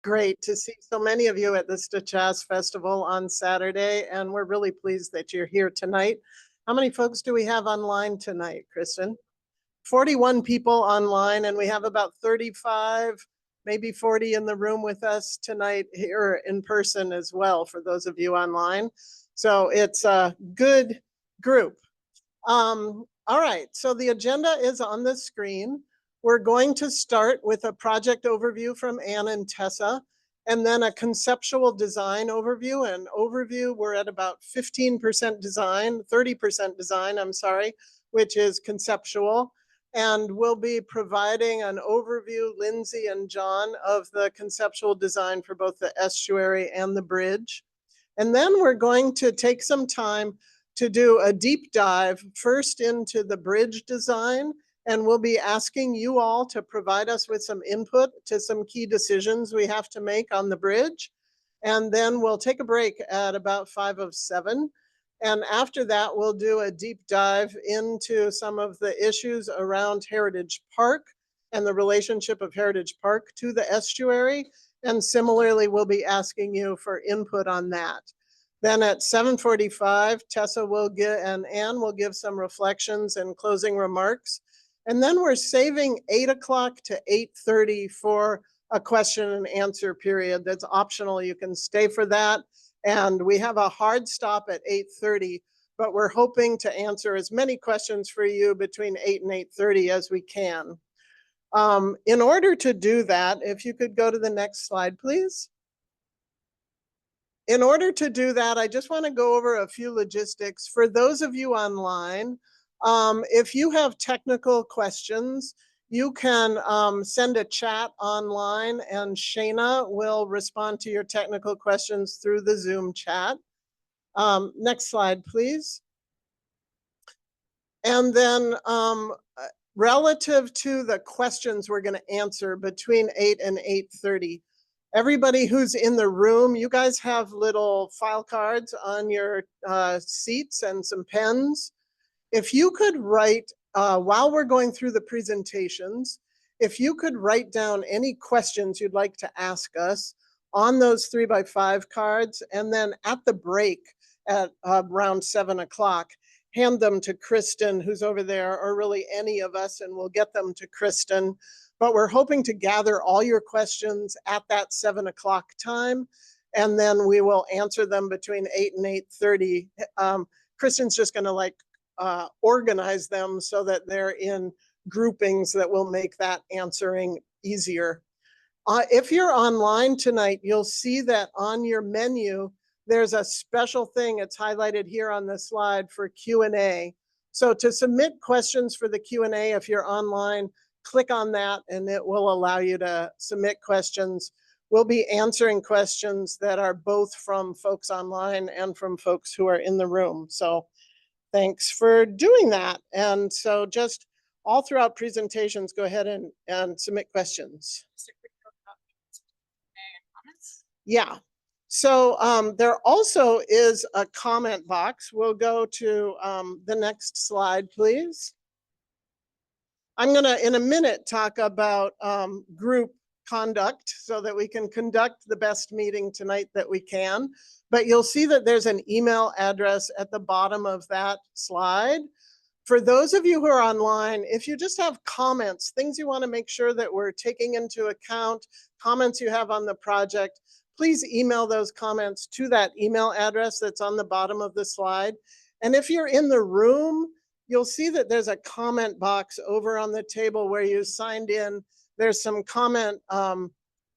Great to see so many of you at the Deschutes Festival on Saturday, and we're really pleased that you're here tonight. How many folks do we have online tonight, Kristen? 41 people online, and we have about 35, maybe 40 in the room with us tonight here in person as well, for those of you online. So it's a good group. All right, so the agenda is on the screen. We're going to start with a project overview from Anne and Tessa, and then a conceptual design overview. And overview, we're at about 15% design, 30% design, I'm sorry, which is conceptual. And we'll be providing an overview, Lindsay and John, of the conceptual design for both the estuary and the bridge. And then we're going to take some time to do a deep dive first into the bridge design, and we'll be asking you all to provide us with some input to some key decisions we have to make on the bridge. And then we'll take a break at about 5:07. And after that, we'll do a deep dive into some of the issues around Heritage Park and the relationship of Heritage Park to the estuary. And similarly, we'll be asking you for input on that. Then at 7:45, Tessa will give and Anne will give some reflections and closing remarks. And then we're saving 8 o'clock to 8:30 for a question and answer period that's optional. You can stay for that. And we have a hard stop at 8:30, but we're hoping to answer as many questions for you between 8 and 8:30 as we can. In order to do that, if you could go to the next slide, please. In order to do that, I just want to go over a few logistics. For those of you online, if you have technical questions, you can send a chat online, and Shayna will respond to your technical questions through the Zoom chat. Next slide, please. And then relative to the questions we're going to answer between 8 and 8:30, everybody who's in the room, you guys have little file cards on your seats and some pens. If you could write, while we're going through the presentations, if you could write down any questions you'd like to ask us on those 3x5 cards, and then at the break at around 7 o'clock, hand them to Kristen, who's over there, or really any of us, and we'll get them to Kristen. But we're hoping to gather all your questions at that 7 o'clock time, and then we will answer them between 8 and 8:30. Kristen's just going to organize them so that they're in groupings that will make that answering easier. If you're online tonight, you'll see that on your menu, there's a special thing. It's highlighted here on the slide for Q&A. So to submit questions for the Q&A, if you're online, click on that and it will allow you to submit questions. We'll be answering questions that are both from folks online and from folks who are in the room. So thanks for doing that. And so just all throughout presentations, go ahead and submit questions. Yeah. So there also is a comment box. We'll go to the next slide, please. I'm going to, in a minute, talk about group conduct so that we can conduct the best meeting tonight that we can. But you'll see that there's an email address at the bottom of that slide. For those of you who are online, if you just have comments, things you want to make sure that we're taking into account, comments you have on the project, please email those comments to that email address that's on the bottom of the slide. And if you're in the room, you'll see that there's a comment box over on the table where you signed in. There's some comment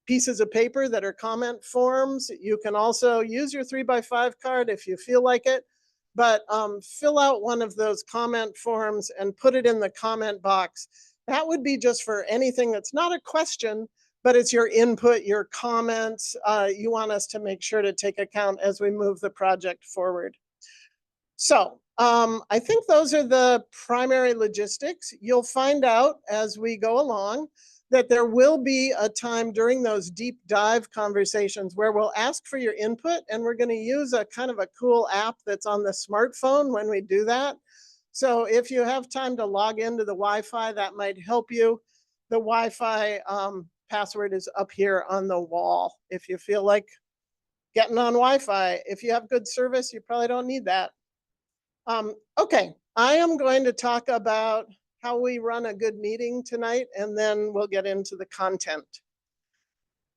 pieces of paper that are comment forms. You can also use your 3x5 card if you feel like it, but fill out one of those comment forms and put it in the comment box. That would be just for anything that's not a question, but it's your input, your comments. You want us to make sure to take account as we move the project forward. So I think those are the primary logistics. You'll find out as we go along that there will be a time during those deep dive conversations where we'll ask for your input, and we're going to use a kind of a cool app that's on the smartphone when we do that. So if you have time to log into the Wi-Fi, that might help you. The Wi-Fi password is up here on the wall. If you feel like getting on Wi-Fi, if you have good service, you probably don't need that. Okay, I am going to talk about how we run a good meeting tonight, and then we'll get into the content.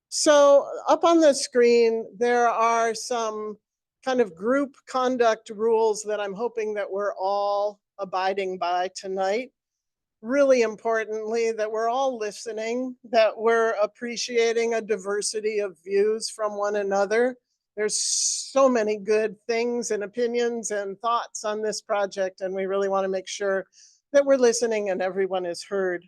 So up on the screen, there are some kind of group conduct rules that I'm hoping that we're all abiding by tonight. Really importantly, that we're all listening, that we're appreciating a diversity of views from one another. There's so many good things and opinions and thoughts on this project, and we really want to make sure that we're listening and everyone is heard.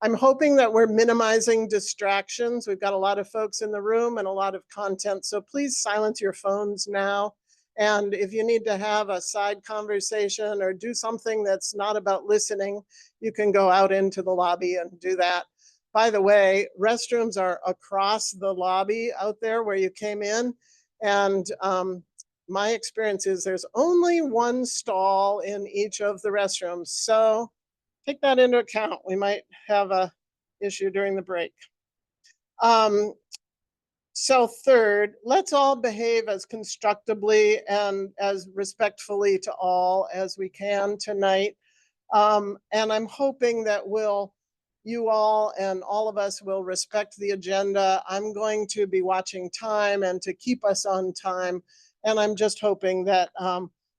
I'm hoping that we're minimizing distractions. We've got a lot of folks in the room and a lot of content, so please silence your phones now. And if you need to have a side conversation or do something that's not about listening, you can go out into the lobby and do that. By the way, restrooms are across the lobby out there where you came in. And my experience is there's only one stall in each of the restrooms. So take that into account. We might have a issue during the break. So third, let's all behave as constructively and as respectfully to all as we can tonight. And I'm hoping that you all and all of us will respect the agenda. I'm going to be watching time and to keep us on time. And I'm just hoping that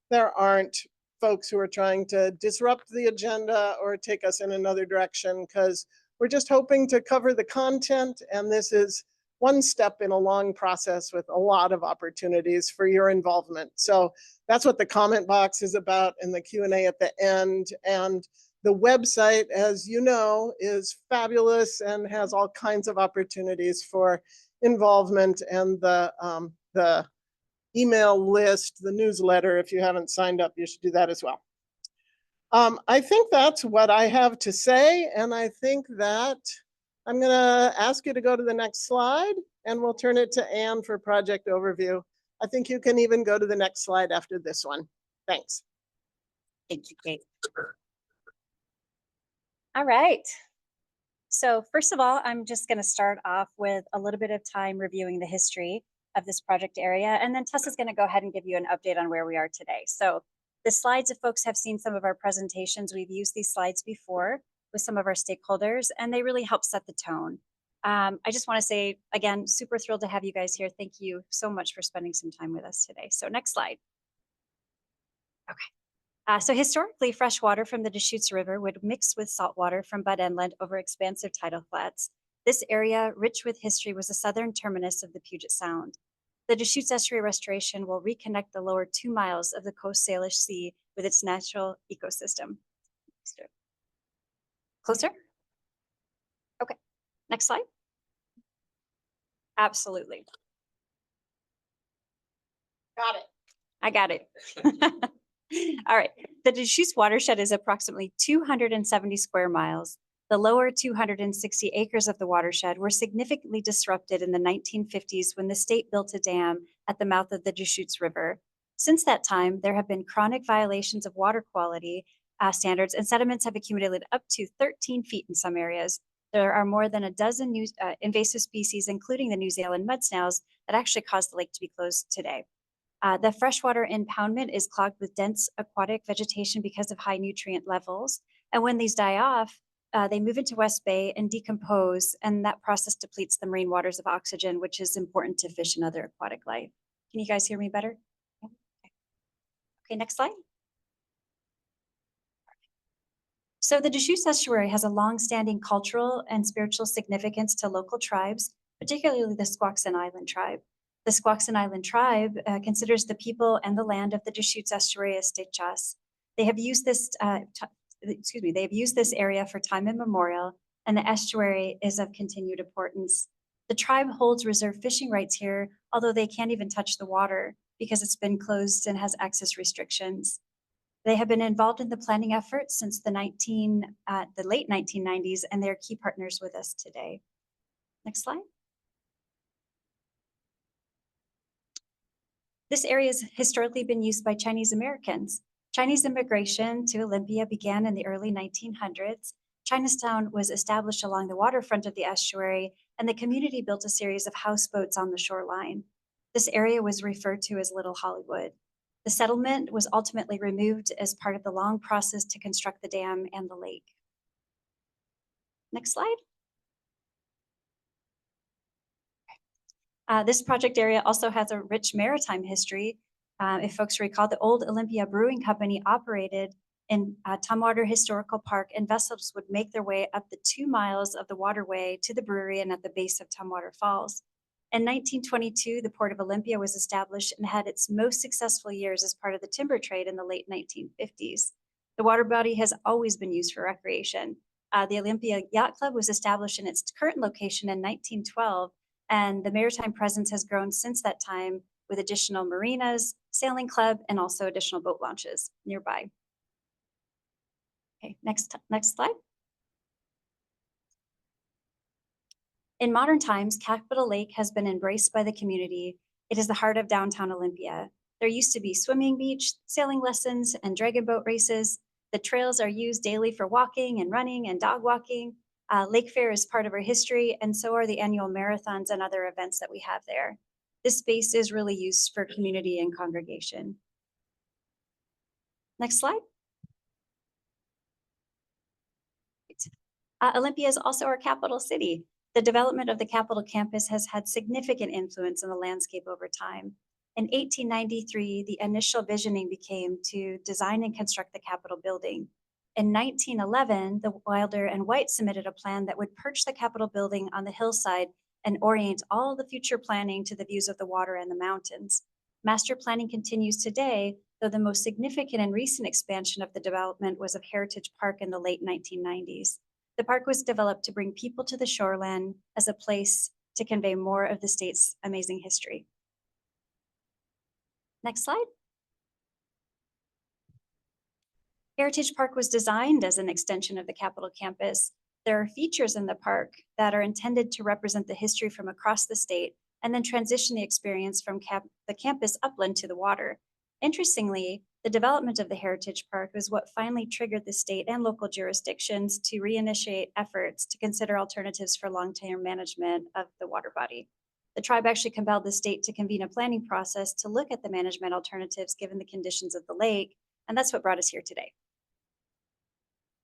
there aren't folks who are trying to disrupt the agenda or take us in another direction, because we're just hoping to cover the content, and this is one step in a long process with a lot of opportunities for your involvement. So that's what the comment box is about and the Q&A at the end. And the website, as you know, is fabulous and has all kinds of opportunities for involvement, and the email list, the newsletter, if you haven't signed up, you should do that as well. I think that's what I have to say, and I think that I'm going to ask you to go to the next slide, and we'll turn it to Anne for project overview. I think you can even go to the next slide after this one. Thanks. Thank you, Kate. All right. So first of all, I'm just going to start off with a little bit of time reviewing the history of this project area, and then Tessa's going to go ahead and give you an update on where we are today. So the slides, if folks have seen some of our presentations, we've used these slides before with some of our stakeholders, and they really help set the tone. I just want to say, again, super thrilled to have you guys here. Thank you so much for spending some time with us today. So next slide. Okay. So historically, fresh water from the Deschutes River would mix with salt water from Bud Inlet over expansive tidal flats. This area, rich with history, was the southern terminus of the Puget Sound. The Deschutes Estuary restoration will reconnect the lower 2 miles of the Coast Salish Sea with its natural ecosystem. Closer? Okay, next slide. Absolutely. Got it. I got it. All right, the Deschutes watershed is approximately 270 square miles. The lower 260 acres of the watershed were significantly disrupted in the 1950s when the state built a dam at the mouth of the Deschutes River. Since that time, there have been chronic violations of water quality standards, and sediments have accumulated up to 13 feet in some areas. There are more than a dozen new, invasive species, including the New Zealand mud snails, that actually caused the lake to be closed today. The freshwater impoundment is clogged with dense aquatic vegetation because of high nutrient levels. And when these die off, they move into West Bay and decompose, and that process depletes the marine waters of oxygen, which is important to fish and other aquatic life. Can you guys hear me better? Okay, next slide. So the Deschutes Estuary has a long-standing cultural and spiritual significance to local tribes, particularly the Squaxin Island tribe. The Squaxin Island tribe considers the people and the land of the Deschutes Estuary as Deschutes. They have used this, they have used this area for time immemorial, and the estuary is of continued importance. The tribe holds reserve fishing rights here, although they can't even touch the water because it's been closed and has access restrictions. They have been involved in the planning efforts since the late 1990s, and they're key partners with us today. Next slide. This area has historically been used by Chinese Americans. Chinese immigration to Olympia began in the early 1900s. Chinatown was established along the waterfront of the estuary, and the community built a series of houseboats on the shoreline. This area was referred to as Little Hollywood. The settlement was ultimately removed as part of the long process to construct the dam and the lake. Next slide. This project area also has a rich maritime history. If folks recall, the old Olympia Brewing Company operated in Tumwater Historical Park, and vessels would make their way up the 2 miles of the waterway to the brewery and at the base of Tumwater Falls. In 1922, the Port of Olympia was established and had its most successful years as part of the timber trade in the late 1950s. The water body has always been used for recreation. The Olympia Yacht Club was established in its current location in 1912, and the maritime presence has grown since that time with additional marinas, sailing club, and also additional boat launches nearby. Okay, next slide. In modern times, Capitol Lake has been embraced by the community. It is the heart of downtown Olympia. There used to be swimming beach, sailing lessons, and dragon boat races. The trails are used daily for walking and running and dog walking. Lake Fair is part of our history, and so are the annual marathons and other events that we have there. This space is really used for community and congregation. Next slide. Olympia is also our capital city. The development of the Capitol campus has had significant influence in the landscape over time. In 1893, the initial visioning became to design and construct the Capitol building. In 1911, the Wilder and White submitted a plan that would perch the Capitol building on the hillside and orient all the future planning to the views of the water and the mountains. Master planning continues today, though the most significant and recent expansion of the development was of Heritage Park in the late 1990s. The park was developed to bring people to the shoreline as a place to convey more of the state's amazing history. Next slide. Heritage Park was designed as an extension of the Capitol campus. There are features in the park that are intended to represent the history from across the state and then transition the experience from the campus upland to the water. Interestingly, the development of the Heritage Park was what finally triggered the state and local jurisdictions to reinitiate efforts to consider alternatives for long-term management of the water body. The tribe actually compelled the state to convene a planning process to look at the management alternatives given the conditions of the lake, and that's what brought us here today.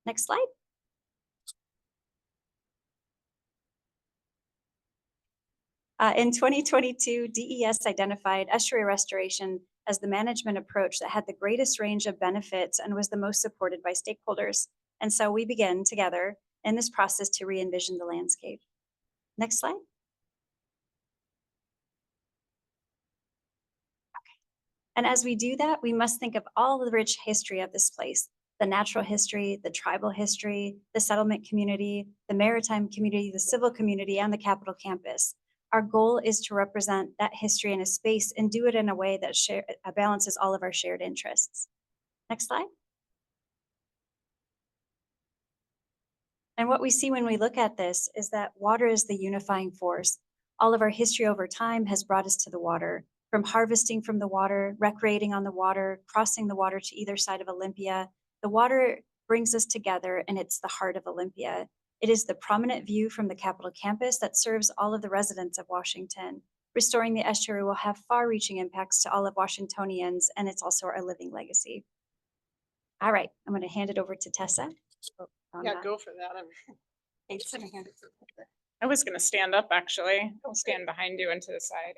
Next slide. In 2022, DES identified estuary restoration as the management approach that had the greatest range of benefits and was the most supported by stakeholders. And so we begin together in this process to re-envision the landscape. Next slide. Okay. And as we do that, we must think of all the rich history of this place, the natural history, the tribal history, the settlement community, the maritime community, the civil community, and the Capitol campus. Our goal is to represent that history in a space and do it in a way that balances all of our shared interests. Next slide. And what we see when we look at this is that water is the unifying force. All of our history over time has brought us to the water, from harvesting from the water, recreating on the water, crossing the water to either side of Olympia. The water brings us together, and it's the heart of Olympia. It is the prominent view from the Capitol campus that serves all of the residents of Washington. Restoring the estuary will have far-reaching impacts to all of Washingtonians, and it's also our living legacy. All right, I'm going to hand it over to Tessa. Yeah, go for that. Thanks. I was going to stand up, actually. I'll stand behind you and to the side,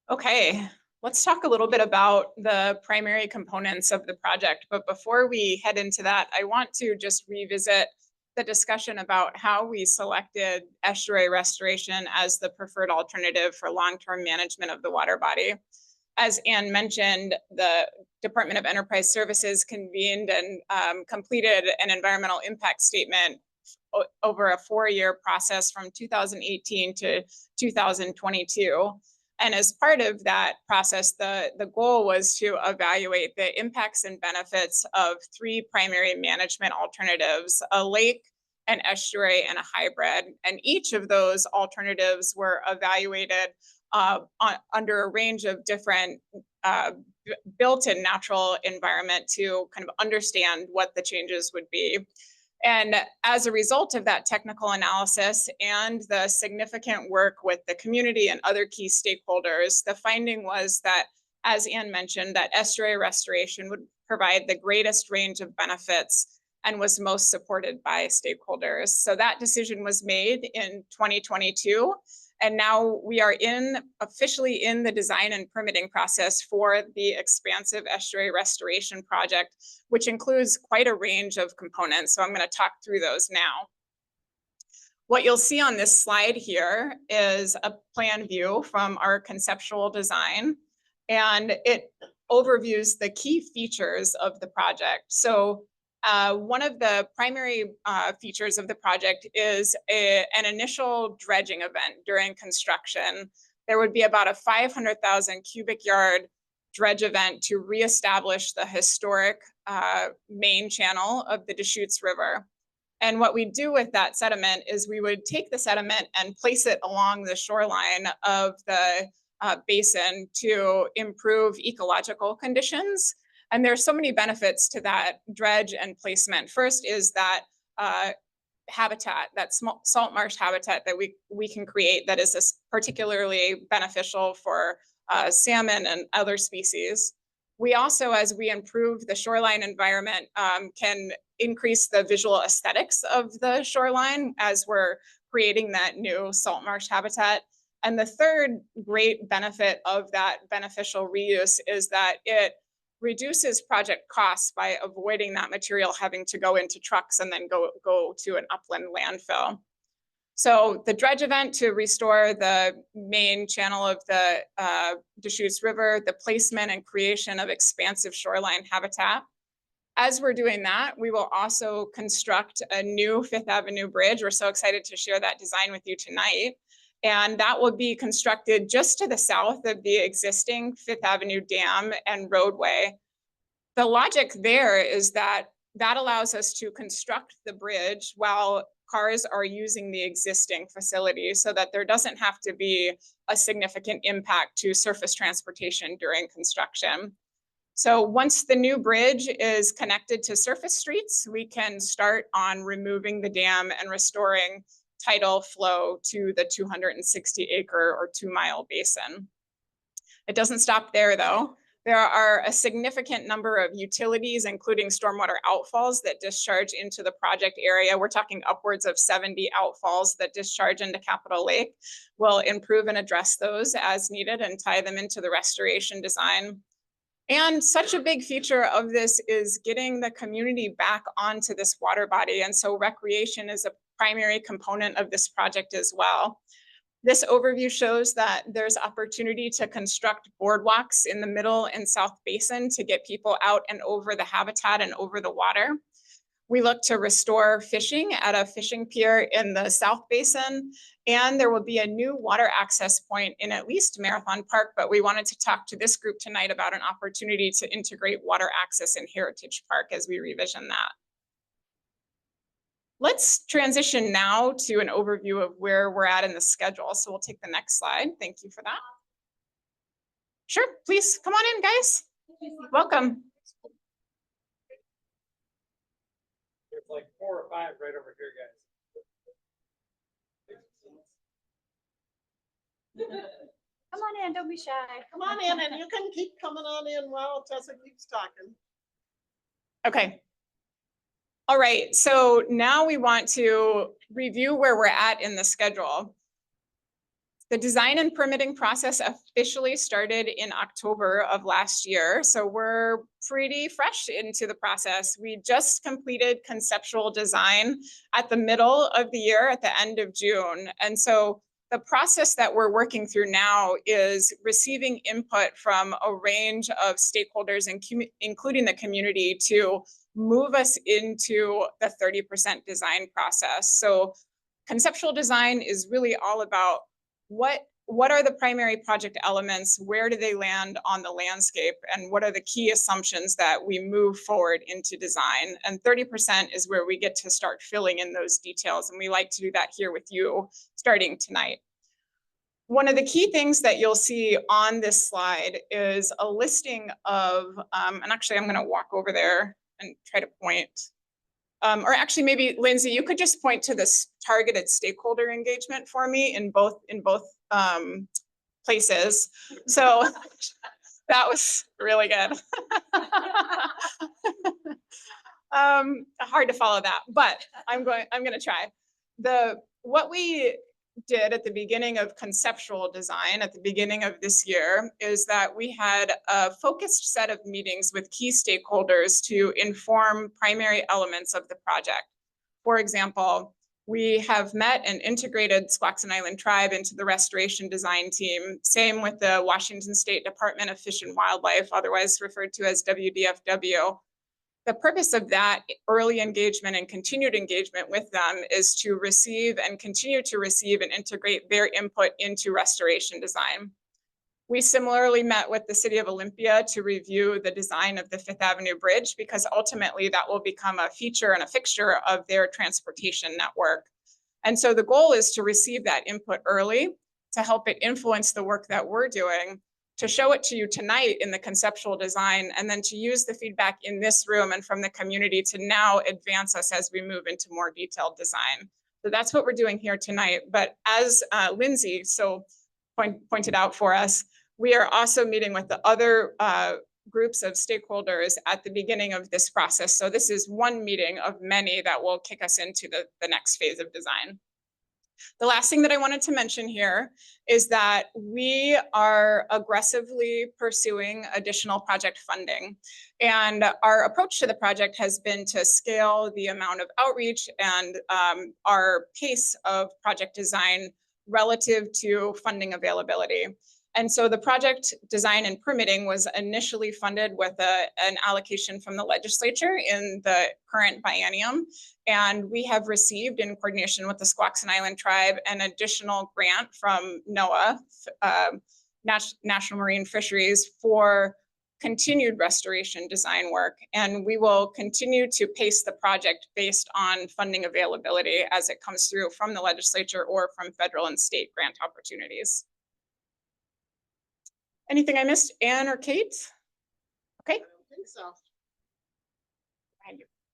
yeah. Okay, let's talk a little bit about the primary components of the project. But before we head into that, I want to just revisit the discussion about how we selected estuary restoration as the preferred alternative for long-term management of the water body. As Anne mentioned, the Department of Enterprise Services convened and completed an environmental impact statement over a 4-year process from 2018 to 2022. And as part of that process, the goal was to evaluate the impacts and benefits of 3 primary management alternatives: a lake, an estuary, and a hybrid. And each of those alternatives were evaluated under a range of different built-in natural environment to kind of understand what the changes would be. And as a result of that technical analysis and the significant work with the community and other key stakeholders, the finding was that, as Anne mentioned, that estuary restoration would provide the greatest range of benefits and was most supported by stakeholders. So that decision was made in 2022. And now we are officially in the design and permitting process for the expansive estuary restoration project, which includes quite a range of components. So I'm going to talk through those now. What you'll see on this slide here is a plan view from our conceptual design, and it overviews the key features of the project. So one of the primary features of the project is an initial dredging event during construction. There would be about a 500,000 cubic yard dredge event to reestablish the historic main channel of the Deschutes River. And what we do with that sediment is we would take the sediment and place it along the shoreline of the basin to improve ecological conditions. And there's so many benefits to that dredge and placement. First is that habitat, that salt marsh habitat that we can create that is particularly beneficial for salmon and other species. We also, as we improve the shoreline environment, can increase the visual aesthetics of the shoreline as we're creating that new salt marsh habitat. And the third great benefit of that beneficial reuse is that it reduces project costs by avoiding that material having to go into trucks and then go to an upland landfill. So the dredge event to restore the main channel of the Deschutes River, the placement and creation of expansive shoreline habitat. As we're doing that, we will also construct a new Fifth Avenue bridge. We're so excited to share that design with you tonight. And that will be constructed just to the south of the existing Fifth Avenue dam and roadway. The logic there is that that allows us to construct the bridge while cars are using the existing facility so that there doesn't have to be a significant impact to surface transportation during construction. So once the new bridge is connected to surface streets, we can start on removing the dam and restoring tidal flow to the 260-acre or 2-mile basin. It doesn't stop there, though. There are a significant number of utilities, including stormwater outfalls, that discharge into the project area. We're talking upwards of 70 outfalls that discharge into Capitol Lake. We'll improve and address those as needed and tie them into the restoration design. And such a big feature of this is getting the community back onto this water body. And so recreation is a primary component of this project as well. This overview shows that there's opportunity to construct boardwalks in the middle and south basin to get people out and over the habitat and over the water. We look to restore fishing at a fishing pier in the south basin, and there will be a new water access point in at least Marathon Park, but we wanted to talk to this group tonight about an opportunity to integrate water access in Heritage Park as we revision that. Let's transition now to an overview of where we're at in the schedule. So we'll take the next slide. Thank you for that. Sure, please come on in, guys. Welcome. There's like 4 or 5 right over here, guys. Come on in, don't be shy. Come on in, and you can keep coming on in while Tessa keeps talking. Okay. All right, so now we want to review where we're at in the schedule. The design and permitting process officially started in October of last year, so we're pretty fresh into the process. We just completed conceptual design at the middle of the year, at the end of June. And so the process that we're working through now is receiving input from a range of stakeholders, including the community, to move us into the 30% design process. So conceptual design is really all about what are the primary project elements, where do they land on the landscape, and what are the key assumptions that we move forward into design. And 30% is where we get to start filling in those details, and we like to do that here with you starting tonight. One of the key things that you'll see on this slide is a listing of, and actually I'm going to walk over there and try to point. Or actually maybe Lindsay, you could just point to this targeted stakeholder engagement for me in both places. So that was really good. Hard to follow that, but I'm going to try. What we did at the beginning of conceptual design at the beginning of this year is that we had a focused set of meetings with key stakeholders to inform primary elements of the project. For example, we have met and integrated Squaxin Island Tribe into the restoration design team. Same with the Washington State Department of Fish and Wildlife, otherwise referred to as WDFW. The purpose of that early engagement and continued engagement with them is to receive and continue to receive and integrate their input into restoration design. We similarly met with the city of Olympia to review the design of the Fifth Avenue Bridge, because ultimately that will become a feature and a fixture of their transportation network. And so the goal is to receive that input early to help it influence the work that we're doing, to show it to you tonight in the conceptual design, and then to use the feedback in this room and from the community to now advance us as we move into more detailed design. So that's what we're doing here tonight. But as Lindsay pointed out for us, we are also meeting with the other groups of stakeholders at the beginning of this process. So this is one meeting of many that will kick us into the next phase of design. The last thing that I wanted to mention here is that we are aggressively pursuing additional project funding. And our approach to the project has been to scale the amount of outreach and our pace of project design relative to funding availability. And so the project design and permitting was initially funded with an allocation from the legislature in the current biennium. And we have received, in coordination with the Squaxin Island Tribe, an additional grant from NOAA, National Marine Fisheries, for continued restoration design work. And we will continue to pace the project based on funding availability as it comes through from the legislature or from federal and state grant opportunities. Anything I missed, Anne or Kate? Okay. I don't think so.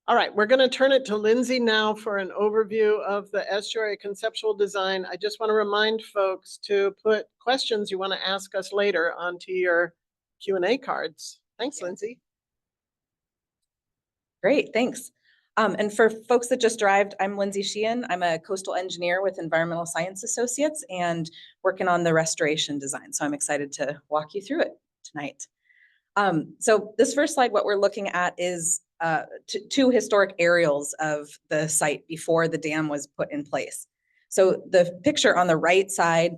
All right, we're going to turn it to Lindsay now for an overview of the estuary conceptual design. I just want to remind folks to put questions you want to ask us later onto your Q&A cards. Thanks, Lindsay. Great, thanks. And for folks that just arrived, I'm Lindsay Sheehan. I'm a coastal engineer with Environmental Science Associates and working on the restoration design. So I'm excited to walk you through it tonight. So this first slide, what we're looking at is two historic aerials of the site before the dam was put in place. So the picture on the right side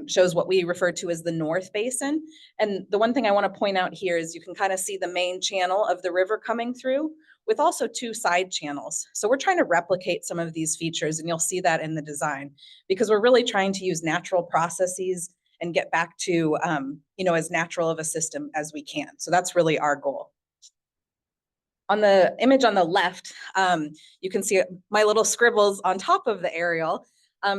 shows what we refer to as the North Basin. And the one thing I want to point out here is you can kind of see the main channel of the river coming through, with also two side channels. So we're trying to replicate some of these features, and you'll see that in the design, because we're really trying to use natural processes and get back to, as natural of a system as we can. So that's really our goal. On the image on the left, you can see my little scribbles on top of the aerial,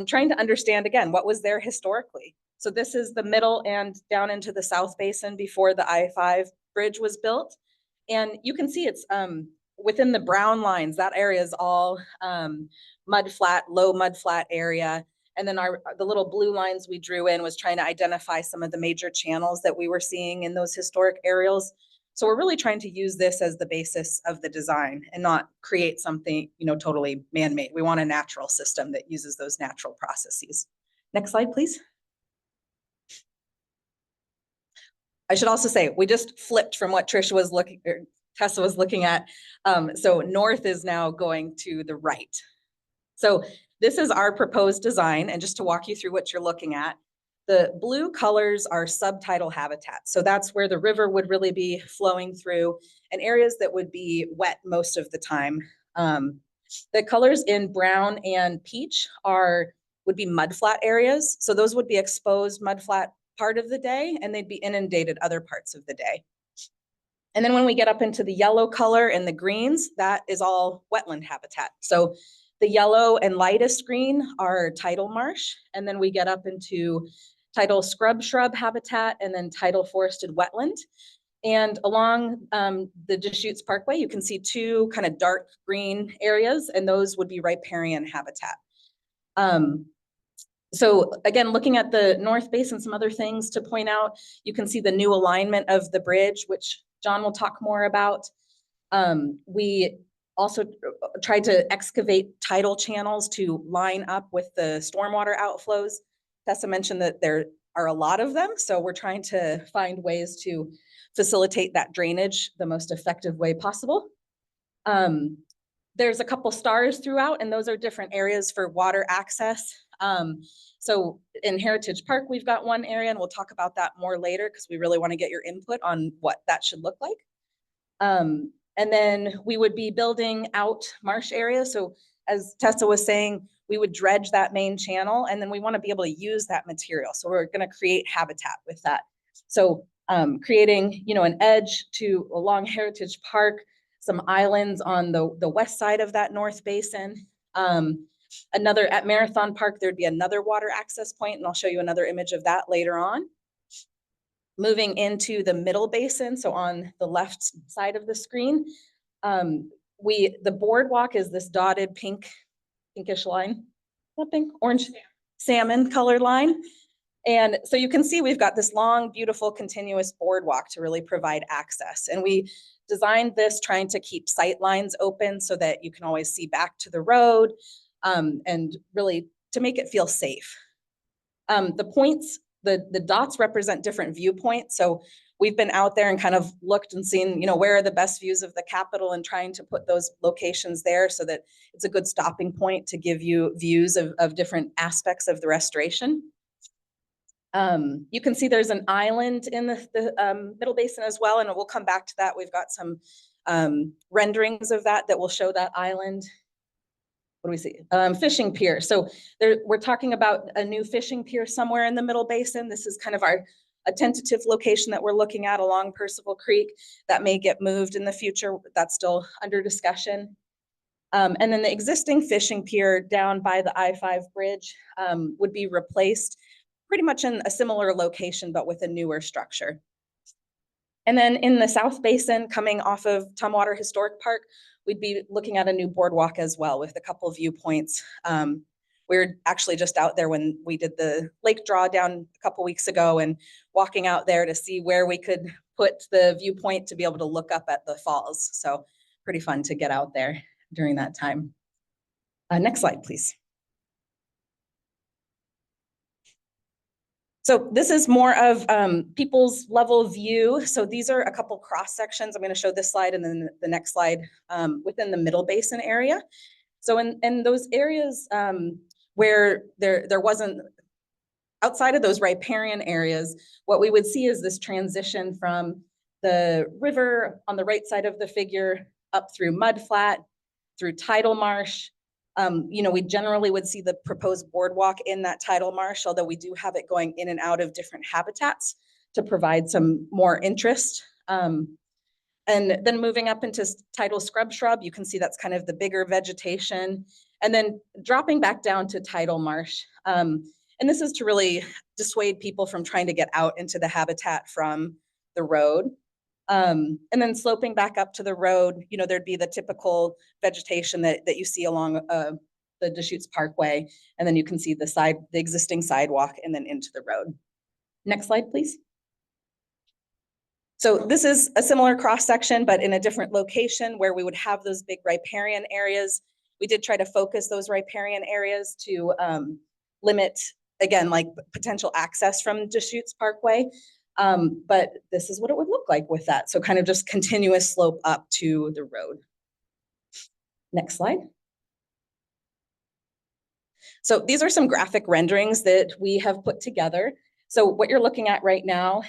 trying to understand, again, what was there historically. So this is the middle and down into the South Basin before the I-5 bridge was built. And you can see it's within the brown lines, that area is all mud flat, low mud flat area. And then the little blue lines we drew in was trying to identify some of the major channels that we were seeing in those historic aerials. So we're really trying to use this as the basis of the design and not create something, totally man-made. We want a natural system that uses those natural processes. Next slide, please. I should also say, we just flipped from what Trisha was Tessa was looking at. So north is now going to the right. So this is our proposed design. And just to walk you through what you're looking at, the blue colors are subtidal habitat. So that's where the river would really be flowing through, and areas that would be wet most of the time. The colors in brown and peach would be mudflat areas. So those would be exposed mudflat part of the day, and they'd be inundated other parts of the day. And then when we get up into the yellow color and the greens, that is all wetland habitat. So the yellow and lightest green are tidal marsh. And then we get up into tidal scrub shrub habitat, and then tidal forested wetland. And along the Deschutes Parkway, you can see two kind of dark green areas, and those would be riparian habitat. So again, looking at the North Base and some other things to point out, you can see the new alignment of the bridge, which John will talk more about. We also tried to excavate tidal channels to line up with the stormwater outflows. Tessa mentioned that there are a lot of them, so we're trying to find ways to facilitate that drainage the most effective way possible. There's a couple stars throughout, and those are different areas for water access. So in Heritage Park, we've got one area, and we'll talk about that more later because we really want to get your input on what that should look like. And then we would be building out marsh areas. So as Tessa was saying, we would dredge that main channel, and then we want to be able to use that material. So we're going to create habitat with that. So creating, an edge to along Heritage Park, some islands on the west side of that North Basin. Another at Marathon Park, there'd be another water access point, and I'll show you another image of that later on. Moving into the Middle Basin, so on the left side of the screen, the boardwalk is this dotted pinkish line, not pink, orange, salmon colored line. And so you can see we've got this long, beautiful, continuous boardwalk to really provide access. And we designed this trying to keep sight lines open so that you can always see back to the road, and really to make it feel safe. The points, the dots represent different viewpoints. So we've been out there and kind of looked and seen, where are the best views of the Capitol, and trying to put those locations there so that it's a good stopping point to give you views of different aspects of the restoration. You can see there's an island in the Middle Basin as well, and we'll come back to that. We've got some renderings of that will show that island. What do we see? Fishing pier. So we're talking about a new fishing pier somewhere in the Middle Basin. This is kind of a tentative location that we're looking at along Percival Creek that may get moved in the future. That's still under discussion. And then the existing fishing pier down by the I-5 bridge would be replaced pretty much in a similar location, but with a newer structure. And then in the South Basin, coming off of Tumwater Historic Park, we'd be looking at a new boardwalk as well with a couple of viewpoints. We were actually just out there when we did the lake drawdown a couple weeks ago, and walking out there to see where we could put the viewpoint to be able to look up at the falls. So pretty fun to get out there during that time. Next slide, please. So this is more of people's level view. So these are a couple cross sections. I'm going to show this slide and then the next slide within the Middle Basin area. So in those areas where there wasn't, outside of those riparian areas, what we would see is this transition from the river on the right side of the figure up through mudflat, through tidal marsh. We generally would see the proposed boardwalk in that tidal marsh, although we do have it going in and out of different habitats to provide some more interest. And then moving up into tidal scrub shrub, you can see that's kind of the bigger vegetation. And then dropping back down to tidal marsh. And this is to really dissuade people from trying to get out into the habitat from the road. And then sloping back up to the road, there'd be the typical vegetation that you see along the Deschutes Parkway. And then you can see the existing sidewalk and then into the road. Next slide, please. So this is a similar cross section, but in a different location where we would have those big riparian areas. We did try to focus those riparian areas to limit, again, like potential access from Deschutes Parkway. But this is what it would look like with that. So kind of just continuous slope up to the road. Next slide. So these are some graphic renderings that we have put together. So what you're looking at right now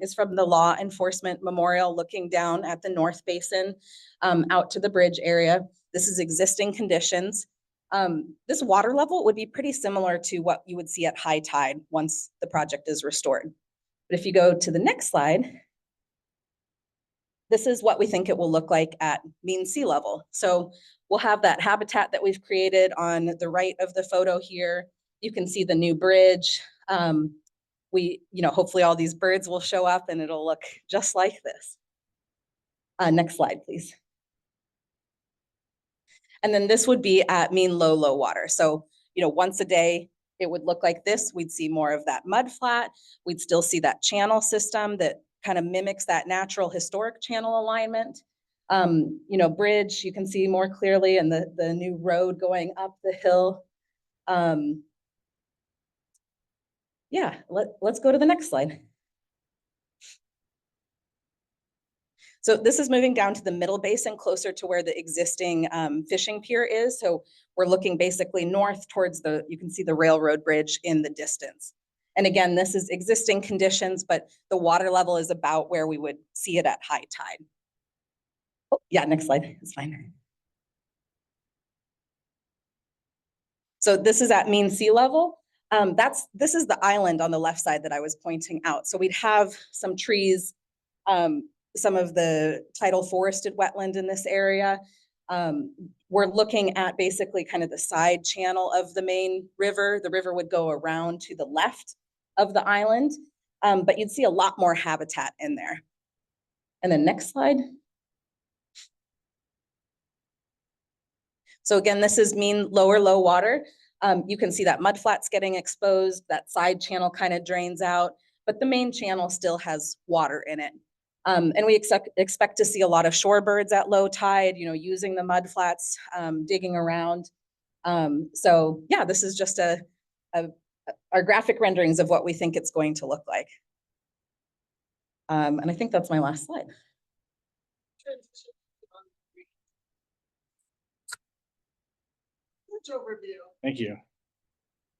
is from the Law Enforcement Memorial, looking down at the North Basin out to the bridge area. This is existing conditions. This water level would be pretty similar to what you would see at high tide once the project is restored. But if you go to the next slide, this is what we think it will look like at mean sea level. So we'll have that habitat that we've created on the right of the photo here. You can see the new bridge. hopefully all these birds will show up and it'll look just like this. Next slide, please. And then this would be at mean low, low water. So, once a day, it would look like this. We'd see more of that mud flat. We'd still see that channel system that kind of mimics that natural historic channel alignment. Bridge, you can see more clearly, and the new road going up the hill. Yeah, let's go to the next slide. So this is moving down to the middle basin, closer to where the existing fishing pier is. So we're looking basically north towards you can see the railroad bridge in the distance. And again, this is existing conditions, but the water level is about where we would see it at high tide. Oh, yeah, next slide, it's fine. So this is at mean sea level. This is the island on the left side that I was pointing out. So we'd have some trees, some of the tidal forested wetland in this area. We're looking at basically kind of the side channel of the main river. The river would go around to the left of the island, but you'd see a lot more habitat in there. And then next slide. So again, this is mean lower low water. You can see that mud flats getting exposed, that side channel kind of drains out, but the main channel still has water in it. And we expect to see a lot of shorebirds at low tide, using the mud flats, digging around. So yeah, this is just our graphic renderings of what we think it's going to look like. And I think that's my last slide. Overview. Thank you.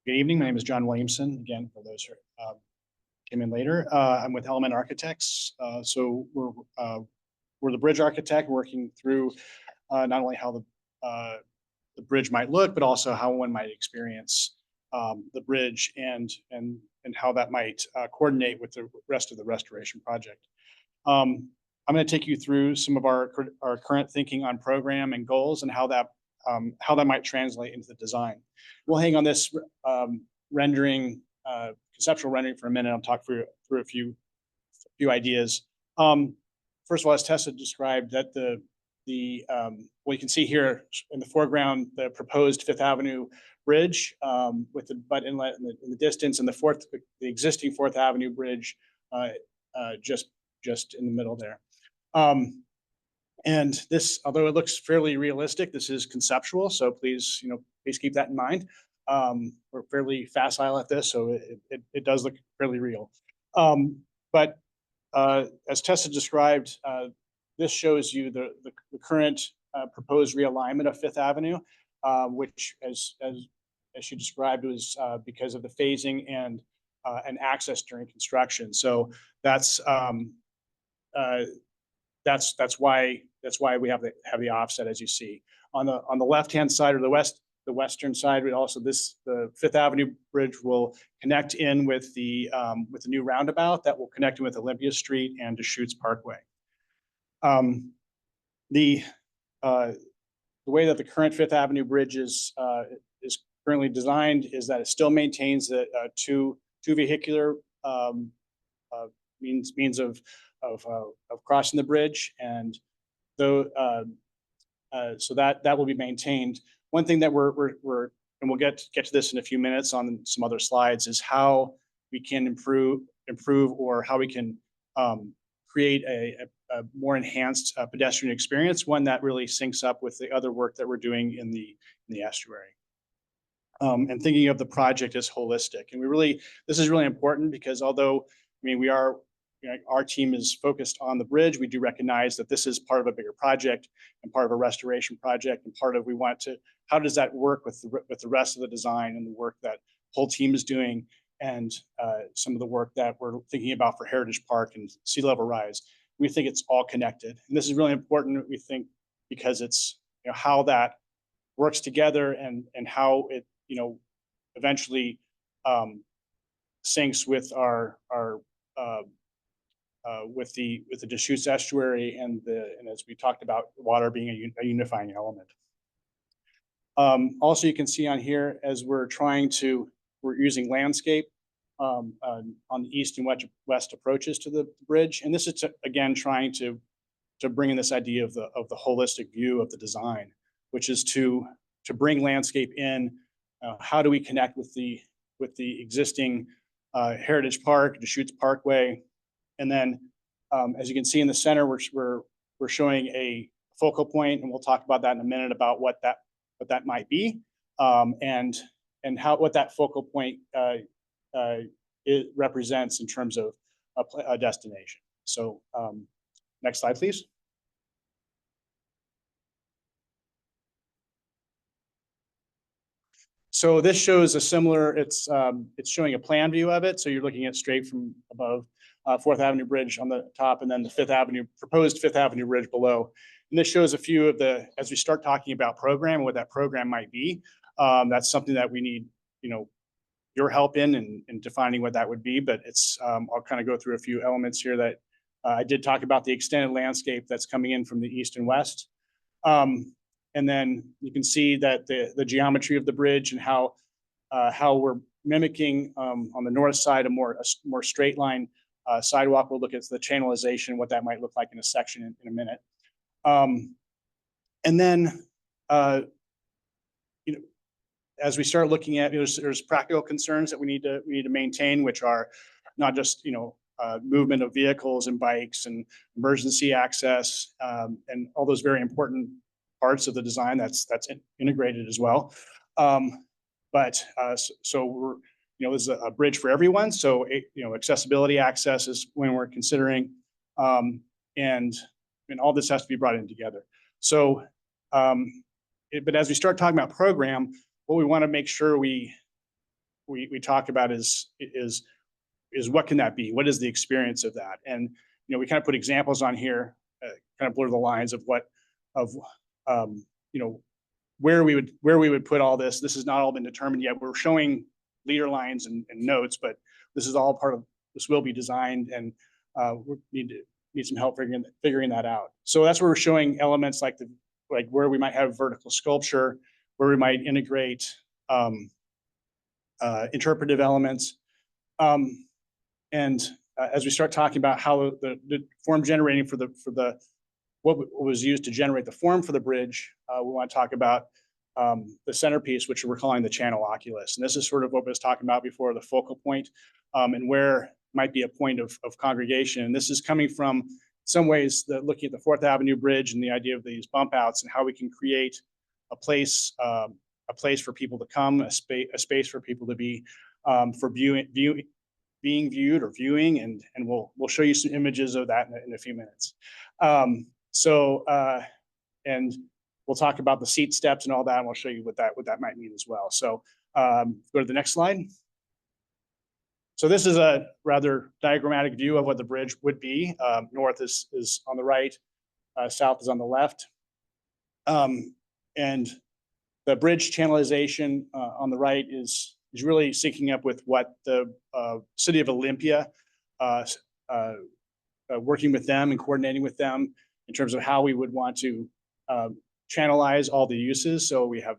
Good evening. My name is John Williamson. Again, for those who came in later, I'm with Element Architects. So we're the bridge architect working through not only how the bridge might look, but also how one might experience the bridge and how that might coordinate with the rest of the restoration project. I'm going to take you through some of our current thinking on program and goals and how that might translate into the design. We'll hang on this rendering, conceptual rendering for a minute. I'll talk through a few ideas. First of all, as Tessa described, that what you can see here in the foreground, the proposed Fifth Avenue bridge with the butt inlet in the distance, and the existing Fourth Avenue bridge just in the middle there. And this, although it looks fairly realistic, this is conceptual. So please keep that in mind. We're fairly facile at this, so it does look fairly real. But as Tessa described, this shows you the current proposed realignment of Fifth Avenue, which, as she described, was because of the phasing and access during construction. So that's why we have the offset, as you see on the left hand side, or the western side. The Fifth Avenue bridge will connect in with the new roundabout that will connect in with Olympia Street and Deschutes Parkway. The way that the current Fifth Avenue bridge is currently designed is that it still maintains the two vehicular means of crossing the bridge, and so that will be maintained. One thing that and we'll get to this in a few minutes on some other slides, is how we can improve or how we can create a more enhanced pedestrian experience, one that really syncs up with the other work that we're doing in the estuary. And thinking of the project as holistic. And this is really important, because although, our team is focused on the bridge, we do recognize that this is part of a bigger project and part of a restoration project, and part of how does that work with the rest of the design and the work that whole team is doing, and some of the work that we're thinking about for Heritage Park and sea level rise. We think it's all connected, and this is really important, we think, because it's how that works together and how it eventually syncs with with the Deschutes Estuary and as we talked about, water being a unifying element. Also, you can see on here, as we're using landscape on the east and west approaches to the bridge. And this is again trying to bring in this idea of the holistic view of the design, which is to bring landscape in. How do we connect with the existing Heritage Park, Deschutes Parkway, and then as you can see in the center, we're showing a focal point, and we'll talk about that in a minute about what that might be, and what that focal point it represents in terms of a destination. So next slide, please. So this shows a similar, it's showing a plan view of it. So you're looking at straight from above 4th Avenue Bridge on the top, and then the proposed 5th Avenue Bridge below. And this shows a few of as we start talking about program and what that program might be, that's something that we need, your help in defining what that would be. But I'll kind of go through a few elements here that I did talk about the extended landscape that's coming in from the east and west. And then you can see that the geometry of the bridge and how we're mimicking on the north side a more straight line sidewalk. We'll look at the channelization, what that might look like in a section in a minute. And then as we start looking at, there's practical concerns that we need to maintain, which are not just movement of vehicles and bikes and emergency access and all those very important parts of the design that's integrated as well. But so we're, there's a bridge for everyone. So, accessibility access is when we're considering, and all this has to be brought in together. So, but as we start talking about program, what we want to make sure we talk about is what can that be? What is the experience of that? And, we kind of put examples on here, kind of blur the lines of where we would put all this. This has not all been determined yet. We're showing leader lines and notes, but this is all part of, this will be designed, and we need some help figuring that out. So that's where we're showing elements like where we might have vertical sculpture, where we might integrate interpretive elements. And as we start talking about how the form generating for what was used to generate the form for the bridge, we want to talk about the centerpiece, which we're calling the channel oculus. And this is sort of what I was talking about before, the focal point, and where might be a point of congregation. And this is coming from some ways looking at the 4th Avenue Bridge and the idea of these bump outs and how we can create a place for people to come, a space for people to be, for being viewed or viewing, and we'll show you some images of that in a few minutes. And we'll talk about the seat steps and all that, and we'll show you what that might mean as well. So go to the next slide. So this is a rather diagrammatic view of what the bridge would be. North is on the right, south is on the left. And the bridge channelization on the right is really syncing up with what the city of Olympia, working with them and coordinating with them in terms of how we would want to channelize all the uses. So we have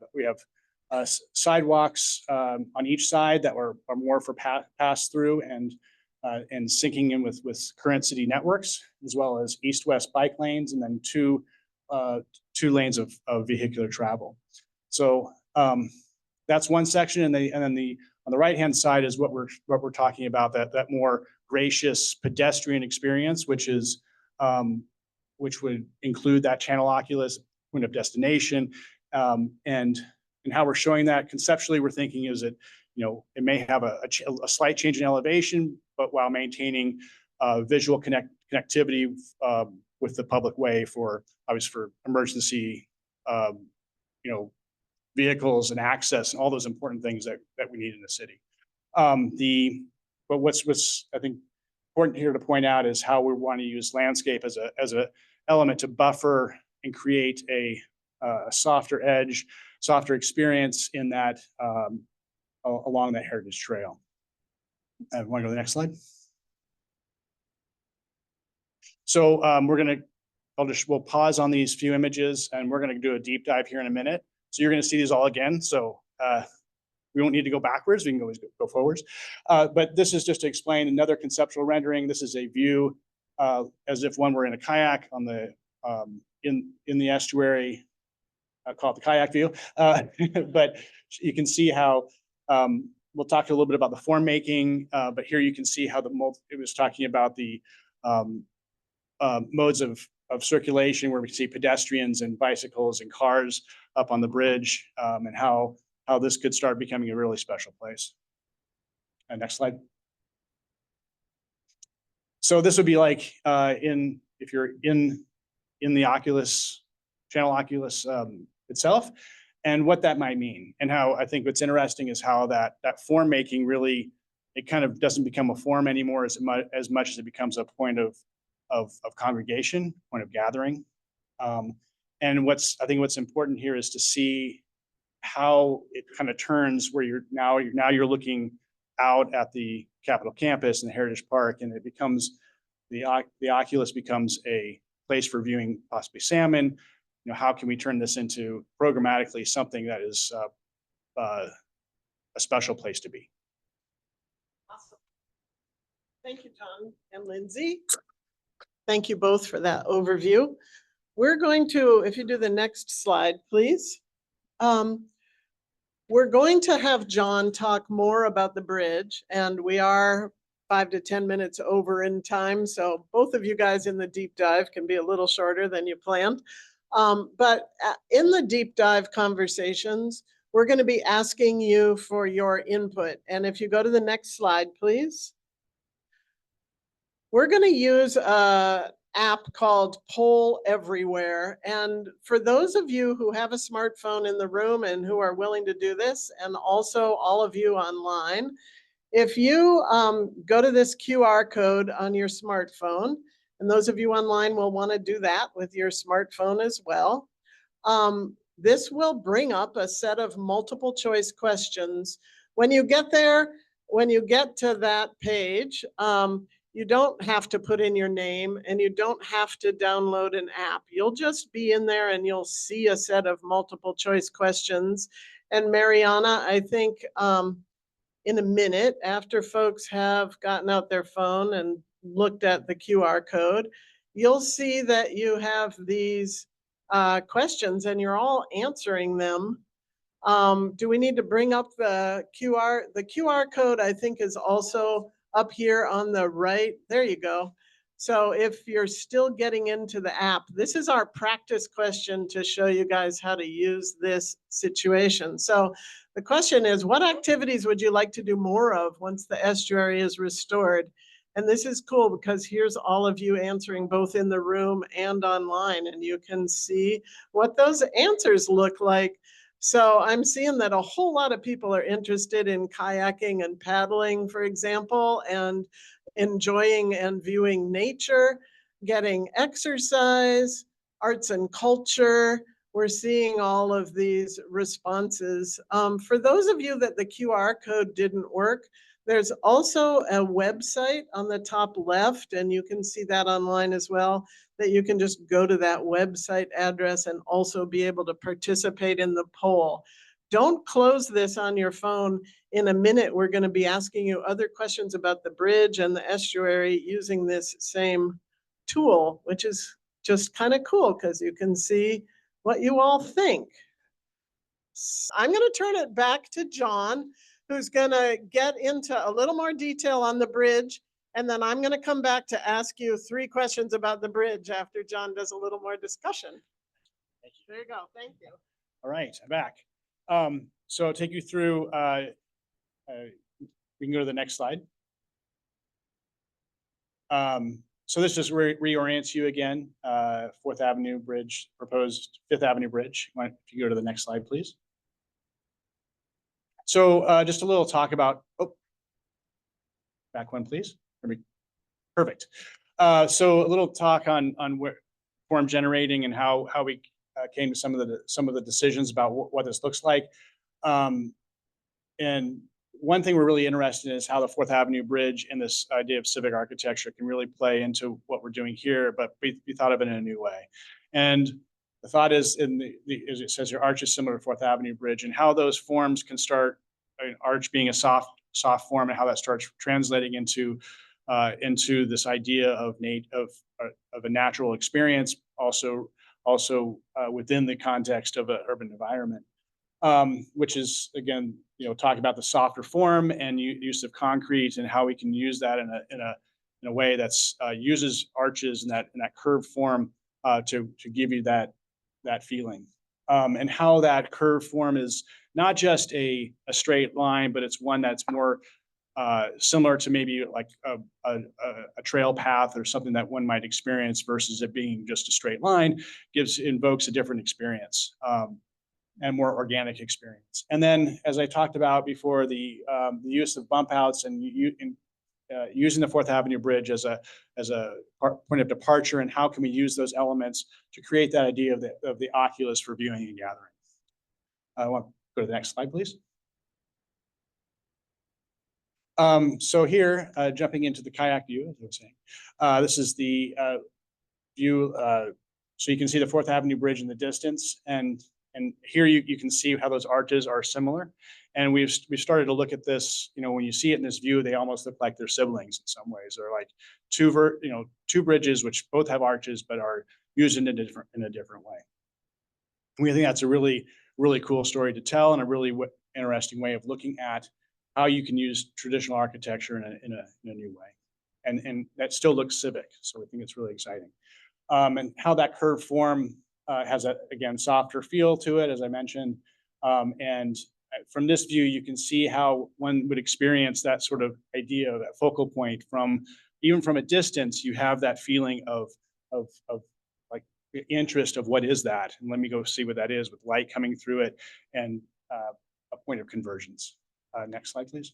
sidewalks on each side that are more for pass through and syncing in with current city networks, as well as east-west bike lanes, and then two lanes of vehicular travel. So that's one section, and then on the right-hand side is what we're talking about, that more gracious pedestrian experience, which would include that channel oculus, point of destination, and how we're showing that conceptually. We're thinking is it may have a slight change in elevation, but while maintaining visual connectivity with the public way for emergency vehicles and access and all those important things that we need in the city. But what's I think important here to point out is how we want to use landscape as a element to buffer and create a softer edge, softer experience in that along that heritage trail. I want to go to the next slide. So we'll pause on these few images, and we're going to do a deep dive here in a minute. So you're going to see these all again. So we won't need to go backwards. We can always go forwards. But this is just to explain another conceptual rendering. This is a view as if one were in a kayak on the in the estuary. I call it the kayak view. But you can see how we'll talk a little bit about the form making. But here you can see how it was talking about the modes of circulation, where we see pedestrians and bicycles and cars up on the bridge, and how this could start becoming a really special place. Next slide. So this would be like if you're in the Oculus, channel Oculus itself, and what that might mean. And how I think what's interesting is how that form making really, it kind of doesn't become a form anymore as much as it becomes a point of congregation, point of gathering. And I think what's important here is to see how it kind of turns, where you're looking out at the Capitol campus and the Heritage Park, and it becomes the Oculus becomes a place for viewing possibly salmon. How can we turn this into programmatically something that is a special place to be? Awesome. Thank you, John and Lindsay. Thank you both for that overview. We're going to, if you do the next slide, please. We're going to have John talk more about the bridge, and we are 5 to 10 minutes over in time. So both of you guys in the deep dive can be a little shorter than you planned. But in the deep dive conversations, we're going to be asking you for your input. And if you go to the next slide, please. We're going to use an app called Poll Everywhere. And for those of you who have a smartphone in the room and who are willing to do this, and also all of you online, if you go to this QR code on your smartphone, and those of you online will want to do that with your smartphone as well, this will bring up a set of multiple choice questions. When you get there, when you get to that page, you don't have to put in your name, and you don't have to download an app. You'll just be in there and you'll see a set of multiple choice questions. And Mariana, I think in a minute, after folks have gotten out their phone and looked at the QR code, you'll see that you have these questions and you're all answering them. Do we need to bring up the QR? The QR code, I think, is also up here on the right. There you go. So if you're still getting into the app, this is our practice question to show you guys how to use this situation. So the question is, what activities would you like to do more of once the estuary is restored? And this is cool because here's all of you answering both in the room and online, and you can see what those answers look like. So I'm seeing that a whole lot of people are interested in kayaking and paddling, for example, and enjoying and viewing nature, getting exercise, arts and culture. We're seeing all of these responses. For those of you that the QR code didn't work, there's also a website on the top left, and you can see that online as well, that you can just go to that website address and also be able to participate in the poll. Don't close this on your phone. In a minute, we're going to be asking you other questions about the bridge and the estuary using this same tool, which is just kind of cool because you can see what you all think. I'm going to turn it back to John, who's going to get into a little more detail on the bridge. And then I'm going to come back to ask you 3 questions about the bridge after John does a little more discussion. Thank you. There you go. Thank you. All right, I'm back. So I'll take you through, we can go to the next slide. So this just reorients you again, 4th Avenue Bridge, proposed 5th Avenue Bridge. If you go to the next slide, please. So just a little talk about, back one, please. Perfect. So a little talk on where form generating and how we came to some of the decisions about what this looks like. And one thing we're really interested in is how the 4th Avenue Bridge and this idea of civic architecture can really play into what we're doing here, but we thought of it in a new way. And the thought is, as it says here, arch is similar to 4th Avenue Bridge, and how those forms can start an arch being a soft form and how that starts translating into this idea of a natural experience, also within the context of an urban environment, which is again, talk about the softer form and use of concrete and how we can use that in a way that's uses arches and that curved form to give you that feeling, and how that curved form is not just a straight line, but it's one that's more similar to maybe like a trail path or something that one might experience versus it being just a straight line. Invokes a different experience, and more organic experience. And then, as I talked about before, the use of bump outs and using the Fourth Avenue Bridge as a point of departure, and how can we use those elements to create that idea of the oculus for viewing and gathering. I want to go to the next slide, please. So here, jumping into the kayak view, as I was saying, this is the view. So you can see the Fourth Avenue Bridge in the distance, and here you can see how those arches are similar. And we've started to look at this. When you see it in this view, they almost look like they're siblings in some ways. They're like two bridges which both have arches but are used in a different way. We think that's a really cool story to tell, and a really interesting way of looking at how you can use traditional architecture in a new way, and that still looks civic. So we think it's really exciting, and how that curved form has a, again, softer feel to it, as I mentioned, and from this view, you can see how one would experience that sort of idea of that focal point even from a distance. You have that feeling of like the interest of what is that, and let me go see what that is, with light coming through it and a point of convergence. Next slide, please.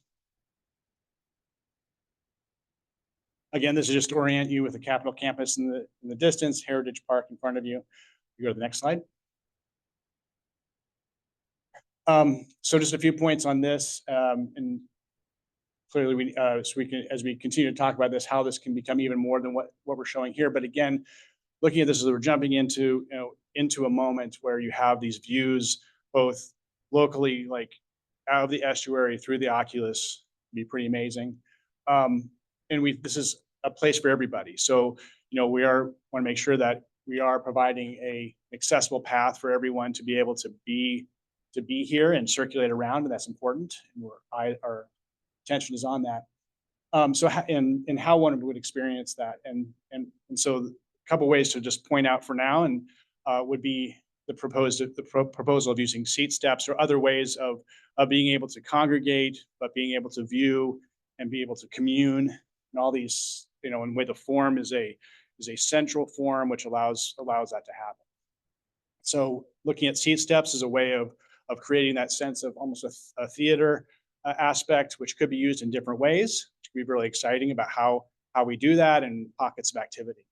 Again, this is just to orient you with the Capitol campus in the distance, Heritage Park in front of you. You go to the next slide. So just a few points on this, and clearly as we continue to talk about this, how this can become even more than what we're showing here. But again, looking at this as we're jumping into a moment where you have these views both locally, like out of the estuary through the oculus, be pretty amazing. And this is a place for everybody. So we want to make sure that we are providing a accessible path for everyone to be able to be here and circulate around, and that's important. And our attention is on that. So and how one would experience that, and so a couple ways to just point out for now, and would be the proposal of using seat steps or other ways of being able to congregate, but being able to view and be able to commune, and all these, and way the form is a central form which allows that to happen. So looking at seat steps as a way of creating that sense of almost a theater aspect, which could be used in different ways, which could be really exciting about how we do that, and pockets of activity.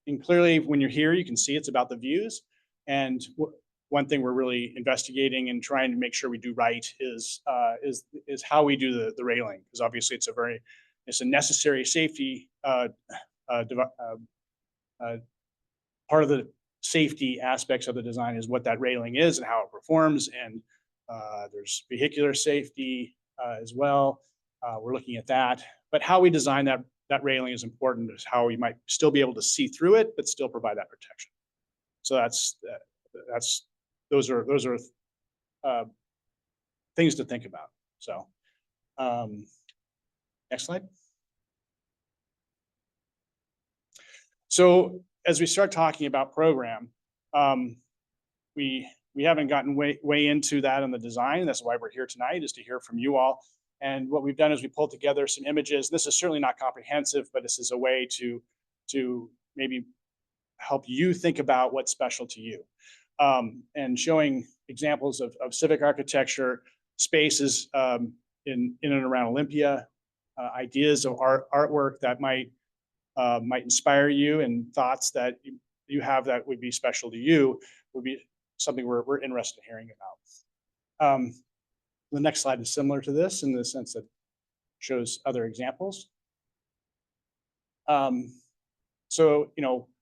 And clearly, when you're here, you can see it's about the views. And one thing we're really investigating and trying to make sure we do right is how we do the railing, because obviously it's a necessary safety part of the safety aspects of the design is what that railing is and how it performs. And there's vehicular safety as well. We're looking at that, but how we design that railing is important, is how we might still be able to see through it, but still provide that protection. So those are things to think about. So next slide. So as we start talking about program, we haven't gotten way into that in the design. That's why we're here tonight, is to hear from you all. And what we've done is we pulled together some images. This is certainly not comprehensive, but this is a way to maybe help you think about what's special to you, and showing examples of civic architecture spaces in and around Olympia, ideas of artwork that might inspire you, and thoughts that you have that would be special to you, would be something we're interested in hearing about. The next slide is similar to this in the sense that it shows other examples. So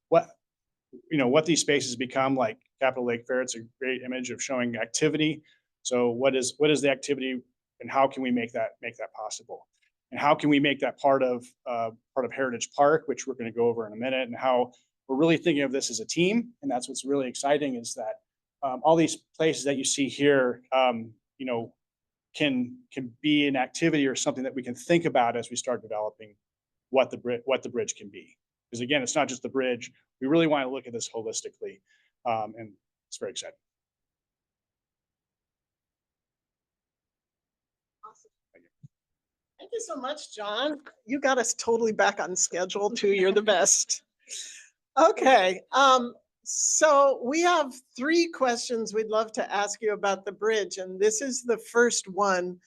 what these spaces become, like Capitol Lake Fair, it's a great image of showing activity. So what is the activity and how can we make that possible? And how can we make that part of Heritage Park, which we're going to go over in a minute, and how we're really thinking of this as a team. And that's what's really exciting is that all these places that you see here, you know, can be an activity or something that we can think about as we start developing what the bridge can be. Because again, it's not just the bridge. We really want to look at this holistically, and it's very exciting. Thank you so much, John. You got us totally back on schedule too. You're the best. Okay, so we have 3 questions we'd love to ask you about the bridge, and this is the first one.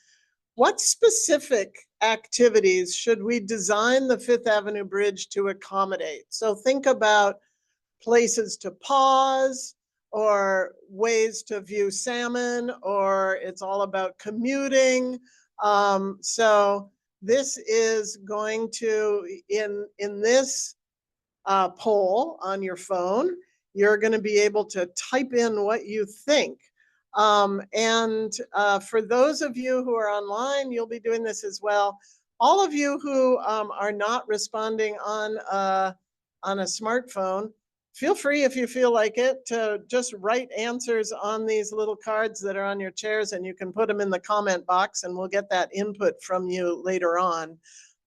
What specific activities should we design the Fifth Avenue Bridge to accommodate? So think about places to pause, or ways to view salmon, or it's all about commuting. So this is going to, in this poll on your phone, you're going to be able to type in what you think. And for those of you who are online, you'll be doing this as well. All of you who are not responding on a smartphone, feel free, if you feel like it, to just write answers on these little cards that are on your chairs, and you can put them in the comment box and we'll get that input from you later on.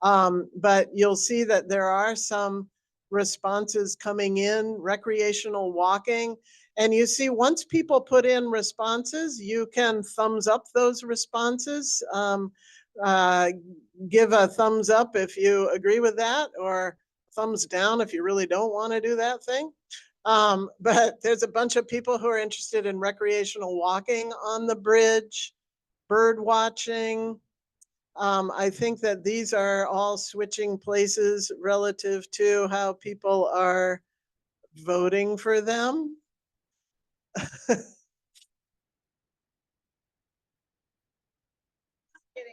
But you'll see that there are some responses coming in. Recreational walking. And you see, once people put in responses, you can thumbs up those responses. Give a thumbs up if you agree with that, or thumbs down if you really don't want to do that thing. But there's a bunch of people who are interested in recreational walking on the bridge, bird watching. I think that these are all switching places relative to how people are voting for them.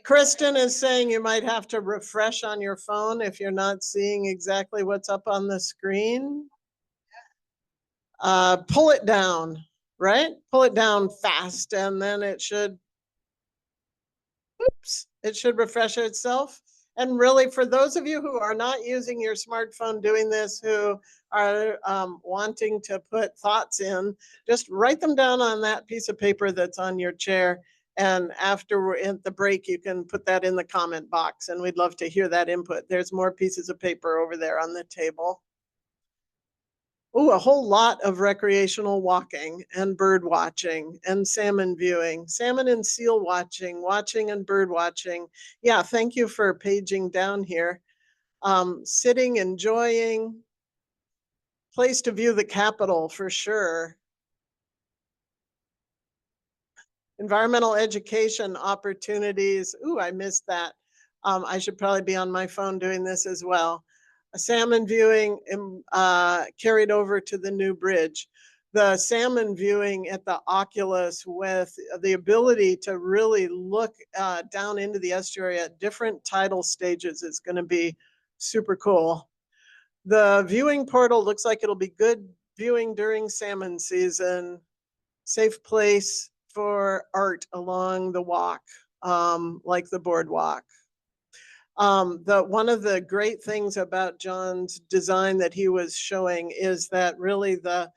Kristen is saying you might have to refresh on your phone if you're not seeing exactly what's up on the screen. Pull it down, right? Pull it down fast, and then it should, oops, it should refresh itself. And really, for those of you who are not using your smartphone doing this, who are wanting to put thoughts in, just write them down on that piece of paper that's on your chair. And after we're in the break, you can put that in the comment box, and we'd love to hear that input. There's more pieces of paper over there on the table. Oh, a whole lot of recreational walking and bird watching and salmon viewing, salmon and seal watching, watching and bird watching. Yeah, thank you for paging down here. Sitting, enjoying, place to view the Capitol for sure. Environmental education opportunities. Ooh, I missed that. I should probably be on my phone doing this as well. A salmon viewing carried over to the new bridge. The salmon viewing at the Oculus with the ability to really look down into the estuary at different tidal stages is going to be super cool. The viewing portal looks like it'll be good viewing during salmon season. Safe place for art along the walk, like the boardwalk. One of the great things about John's design that he was showing is that really the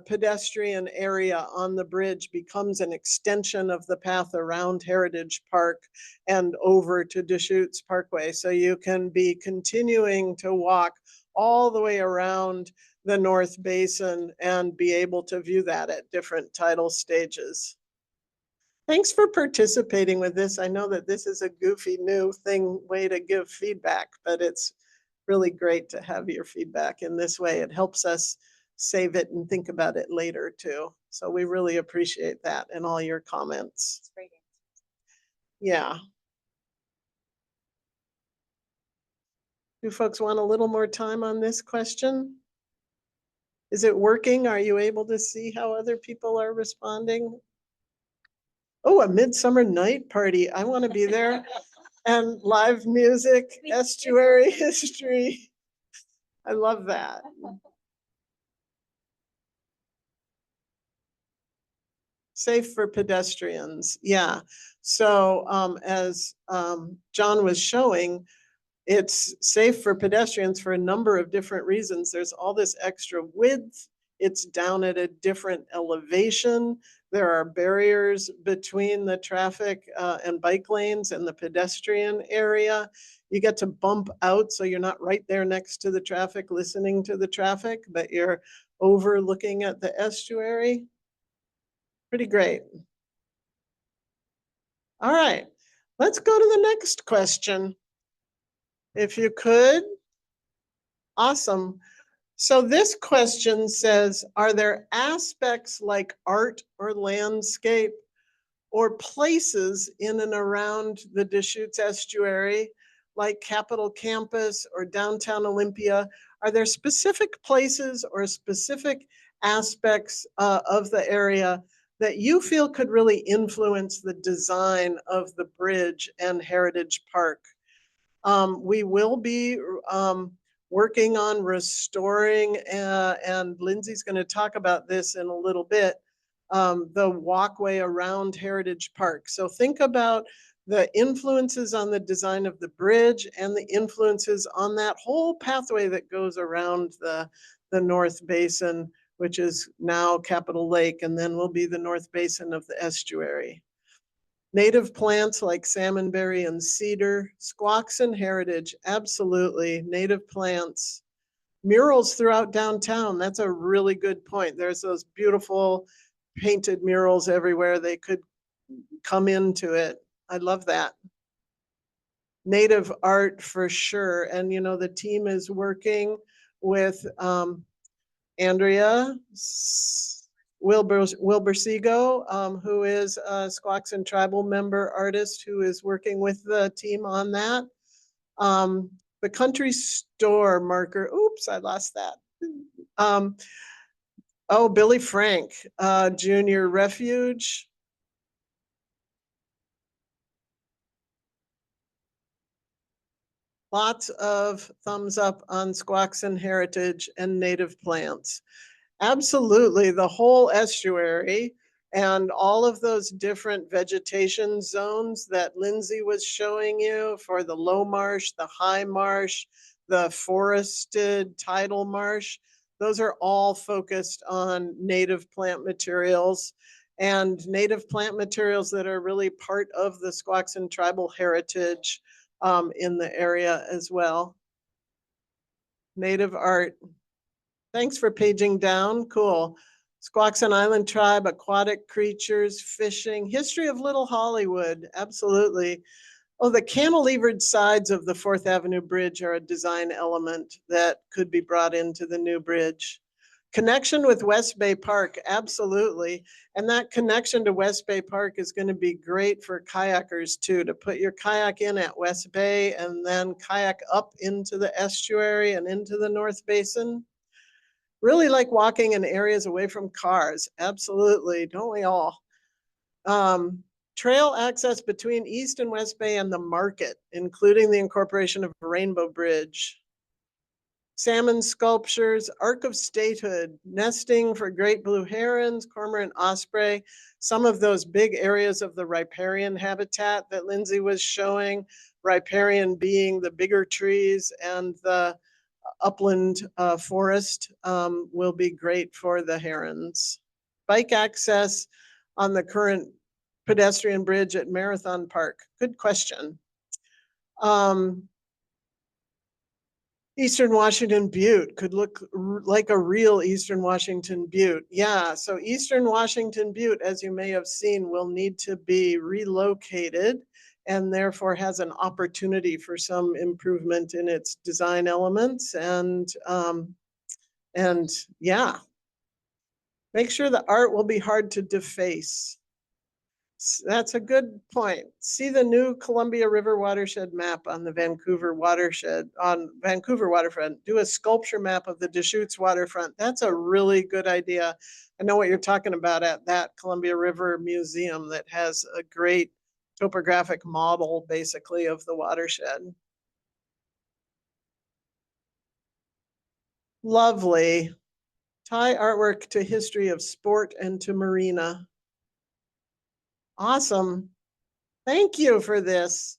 pedestrian area on the bridge becomes an extension of the path around Heritage Park and over to Deschutes Parkway. So you can be continuing to walk all the way around the North Basin and be able to view that at different tidal stages. Thanks for participating with this. I know that this is a goofy new way to give feedback, but it's really great to have your feedback in this way. It helps us save it and think about it later too. So we really appreciate that and all your comments. Yeah. Do folks want a little more time on this question? Is it working? Are you able to see how other people are responding? Oh, a midsummer night party. I want to be there. And live music, estuary history. I love that. Safe for pedestrians, yeah. So as John was showing, it's safe for pedestrians for a number of different reasons. There's all this extra width. It's down at a different elevation. There are barriers between the traffic and bike lanes and the pedestrian area. You get to bump out so you're not right there next to the traffic, listening to the traffic, but you're overlooking at the estuary. Pretty great. All right, let's go to the next question. If you could. Awesome. So this question says, are there aspects like art or landscape or places in and around the Deschutes Estuary, like Capitol Campus or downtown Olympia? Are there specific places or specific aspects of the area that you feel could really influence the design of the bridge and Heritage Park? We will be working on restoring, and Lindsay's going to talk about this in a little bit, the walkway around Heritage Park. So think about the influences on the design of the bridge and the influences on that whole pathway that goes around the North Basin, which is now Capitol Lake, and then will be the North Basin of the estuary. Native plants like salmonberry and cedar, squawks and heritage, absolutely, native plants. Murals throughout downtown, that's a really good point. There's those beautiful painted murals everywhere. They could come into it. I love that. Native art for sure. And you know, the team is working with Andrea Wilbersigo, who is a Squaxin tribal member artist who is working with the team on that. The country store marker, oops, I lost that. Oh, Billy Frank, Junior Refuge. Lots of thumbs up on Squaxin heritage and native plants. Absolutely, the whole estuary and all of those different vegetation zones that Lindsay was showing you for the low marsh, the high marsh, the forested tidal marsh, those are all focused on native plant materials and native plant materials that are really part of the Squaxin tribal heritage in the area as well. Native art. Thanks for paging down. Cool. Squaxin Island tribe, aquatic creatures, fishing, history of Little Hollywood. Absolutely. Oh, the cantilevered sides of the 4th Avenue Bridge are a design element that could be brought into the new bridge. Connection with West Bay Park, absolutely. And that connection to West Bay Park is going to be great for kayakers too, to put your kayak in at West Bay and then kayak up into the estuary and into the North Basin. Really like walking in areas away from cars. Absolutely, don't we all? Trail access between East and West Bay and the market, including the incorporation of Rainbow Bridge. Salmon sculptures, Ark of Statehood, nesting for great blue herons, cormorant osprey, some of those big areas of the riparian habitat that Lindsay was showing, riparian being the bigger trees and the upland forest will be great for the herons. Bike access on the current pedestrian bridge at Marathon Park. Good question. Eastern Washington Butte could look like a real Eastern Washington Butte. Yeah, so Eastern Washington Butte, as you may have seen, will need to be relocated and therefore has an opportunity for some improvement in its design elements. And yeah, make sure the art will be hard to deface. That's a good point. See the new Columbia River watershed map on the Vancouver watershed, on Vancouver waterfront. Do a sculpture map of the Deschutes waterfront. That's a really good idea. I know what you're talking about at that Columbia River Museum that has a great topographic model basically of the watershed. Lovely. Tie artwork to history of sport and to marina. Awesome. Thank you for this.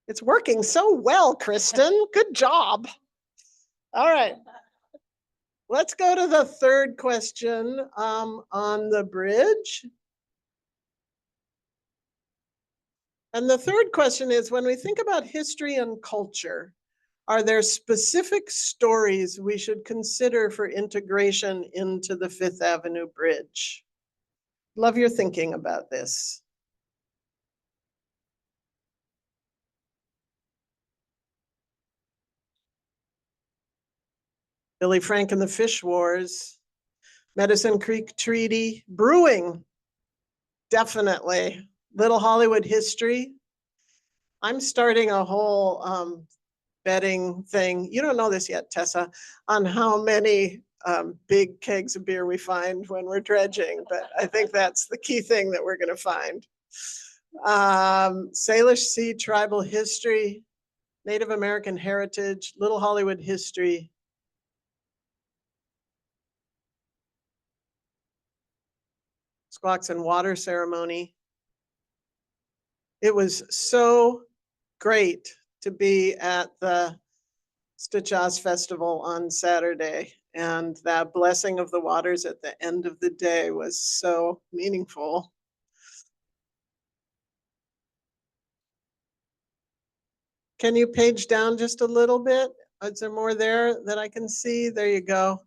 It's working so well, Kristen. Good job. All right. Let's go to the third question on the bridge. And the third question is, when we think about history and culture, are there specific stories we should consider for integration into the Fifth Avenue Bridge? Love your thinking about this. Billy Frank and the Fish Wars, Medicine Creek Treaty, brewing, definitely. Little Hollywood history. I'm starting a whole betting thing. You don't know this yet, Tessa, on how many big kegs of beer we find when we're dredging, but I think that's the key thing that we're going to find. Salish Sea tribal history, Native American heritage, Little Hollywood history. Squawks and water ceremony. It was so great to be at the Deschutes Festival on Saturday, and that blessing of the waters at the end of the day was so meaningful. Can you page down just a little bit? Is there more there that I can see? There you go.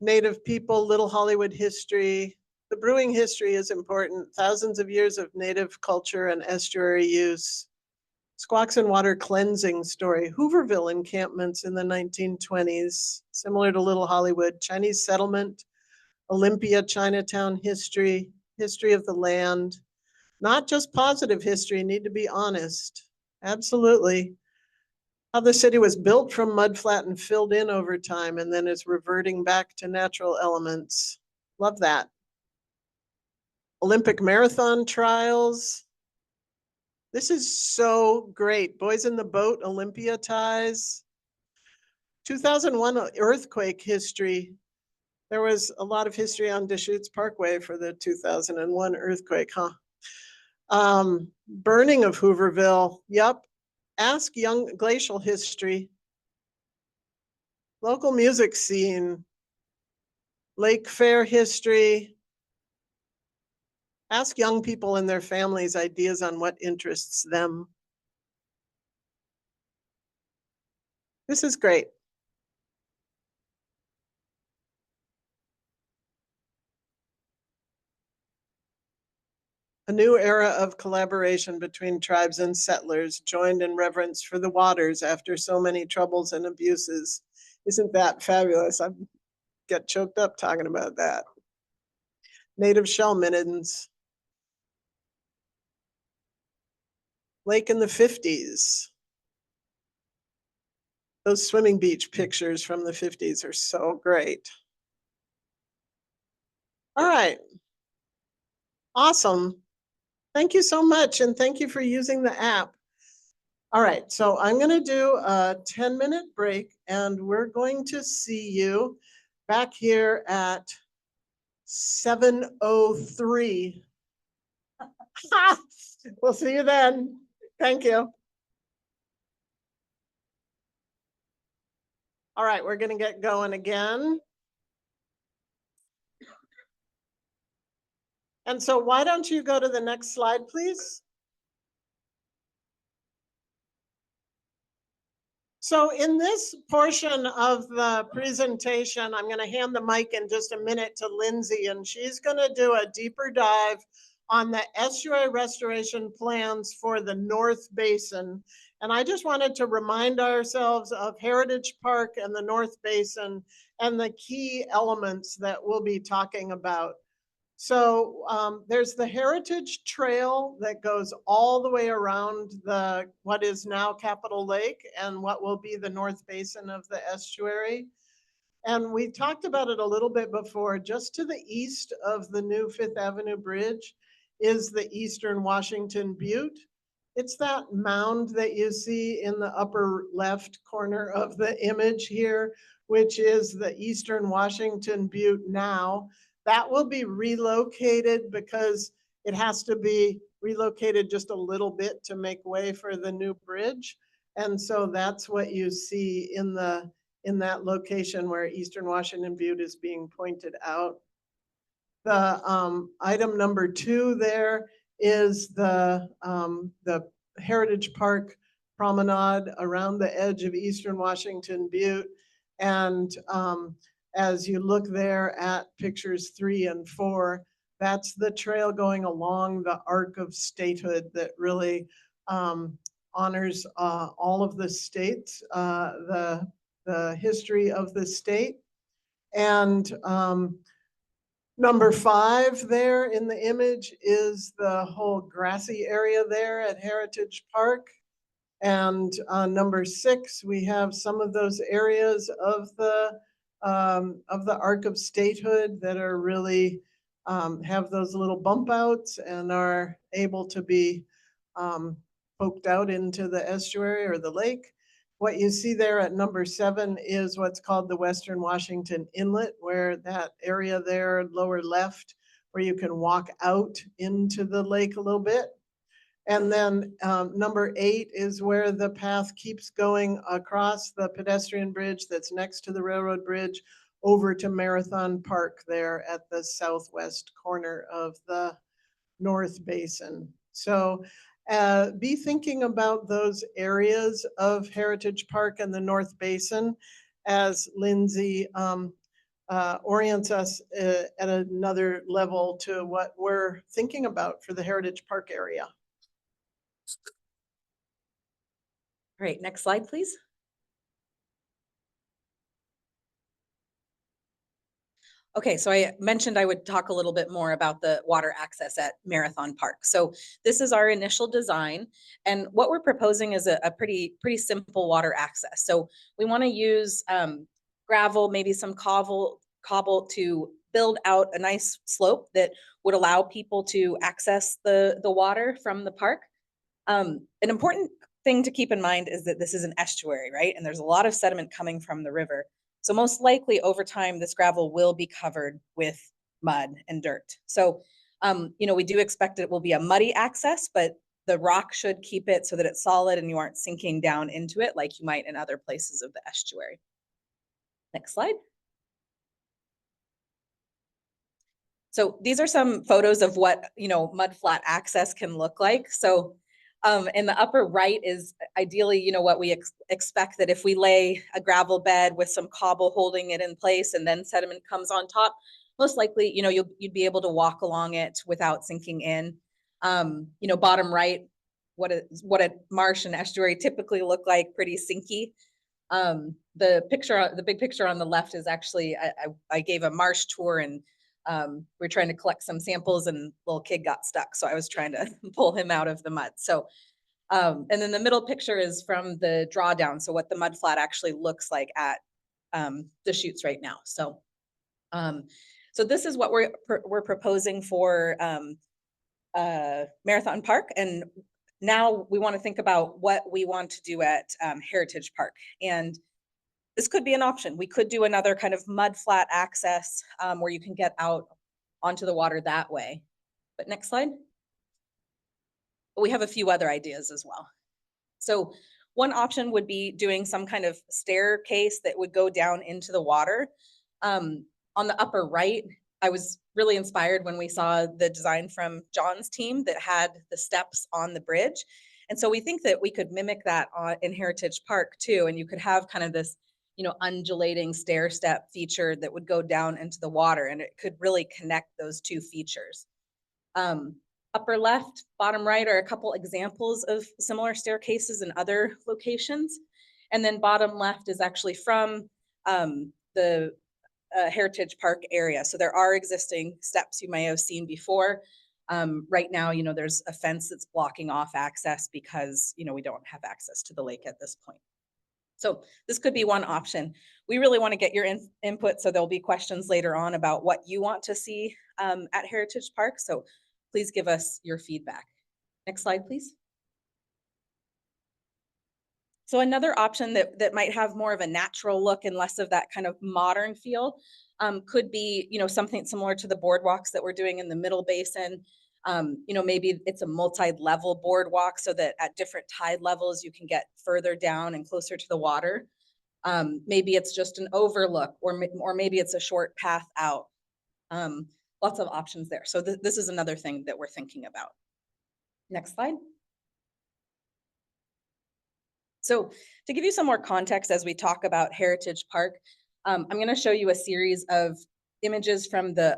Native people, Little Hollywood history. The brewing history is important. Thousands of years of native culture and estuary use. Squawks and water cleansing story. Hooverville encampments in the 1920s, similar to Little Hollywood. Chinese settlement, Olympia, Chinatown history, history of the land. Not just positive history, need to be honest. Absolutely. How the city was built from mudflat and filled in over time and then is reverting back to natural elements. Love that. Olympic marathon trials. This is so great. Boys in the Boat, Olympia ties. 2001 earthquake history. There was a lot of history on Deschutes Parkway for the 2001 earthquake, huh? Burning of Hooverville. Yep. Ask Young glacial history. Local music scene. Lake Fair history. Ask young people and their families ideas on what interests them. This is great. A new era of collaboration between tribes and settlers, joined in reverence for the waters after so many troubles and abuses. Isn't that fabulous? I get choked up talking about that. Native shell middens. Lake in the 50s. Those swimming beach pictures from the 50s are so great. All right. Awesome. Thank you so much. And thank you for using the app. All right. So I'm going to do a 10-minute break and we're going to see you back here at 7:03. We'll see you then. Thank you. All right, we're going to get going again. And so why don't you go to the next slide, please? So in this portion of the presentation, I'm going to hand the mic in just a minute to Lindsay, and she's going to do a deeper dive on the estuary restoration plans for the North Basin. And I just wanted to remind ourselves of Heritage Park and the North Basin and the key elements that we'll be talking about. So there's the Heritage Trail that goes all the way around the what is now Capitol Lake and what will be the North Basin of the estuary. And we talked about it a little bit before. Just to the east of the new Fifth Avenue Bridge is the Eastern Washington Butte. It's that mound that you see in the upper left corner of the image here, which is the Eastern Washington Butte now. That will be relocated because it has to be relocated just a little bit to make way for the new bridge. And so that's what you see in that location where Eastern Washington Butte is being pointed out. The item number 2 there is the Heritage Park promenade around the edge of Eastern Washington Butte. And as you look there at pictures 3 and 4, that's the trail going along the arc of statehood that really honors all of the states, the history of the state. And number 5 there in the image is the whole grassy area there at Heritage Park. And number 6, we have some of those areas of the arc of statehood that are really have those little bump outs and are able to be poked out into the estuary or the lake. What you see there at number 7 is what's called the Western Washington Inlet, where that area there, lower left, where you can walk out into the lake a little bit. And then number 8 is where the path keeps going across the pedestrian bridge that's next to the railroad bridge over to Marathon Park there at the southwest corner of the North Basin. So be thinking about those areas of Heritage Park and the North Basin as Lindsay orients us at another level to what we're thinking about for the Heritage Park area. Great, next slide, please. Okay, so I mentioned I would talk a little bit more about the water access at Marathon Park. So this is our initial design, and what we're proposing is a pretty simple water access. So we want to use gravel, maybe some cobble to build out a nice slope that would allow people to access the water from the park. An important thing to keep in mind is that this is an estuary, right? And there's a lot of sediment coming from the river. So most likely over time, this gravel will be covered with mud and dirt. So, we do expect it will be a muddy access, but the rock should keep it so that it's solid and you aren't sinking down into it like you might in other places of the estuary. Next slide. So these are some photos of what, mud flat access can look like. So in the upper right is ideally, what we expect that if we lay a gravel bed with some cobble holding it in place and then sediment comes on top, most likely, you'd be able to walk along it without sinking in. Bottom right, what a marsh and estuary typically look like, pretty sinky. The big picture on the left is actually, I gave a marsh tour and we're trying to collect some samples and a little kid got stuck. So I was trying to pull him out of the mud. So, and then the middle picture is from the drawdown. So what the mud flat actually looks like at Deschutes right now. So, so this is what we're proposing for Marathon Park. And now we want to think about what we want to do at Heritage Park. And this could be an option. We could do another kind of mud flat access where you can get out onto the water that way. But next slide. But we have a few other ideas as well. So one option would be doing some kind of staircase that would go down into the water. On the upper right, I was really inspired when we saw the design from John's team that had the steps on the bridge. And so we think that we could mimic that in Heritage Park too. And you could have kind of this undulating stair step feature that would go down into the water, and it could really connect those two features. Upper left, bottom right are a couple examples of similar staircases in other locations. And then bottom left is actually from the Heritage Park area. So there are existing steps you may have seen before. Right now, there's a fence that's blocking off access because, we don't have access to the lake at this point. So this could be one option. We really want to get your input, so there'll be questions later on about what you want to see at Heritage Park. So please give us your feedback. Next slide, please. So another option that might have more of a natural look and less of that kind of modern feel could be, something similar to the boardwalks that we're doing in the Middle Basin. Maybe it's a multi-level boardwalk so that at different tide levels, you can get further down and closer to the water. Maybe it's just an overlook, or maybe it's a short path out. Lots of options there. So this is another thing that we're thinking about. Next slide. So to give you some more context as we talk about Heritage Park, I'm going to show you a series of images from the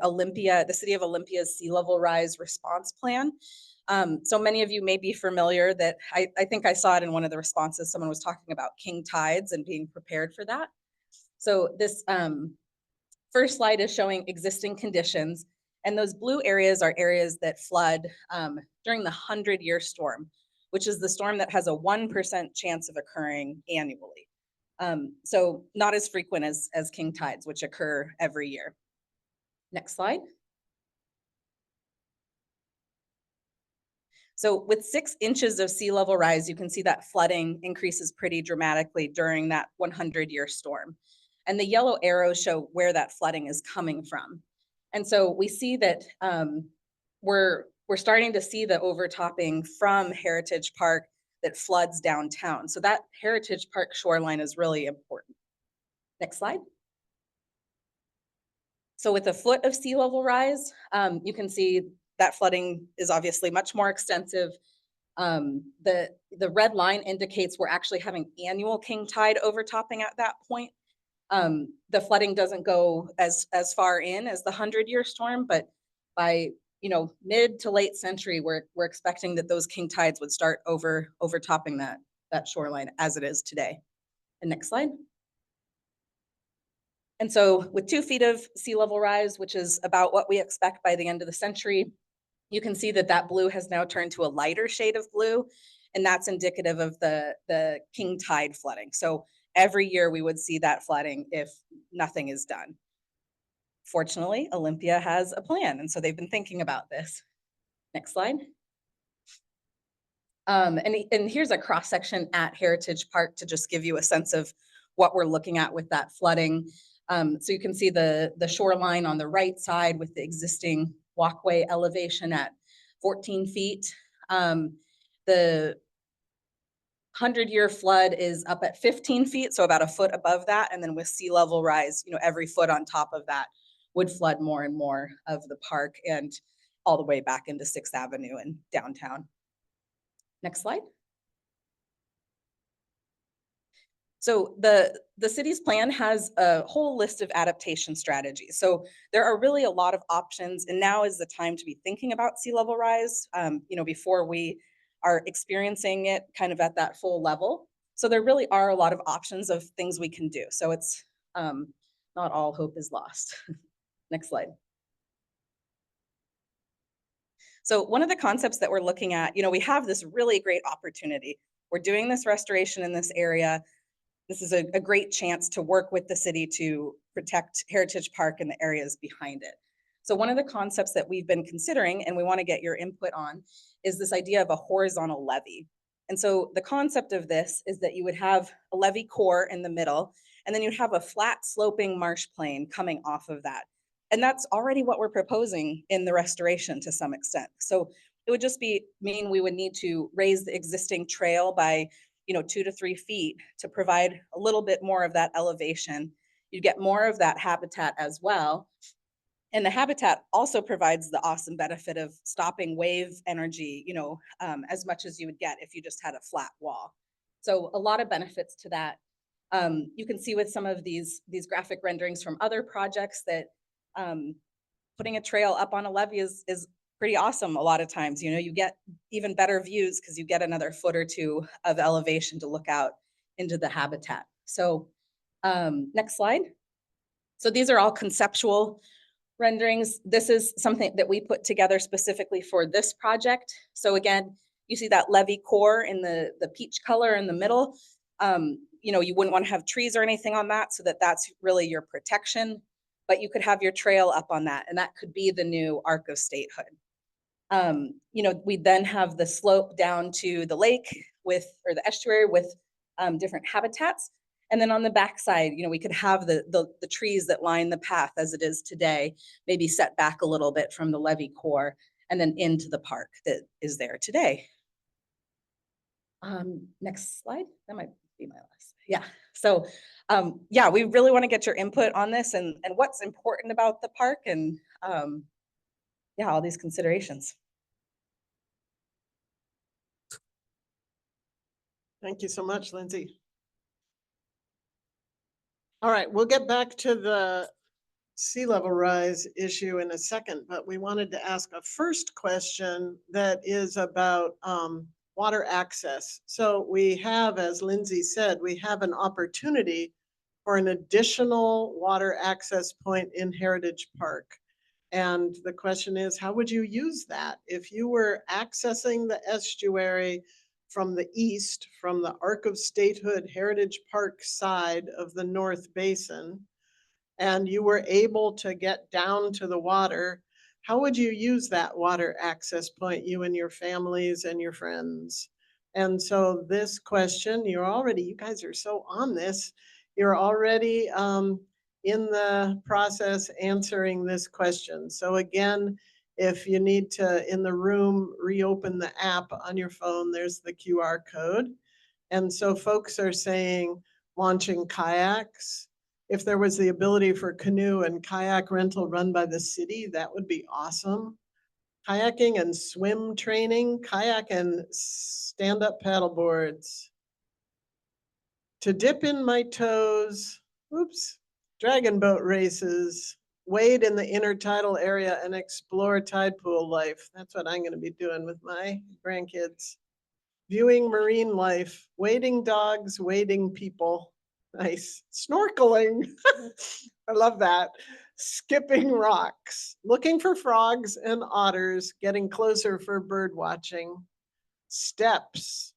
city of Olympia's sea level rise response plan. So many of you may be familiar that I think I saw it in one of the responses. Someone was talking about king tides and being prepared for that. So this first slide is showing existing conditions, and those blue areas are areas that flood during the 100-year storm, which is the storm that has a 1% chance of occurring annually. So not as frequent as king tides, which occur every year. Next slide. So with 6 inches of sea level rise, you can see that flooding increases pretty dramatically during that 100-year storm. And the yellow arrows show where that flooding is coming from. And so we see that we're starting to see the overtopping from Heritage Park that floods downtown. So that Heritage Park shoreline is really important. Next slide. So with a foot of sea level rise, you can see that flooding is obviously much more extensive. The red line indicates we're actually having annual king tide overtopping at that point. The flooding doesn't go as far in as the 100-year storm, but by mid to late century, we're expecting that those king tides would start overtopping that shoreline as it is today. And next slide. And so with 2 feet of sea level rise, which is about what we expect by the end of the century, you can see that blue has now turned to a lighter shade of blue, and that's indicative of the king tide flooding. So every year we would see that flooding if nothing is done. Fortunately, Olympia has a plan, and so they've been thinking about this. Next slide. And here's a cross section at Heritage Park to just give you a sense of what we're looking at with that flooding. So you can see the shoreline on the right side with the existing walkway elevation at 14 feet. The 100-year flood is up at 15 feet, so about a foot above that. And then with sea level rise, every foot on top of that would flood more and more of the park and all the way back into 6th Avenue and downtown. Next slide. So the city's plan has a whole list of adaptation strategies. So there are really a lot of options, and now is the time to be thinking about sea level rise, before we are experiencing it kind of at that full level. So there really are a lot of options of things we can do. So it's not all hope is lost. Next slide. So one of the concepts that we're looking at, we have this really great opportunity. We're doing this restoration in this area. This is a great chance to work with the city to protect Heritage Park and the areas behind it. So one of the concepts that we've been considering, and we want to get your input on, is this idea of a horizontal levee. And so the concept of this is that you would have a levee core in the middle, and then you'd have a flat sloping marsh plain coming off of that. And that's already what we're proposing in the restoration to some extent. So it would just mean we would need to raise the existing trail by 2 to 3 feet to provide a little bit more of that elevation. You'd get more of that habitat as well. And the habitat also provides the awesome benefit of stopping wave energy, as much as you would get if you just had a flat wall. So a lot of benefits to that. You can see with some of these graphic renderings from other projects that putting a trail up on a levee is pretty awesome. A lot of times, you get even better views because you get another foot or two of elevation to look out into the habitat. So next slide. So these are all conceptual renderings. This is something that we put together specifically for this project. So again, you see that levee core in the peach color in the middle. You wouldn't want to have trees or anything on that, so that's really your protection, but you could have your trail up on that, and that could be the new arc of statehood. We then have the slope down to the lake or the estuary with different habitats. And then on the backside, we could have the trees that line the path as it is today, maybe set back a little bit from the levee core and then into the park that is there today. Next slide. That might be my last. Yeah. So yeah, we really want to get your input on this and what's important about the park and yeah, all these considerations. Thank you so much, Lindsay. All right, we'll get back to the sea level rise issue in a second, but we wanted to ask a first question that is about water access. So we have, as Lindsay said, we have an opportunity for an additional water access point in Heritage Park. And the question is, how would you use that? If you were accessing the estuary from the east, from the Arc of Statehood Heritage Park side of the North Basin, and you were able to get down to the water, how would you use that water access point, you and your families and your friends? And so this question, you guys are so on this, you're already in the process answering this question. So again, if you need to, in the room, reopen the app on your phone, there's the QR code. And so folks are saying launching kayaks. If there was the ability for canoe and kayak rental run by the city, that would be awesome. Kayaking and swim training, kayak and stand-up paddle boards. To dip in my toes, dragon boat races, wade in the intertidal area and explore tide pool life. That's what I'm gonna be doing with my grandkids. Viewing marine life, wading dogs, wading people. Nice. Snorkeling. I love that. Skipping rocks, looking for frogs and otters, getting closer for bird watching. Steps,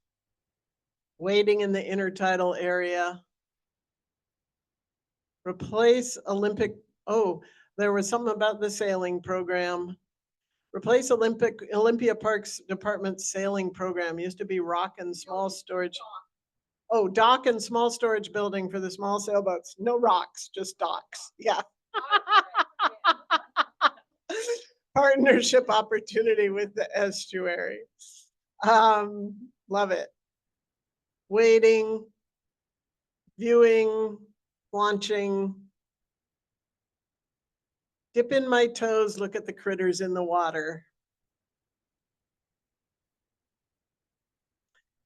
wading in the intertidal area. Replace Olympic, there was something about the sailing program. Replace Olympia Parks Department sailing program. Used to be rock and small storage. Oh, dock and small storage building for the small sailboats. No rocks, just docks. Yeah. Partnership opportunity with the estuary. Love it. Waiting, viewing, launching. Dip in my toes, look at the critters in the water.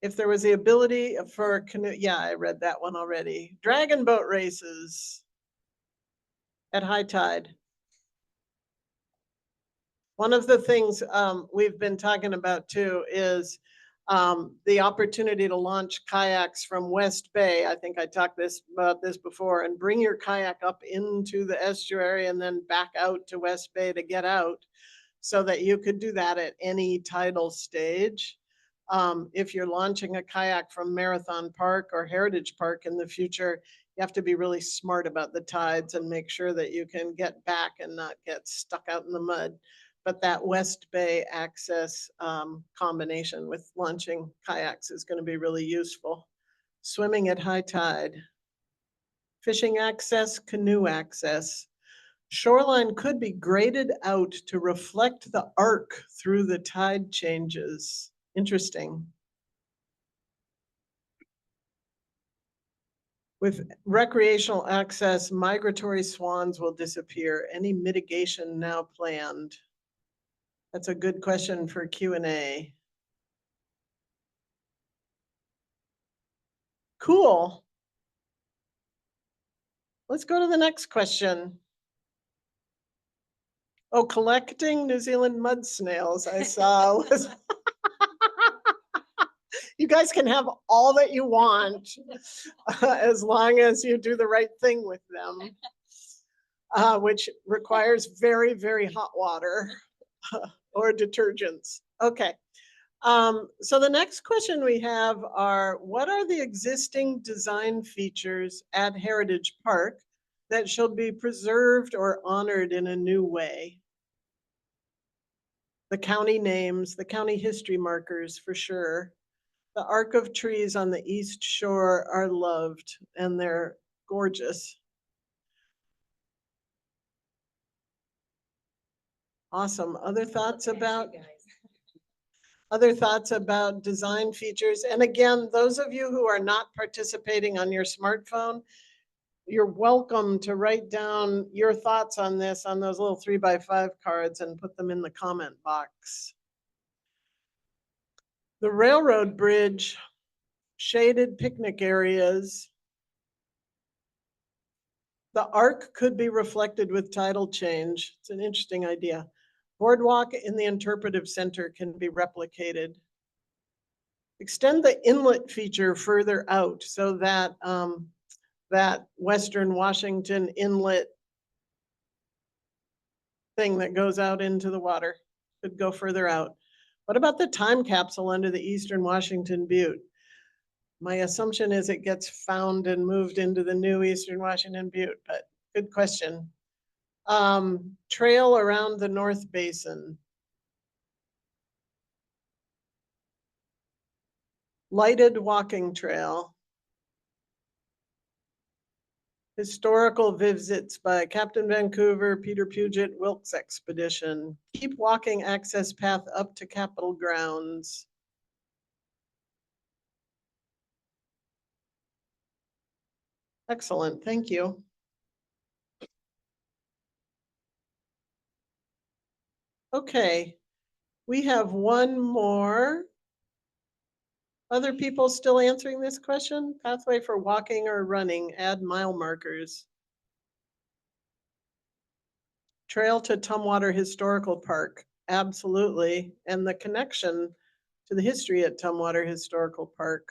If there was the ability for a canoe, yeah, I read that one already. Dragon boat races at high tide. One of the things we've been talking about too is the opportunity to launch kayaks from West Bay. I think I talked about this before, and bring your kayak up into the estuary and then back out to West Bay to get out, so that you could do that at any tidal stage. If you're launching a kayak from Marathon Park or Heritage Park in the future, you have to be really smart about the tides and make sure that you can get back and not get stuck out in the mud. But that West Bay access combination with launching kayaks is going to be really useful. Swimming at high tide. Fishing access, canoe access. Shoreline could be graded out to reflect the arc through the tide changes. Interesting. With recreational access, migratory swans will disappear. Any mitigation now planned? That's a good question for Q&A. Cool. Let's go to the next question. Oh, collecting New Zealand mud snails, I saw. You guys can have all that you want as long as you do the right thing with them, which requires very, very hot water or detergents. Okay. So the next question we have are, what are the existing design features at Heritage Park that should be preserved or honored in a new way? The county names, the county history markers for sure. The arc of trees on the east shore are loved and they're gorgeous. Awesome. Other thoughts about design features? And again, those of you who are not participating on your smartphone, you're welcome to write down your thoughts on this on those little 3x5 cards and put them in the comment box. The railroad bridge, shaded picnic areas. The arc could be reflected with tidal change. It's an interesting idea. Boardwalk in the interpretive center can be replicated. Extend the inlet feature further out so that that Western Washington inlet thing that goes out into the water could go further out. What about the time capsule under the Eastern Washington Butte? My assumption is it gets found and moved into the new Eastern Washington Butte, but good question. Trail around the North Basin. Lighted walking trail. Historical visits by Captain Vancouver, Peter Puget, Wilkes Expedition. Keep walking access path up to Capitol grounds. Excellent, thank you. Okay, we have one more. Other people still answering this question? Pathway for walking or running, add mile markers. Trail to Tumwater Historical Park, absolutely. And the connection to the history at Tumwater Historical Park.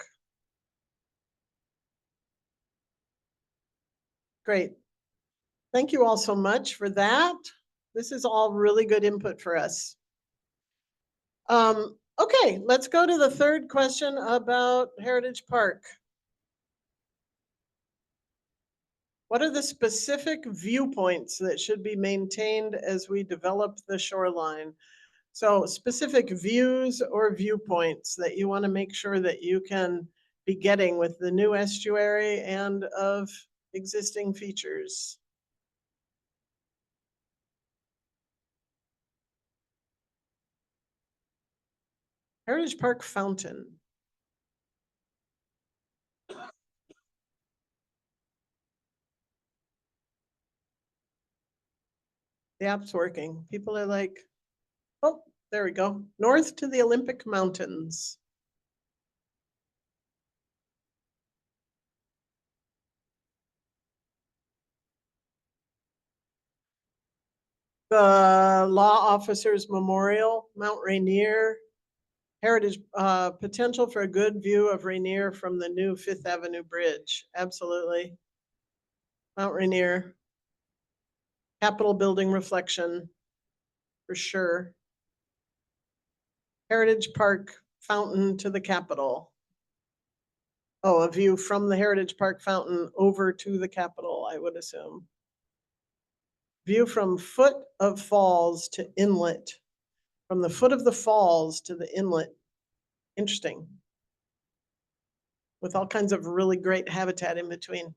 Great. Thank you all so much for that. This is all really good input for us. Okay, let's go to the third question about Heritage Park. What are the specific viewpoints that should be maintained as we develop the shoreline? So specific views or viewpoints that you want to make sure that you can be getting with the new estuary and of existing features. Heritage Park Fountain. The app's working. People are like, oh, there we go. North to the Olympic Mountains. The Law Officers Memorial, Mount Rainier. Heritage potential for a good view of Rainier from the new Fifth Avenue Bridge. Absolutely. Mount Rainier. Capitol building reflection, for sure. Heritage Park fountain to the Capitol. Oh, a view from the Heritage Park fountain over to the Capitol, I would assume. View from foot of falls to inlet. From the foot of the falls to the inlet. Interesting. With all kinds of really great habitat in between.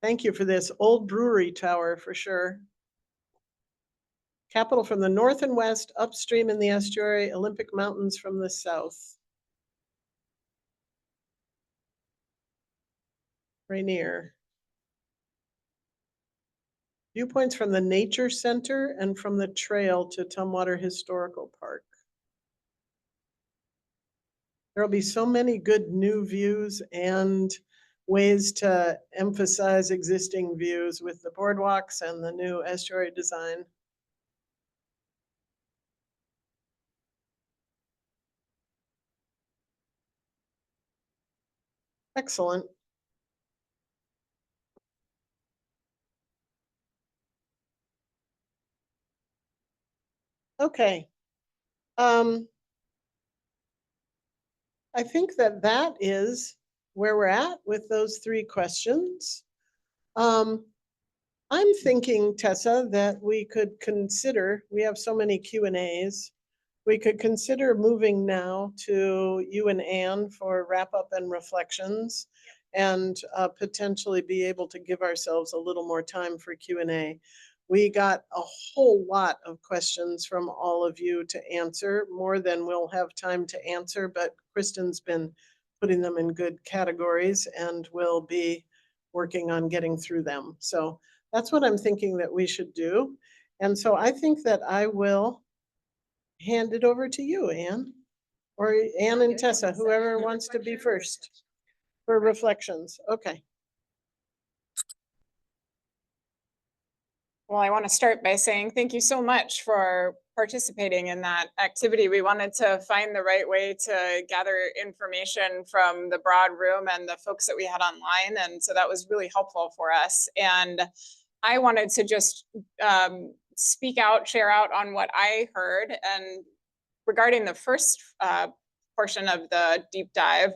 Thank you for this. Old Brewery Tower for sure. Capitol from the north and west, upstream in the estuary, Olympic Mountains from the south. Rainier. Viewpoints from the Nature Center and from the trail to Tumwater Historical Park. There will be so many good new views and ways to emphasize existing views with the boardwalks and the new estuary design. Excellent. Okay. I think that that is where we're at with those three questions. I'm thinking, Tessa, that we could consider, we have so many Q&As, we could consider moving now to you and Anne for wrap up and reflections, and potentially be able to give ourselves a little more time for Q&A. We got a whole lot of questions from all of you to answer, more than we'll have time to answer, but Kristen's been putting them in good categories and will be working on getting through them. So that's what I'm thinking that we should do. And so I think that I will hand it over to you, Anne, or Anne and Tessa, whoever wants to be first for reflections. Okay. Well, I want to start by saying thank you so much for participating in that activity. We wanted to find the right way to gather information from the broad room and the folks that we had online. And so that was really helpful for us. And I wanted to just speak out, share out on what I heard. And regarding the first portion of the deep dive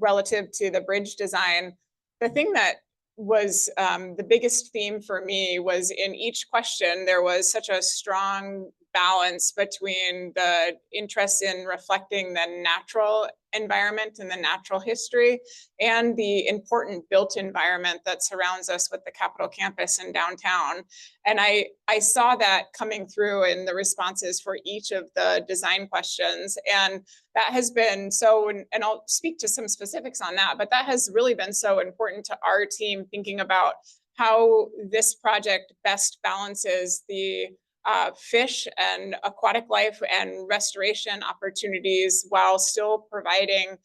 relative to the bridge design, the thing that was the biggest theme for me was in each question, there was such a strong balance between the interest in reflecting the natural environment and the natural history and the important built environment that surrounds us with the Capitol campus and downtown. And I saw that coming through in the responses for each of the design questions. And that has been so, and I'll speak to some specifics on that, but that has really been so important to our team thinking about how this project best balances the fish and aquatic life and restoration opportunities while still providing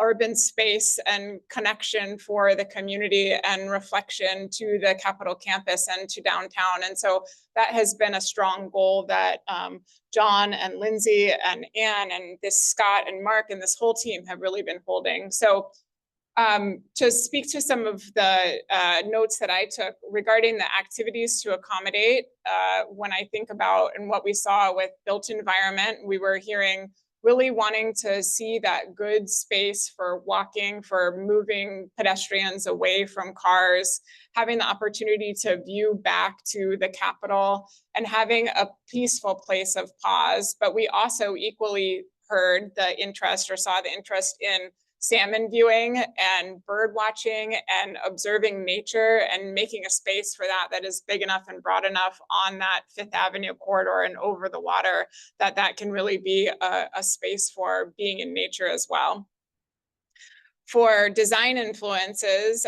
urban space and connection for the community and reflection to the Capitol campus and to downtown. And so that has been a strong goal that John and Lindsay and Anne and this Scott and Mark and this whole team have really been holding. So to speak to some of the notes that I took regarding the activities to accommodate, when I think about and what we saw with built environment, we were hearing really wanting to see that good space for walking, for moving pedestrians away from cars, having the opportunity to view back to the Capitol and having a peaceful place of pause. But we also equally heard the interest or saw the interest in salmon viewing and bird watching and observing nature and making a space for that that is big enough and broad enough on that Fifth Avenue corridor and over the water, that can really be a space for being in nature as well. For design influences,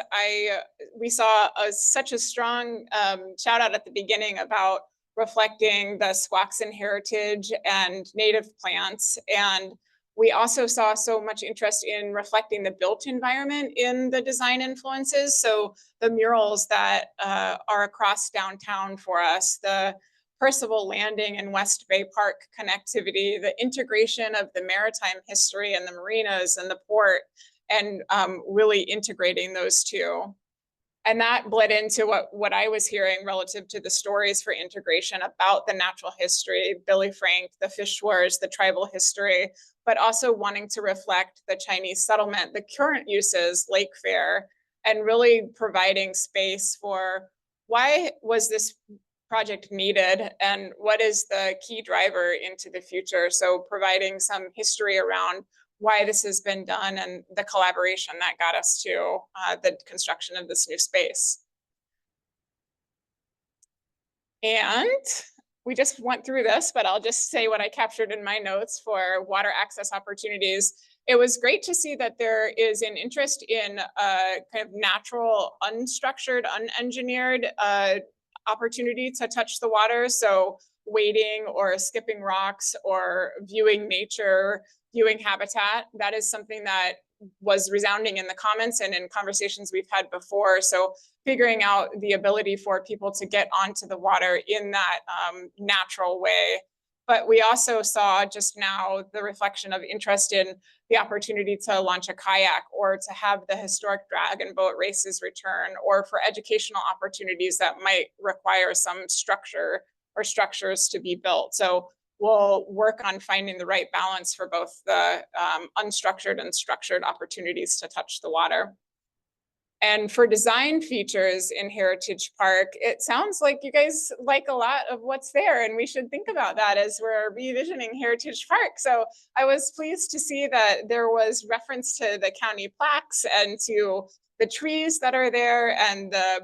we saw such a strong shout out at the beginning about reflecting the Squaxin heritage and native plants. And we also saw so much interest in reflecting the built environment in the design influences. So the murals that are across downtown for us, the Percival Landing and West Bay Park connectivity, the integration of the maritime history and the marinas and the port, and really integrating those two. And that bled into what I was hearing relative to the stories for integration about the natural history, Billy Frank, the fish wars, the tribal history, but also wanting to reflect the Chinese settlement, the current uses, Lake Fair, and really providing space for why was this project needed and what is the key driver into the future. So providing some history around why this has been done and the collaboration that got us to the construction of this new space. And we just went through this, but I'll just say what I captured in my notes for water access opportunities. It was great to see that there is an interest in kind of natural, unstructured, unengineered opportunity to touch the water. So wading or skipping rocks or viewing nature, viewing habitat. That is something that was resounding in the comments and in conversations we've had before. So figuring out the ability for people to get onto the water in that natural way. But we also saw just now the reflection of interest in the opportunity to launch a kayak or to have the historic dragon boat races return, or for educational opportunities that might require some structure or structures to be built. So we'll work on finding the right balance for both the unstructured and structured opportunities to touch the water. And for design features in Heritage Park, it sounds like you guys like a lot of what's there, and we should think about that as we're revisioning Heritage Park. So I was pleased to see that there was reference to the county plaques and to the trees that are there and the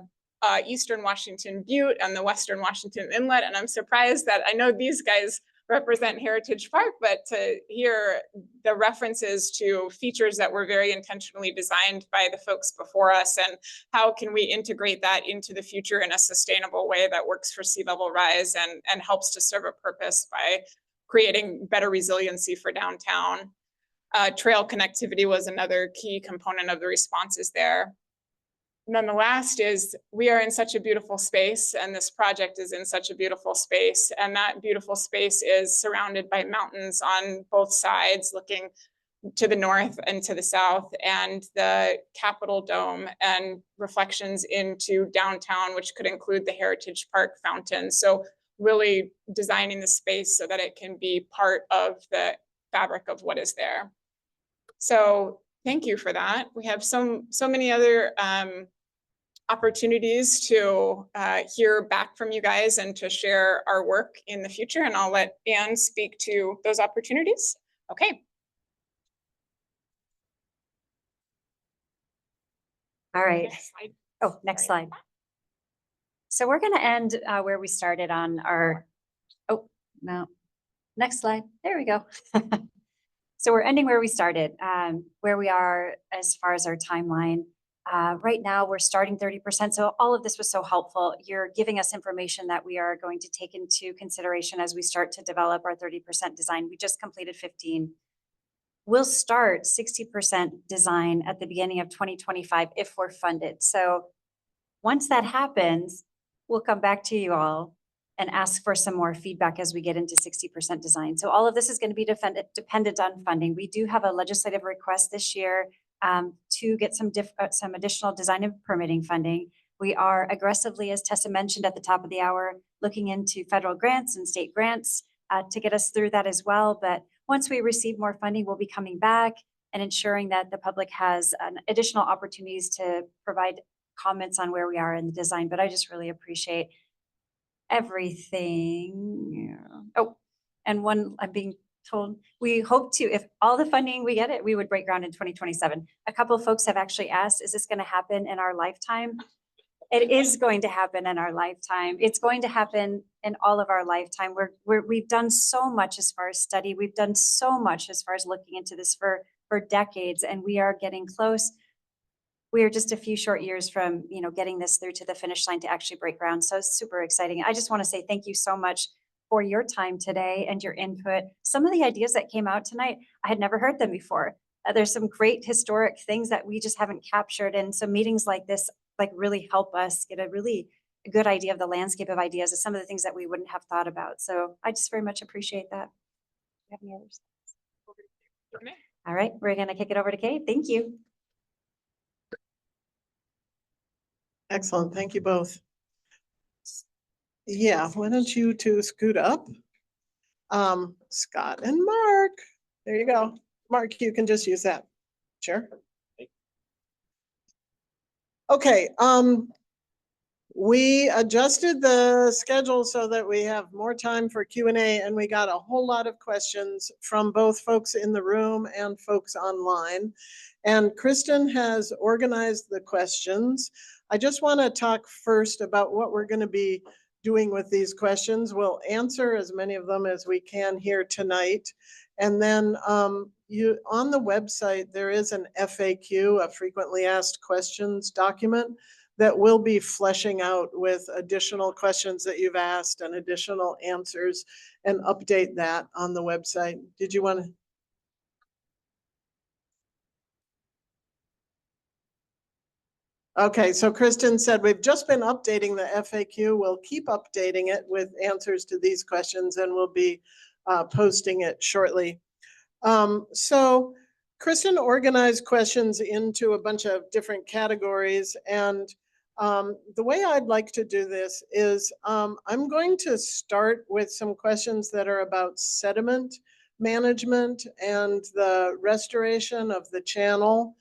Eastern Washington Butte and the Western Washington Inlet. And I'm surprised that I know these guys represent Heritage Park, but to hear the references to features that were very intentionally designed by the folks before us, and how can we integrate that into the future in a sustainable way that works for sea level rise and helps to serve a purpose by creating better resiliency for downtown. Trail connectivity was another key component of the responses there. And then the last is we are in such a beautiful space, and this project is in such a beautiful space. And that beautiful space is surrounded by mountains on both sides, looking to the north and to the south, and the Capitol Dome and reflections into downtown, which could include the Heritage Park fountain. So really designing the space so that it can be part of the fabric of what is there. So thank you for that. We have so many other opportunities to hear back from you guys and to share our work in the future. And I'll let Anne speak to those opportunities. Okay. All right. Next slide. Oh, next slide. So we're going to end where we started on our, oh, no, next slide. There we go. So we're ending where we started, where we are as far as our timeline. Right now, we're starting 30%. So all of this was so helpful. You're giving us information that we are going to take into consideration as we start to develop our 30% design. We just completed 15. We'll start 60% design at the beginning of 2025 if we're funded. So once that happens, we'll come back to you all and ask for some more feedback as we get into 60% design. So all of this is going to be dependent on funding. We do have a legislative request this year to get some additional design and permitting funding. We are aggressively, as Tessa mentioned at the top of the hour, looking into federal grants and state grants to get us through that as well. But once we receive more funding, we'll be coming back and ensuring that the public has additional opportunities to provide comments on where we are in the design. But I just really appreciate everything. Oh, and one I'm being told, we hope to, if all the funding we get it, we would break ground in 2027. A couple of folks have actually asked, is this going to happen in our lifetime? It is going to happen in our lifetime. It's going to happen in all of our lifetime. We've done so much as far as study. We've done so much as far as looking into this for decades, and we are getting close. We are just a few short years from, getting this through to the finish line to actually break ground. So super exciting. I just want to say thank you so much for your time today and your input. Some of the ideas that came out tonight, I had never heard them before. There's some great historic things that we just haven't captured. And so meetings like this, really help us get a really good idea of the landscape of ideas of some of the things that we wouldn't have thought about. So I just very much appreciate that. Do you have any others? All right, we're going to kick it over to Kate. Thank you. Excellent. Thank you both. Yeah, why don't you two scoot up? Scott and Mark. There you go. Mark, you can just use that chair. Okay, we adjusted the schedule so that we have more time for Q&A, and we got a whole lot of questions from both folks in the room and folks online. And Kristen has organized the questions. I just want to talk first about what we're going to be doing with these questions. We'll answer as many of them as we can here tonight. And then on the website, there is an FAQ, a frequently asked questions document that will be fleshing out with additional questions that you've asked and additional answers, and update that on the website. Did you want to? Okay, so Kristen said we've just been updating the FAQ. We'll keep updating it with answers to these questions, and we'll be posting it shortly. So Kristen organized questions into a bunch of different categories, and the way I'd like to do this is I'm going to start with some questions that are about sediment management and the restoration of the channel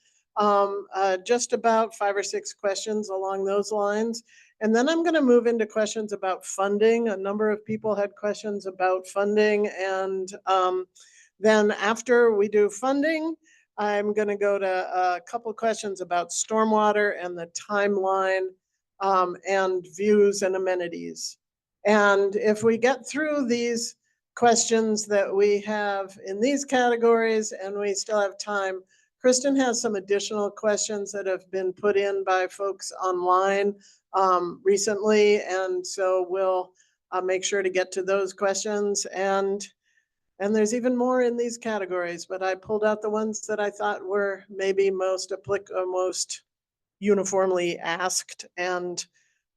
just about 5 or 6 questions along those lines. And then I'm going to move into questions about funding. A number of people had questions about funding. And then after we do funding, I'm going to go to a couple questions about stormwater and the timeline and views and amenities. And if we get through these questions that we have in these categories and we still have time, Kristen has some additional questions that have been put in by folks online recently. And so we'll make sure to get to those questions. And there's even more in these categories, but I pulled out the ones that I thought were maybe most applicable, most uniformly asked, and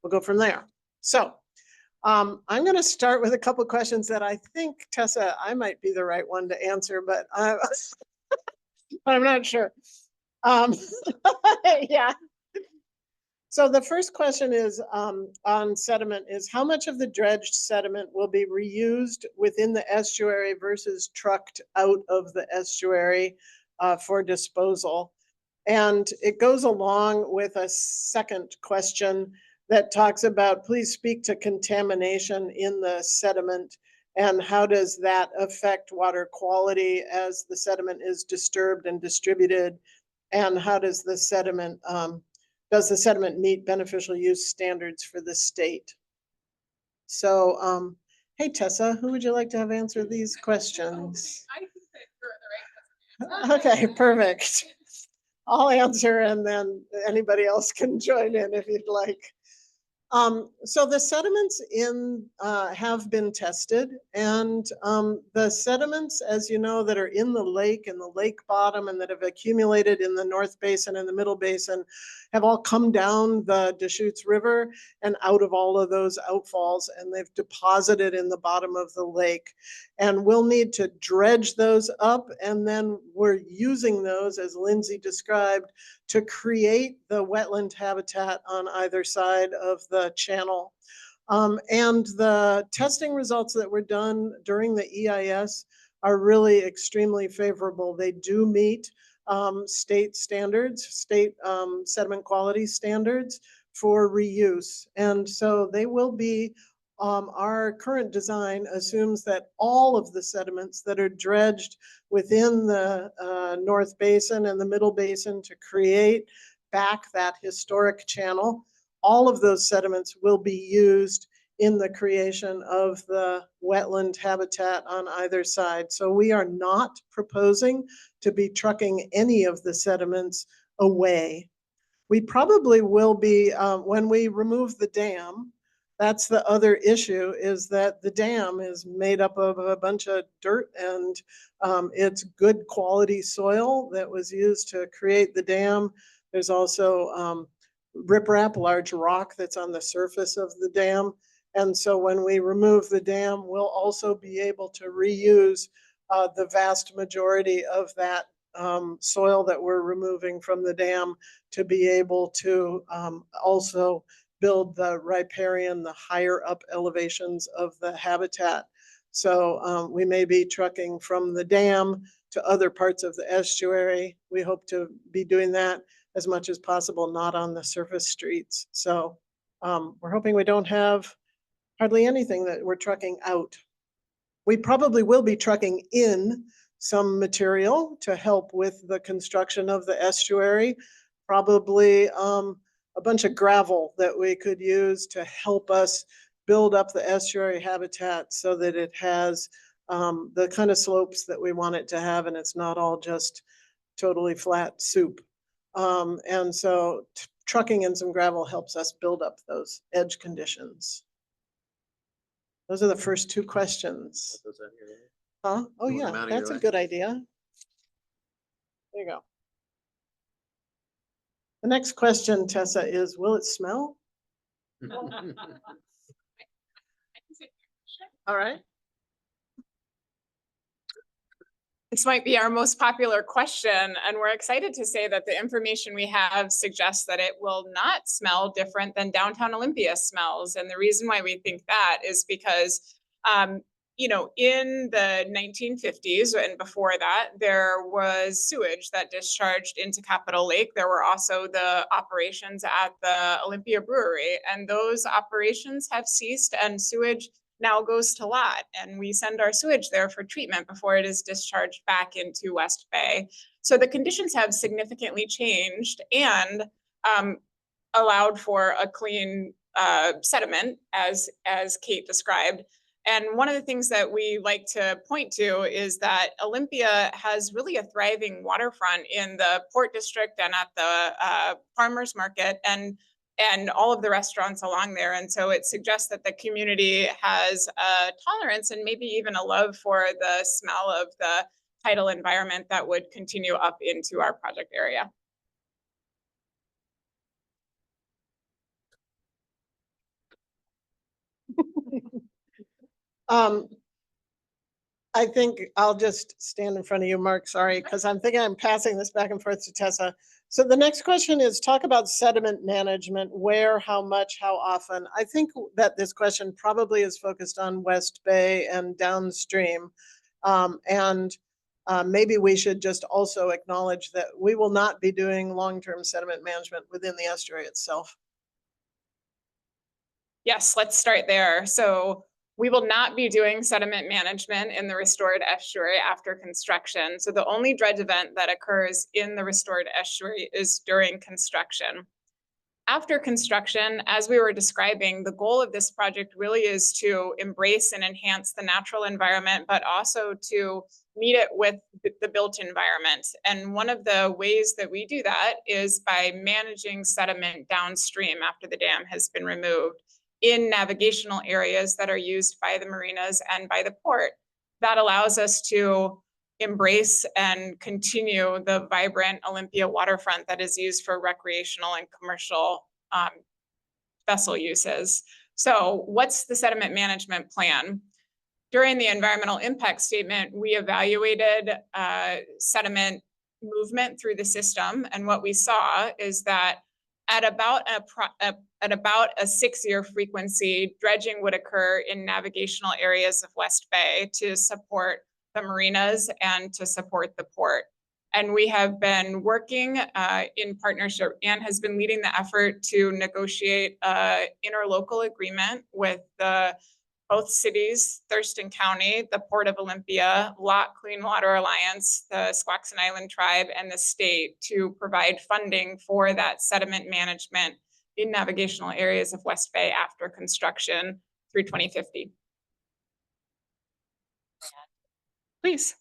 we'll go from there. So I'm going to start with a couple of questions that I think, Tessa, I might be the right one to answer, but I'm not sure. Yeah. So the first question is on sediment is how much of the dredged sediment will be reused within the estuary versus trucked out of the estuary for disposal? And it goes along with a second question that talks about, please speak to contamination in the sediment and how does that affect water quality as the sediment is disturbed and distributed, and how does the sediment meet beneficial use standards for the state? So, hey Tessa, who would you like to have answer these questions? I think that you're the right person. Okay, perfect. I'll answer and then anybody else can join in if you'd like. So the sediments have been tested, and the sediments, as you know, that are in the lake and the lake bottom and that have accumulated in the North Basin and the Middle Basin have all come down the Deschutes River and out of all of those outfalls, and they've deposited in the bottom of the lake. And we'll need to dredge those up, and then we're using those, as Lindsay described, to create the wetland habitat on either side of the channel. And the testing results that were done during the EIS are really extremely favorable. They do meet state standards, state sediment quality standards for reuse. And so they will be, our current design assumes that all of the sediments that are dredged within the North Basin and the Middle Basin to create back that historic channel, all of those sediments will be used in the creation of the wetland habitat on either side. So we are not proposing to be trucking any of the sediments away. We probably will be, when we remove the dam, that's the other issue, is that the dam is made up of a bunch of dirt, and it's good quality soil that was used to create the dam. There's also riprap, large rock that's on the surface of the dam. And so when we remove the dam, we'll also be able to reuse the vast majority of that soil that we're removing from the dam to be able to also build the riparian, the higher up elevations of the habitat. So we may be trucking from the dam to other parts of the estuary. We hope to be doing that as much as possible, not on the surface streets. So we're hoping we don't have hardly anything that we're trucking out. We probably will be trucking in some material to help with the construction of the estuary, probably a bunch of gravel that we could use to help us build up the estuary habitat so that it has the kind of slopes that we want it to have, and it's not all just totally flat soup. And so trucking in some gravel helps us build up those edge conditions. Those are the first two questions. Huh? Oh yeah, that's a good idea. There you go. The next question, Tessa, is will it smell? All right. This might be our most popular question, and we're excited to say that the information we have suggests that it will not smell different than downtown Olympia smells. And the reason why we think that is because in the 1950s and before that, there was sewage that discharged into Capitol Lake. There were also the operations at the Olympia Brewery, and those operations have ceased, and sewage now goes to Lot, and we send our sewage there for treatment before it is discharged back into West Bay. So the conditions have significantly changed and allowed for a clean sediment, as Kate described. And one of the things that we like to point to is that Olympia has really a thriving waterfront in the Port District and at the farmers market and all of the restaurants along there. And so it suggests that the community has a tolerance and maybe even a love for the smell of the tidal environment that would continue up into our project area. I think I'll just stand in front of you, Mark, sorry, because I'm thinking I'm passing this back and forth to Tessa. So the next question is talk about sediment management, where, how much, how often. I think that this question probably is focused on West Bay and downstream. Maybe we should just also acknowledge that we will not be doing long-term sediment management within the estuary itself. Yes, let's start there. So we will not be doing sediment management in the restored estuary after construction. So the only dredge event that occurs in the restored estuary is during construction. After construction, as we were describing, the goal of this project really is to embrace and enhance the natural environment, but also to meet it with the built environment. And one of the ways that we do that is by managing sediment downstream after the dam has been removed in navigational areas that are used by the marinas and by the port. That allows us to embrace and continue the vibrant Olympia waterfront that is used for recreational and commercial vessel uses. So what's the sediment management plan? During the environmental impact statement, we evaluated sediment movement through the system. And what we saw is that at about a 6-year frequency, dredging would occur in navigational areas of West Bay to support the marinas and to support the port. And we have been working in partnership. Anne has been leading the effort to negotiate an interlocal agreement with both cities, Thurston County, the Port of Olympia, Lot Clean Water Alliance, the Squaxin Island Tribe, and the state to provide funding for that sediment management in navigational areas of West Bay after construction through 2050. Please.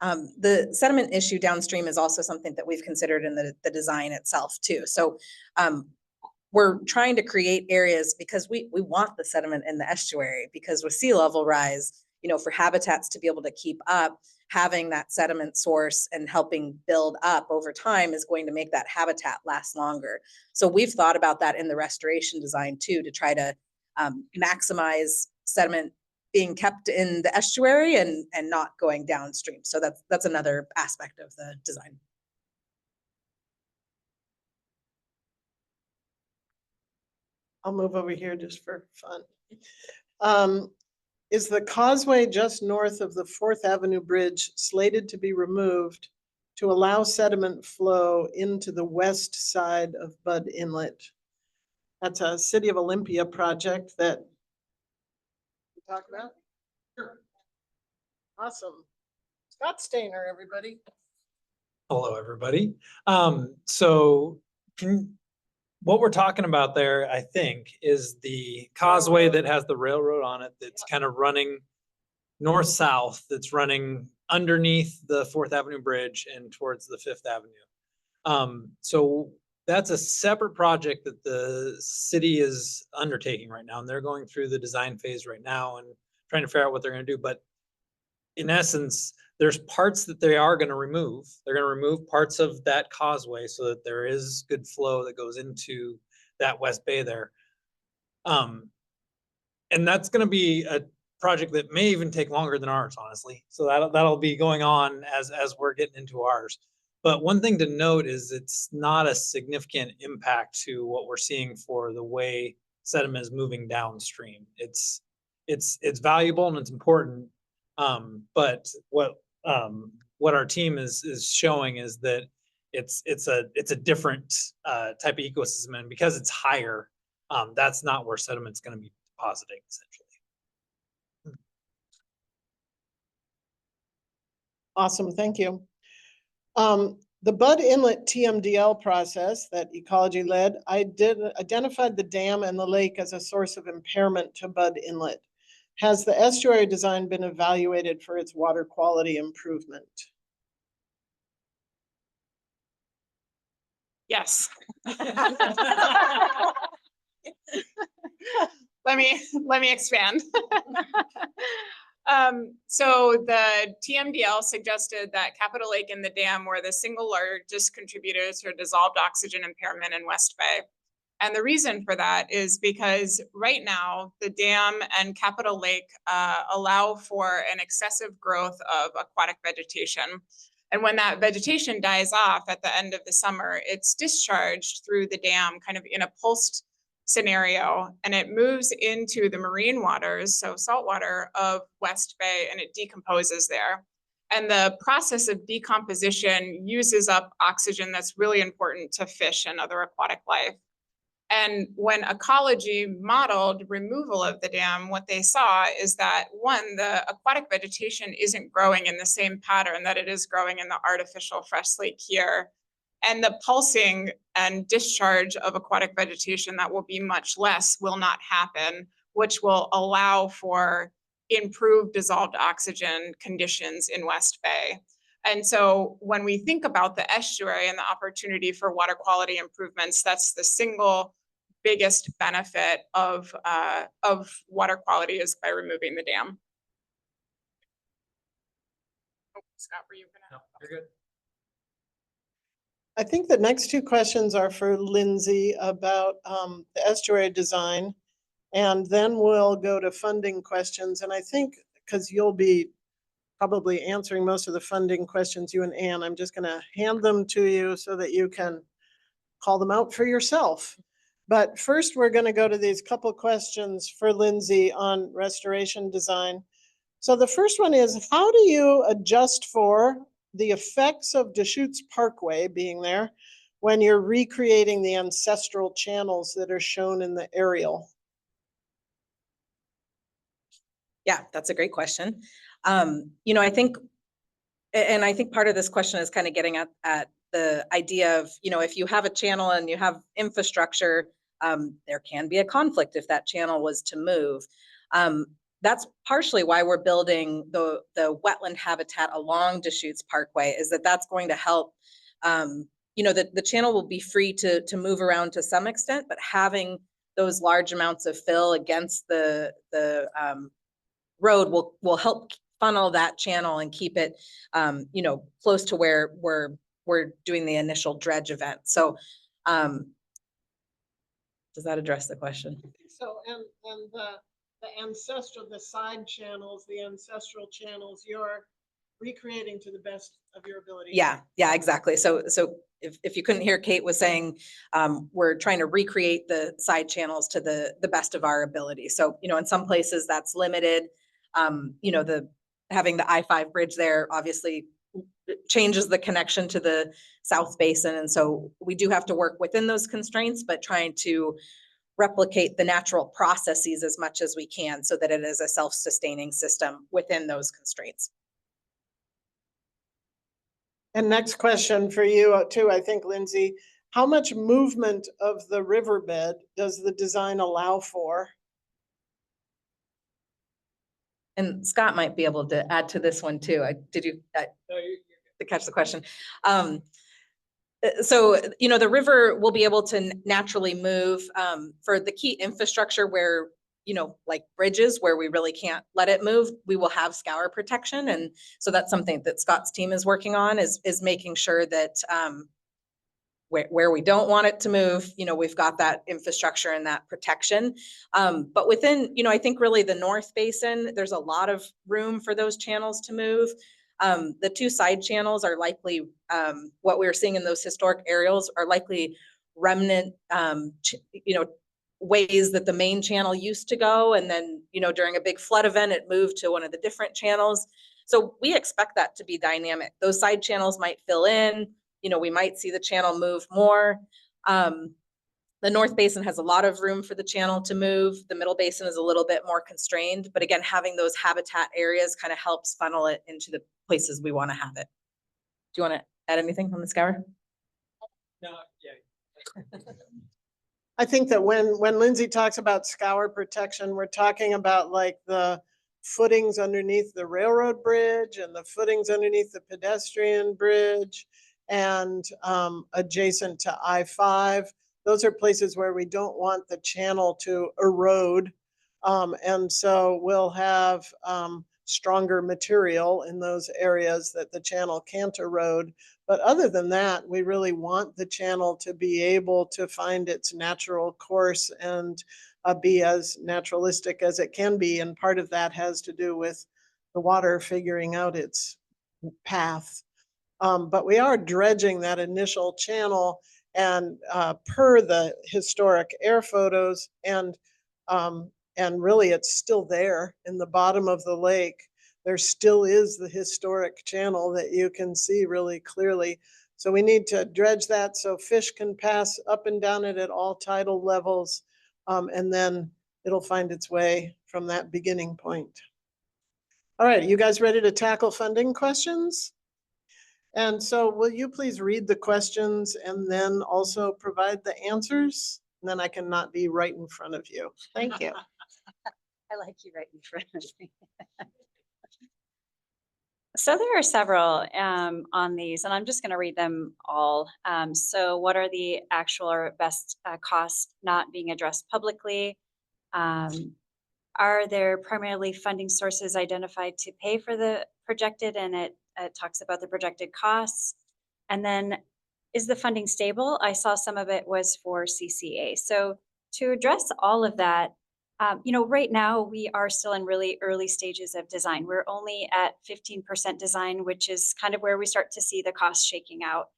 The sediment issue downstream is also something that we've considered in the design itself too. So we're trying to create areas because we want the sediment in the estuary, because with sea level rise, for habitats to be able to keep up, having that sediment source and helping build up over time is going to make that habitat last longer. So we've thought about that in the restoration design too, to try to maximize sediment being kept in the estuary and not going downstream. So that's another aspect of the design. I'll move over here just for fun. Is the causeway just north of the 4th Avenue Bridge slated to be removed to allow sediment flow into the west side of Bud Inlet? That's a City of Olympia project that we talk about. Sure. Awesome. Scott Stainer, everybody. Hello, everybody. What we're talking about there, I think, is the causeway that has the railroad on it that's kind of running north-south, that's running underneath the 4th Avenue Bridge and towards the 5th Avenue. So that's a separate project that the city is undertaking right now, and they're going through the design phase right now and trying to figure out what they're going to do. But in essence, there's parts that they are going to remove. They're going to remove parts of that causeway so that there is good flow that goes into that West Bay there. And that's going to be a project that may even take longer than ours, honestly. So that'll be going on as we're getting into ours. But one thing to note is it's not a significant impact to what we're seeing for the way sediment is moving downstream. It's valuable and it's important. But what our team is showing is that it's a different type of ecosystem, and because it's higher, that's not where sediment's going to be depositing essentially. Awesome, thank you. The Bud Inlet TMDL process that Ecology led, identified the dam and the lake as a source of impairment to Bud Inlet. Has the estuary design been evaluated for its water quality improvement? Yes. Let me expand. So the TMDL suggested that Capitol Lake and the dam were the single largest contributors to dissolved oxygen impairment in West Bay. And the reason for that is because right now the dam and Capitol Lake allow for an excessive growth of aquatic vegetation. And when that vegetation dies off at the end of the summer, it's discharged through the dam kind of in a pulsed scenario, and it moves into the marine waters, so saltwater of West Bay, and it decomposes there. And the process of decomposition uses up oxygen that's really important to fish and other aquatic life. And when ecology modeled removal of the dam, what they saw is that, one, the aquatic vegetation isn't growing in the same pattern that it is growing in the artificial fresh lake here. And the pulsing and discharge of aquatic vegetation that will be much less will not happen, which will allow for improved dissolved oxygen conditions in West Bay. And so when we think about the estuary and the opportunity for water quality improvements, that's the single biggest benefit of water quality is by removing the dam. Oh, Scott, were you gonna? No, you're good. I think the next two questions are for Lindsay about the estuary design. And then we'll go to funding questions. And I think because you'll be probably answering most of the funding questions, you and Ann, I'm just gonna hand them to you so that you can call them out for yourself. But first, we're gonna go to these couple questions for Lindsay on restoration design. So the first one is, how do you adjust for the effects of Deschutes Parkway being there when you're recreating the ancestral channels that are shown in the aerial? Yeah, that's a great question. I think, and I think part of this question is kind of getting at the idea of, if you have a channel and you have infrastructure, there can be a conflict if that channel was to move. That's partially why we're building the wetland habitat along Deschutes Parkway, is that's going to help. The channel will be free to move around to some extent, but having those large amounts of fill against the road will help funnel that channel and keep it, close to where we're doing the initial dredge event. So, does that address the question? So, and the ancestral, the side channels, the ancestral channels, you're recreating to the best of your ability. Yeah, exactly. So if you couldn't hear, Kate was saying, we're trying to recreate the side channels to the best of our ability. So, in some places that's limited. Having the I-5 bridge there obviously changes the connection to the South Basin. And so we do have to work within those constraints, but trying to replicate the natural processes as much as we can so that it is a self-sustaining system within those constraints. And next question for you too, I think, Lindsay, how much movement of the riverbed does the design allow for? And Scott might be able to add to this one too. Did you to catch the question? So, the river will be able to naturally move for the key infrastructure where, like bridges where we really can't let it move, we will have scour protection. And so that's something that Scott's team is working on is making sure that where we don't want it to move, we've got that infrastructure and that protection. But within, I think really the North Basin, there's a lot of room for those channels to move. The two side channels are likely, what we're seeing in those historic aerials are likely remnant, ways that the main channel used to go. And then, you know, during a big flood event, it moved to one of the different channels. So we expect that to be dynamic. Those side channels might fill in, you know, we might see the channel move more. The North Basin has a lot of room for the channel to move. The Middle Basin is a little bit more constrained, but again, having those habitat areas kind of helps funnel it into the places we want to have it. Do you want to add anything on the scour? No, yeah. I think that when Lindsay talks about scour protection, we're talking about like the footings underneath the railroad bridge and the footings underneath the pedestrian bridge and adjacent to I-5. Those are places where we don't want the channel to erode. And so we'll have stronger material in those areas that the channel can't erode. But other than that, we really want the channel to be able to find its natural course and be as naturalistic as it can be. And part of that has to do with the water figuring out its path. But we are dredging that initial channel, and per the historic air photos, and really it's still there in the bottom of the lake. There still is the historic channel that you can see really clearly. So we need to dredge that so fish can pass up and down it at all tidal levels. And then it'll find its way from that beginning point. All right, you guys ready to tackle funding questions? And so will you please read the questions and then also provide the answers? And then I can not be right in front of you. Thank you. I like you right in front of me. So there are several on these, and I'm just going to read them all. So what are the actual or best costs not being addressed publicly? Are there primarily funding sources identified to pay for the projected, and it talks about the projected costs? And then, is the funding stable? I saw some of it was for CCA. So to address all of that, you know, right now we are still in really early stages of design. We're only at 15% design, which is kind of where we start to see the costs shaking out.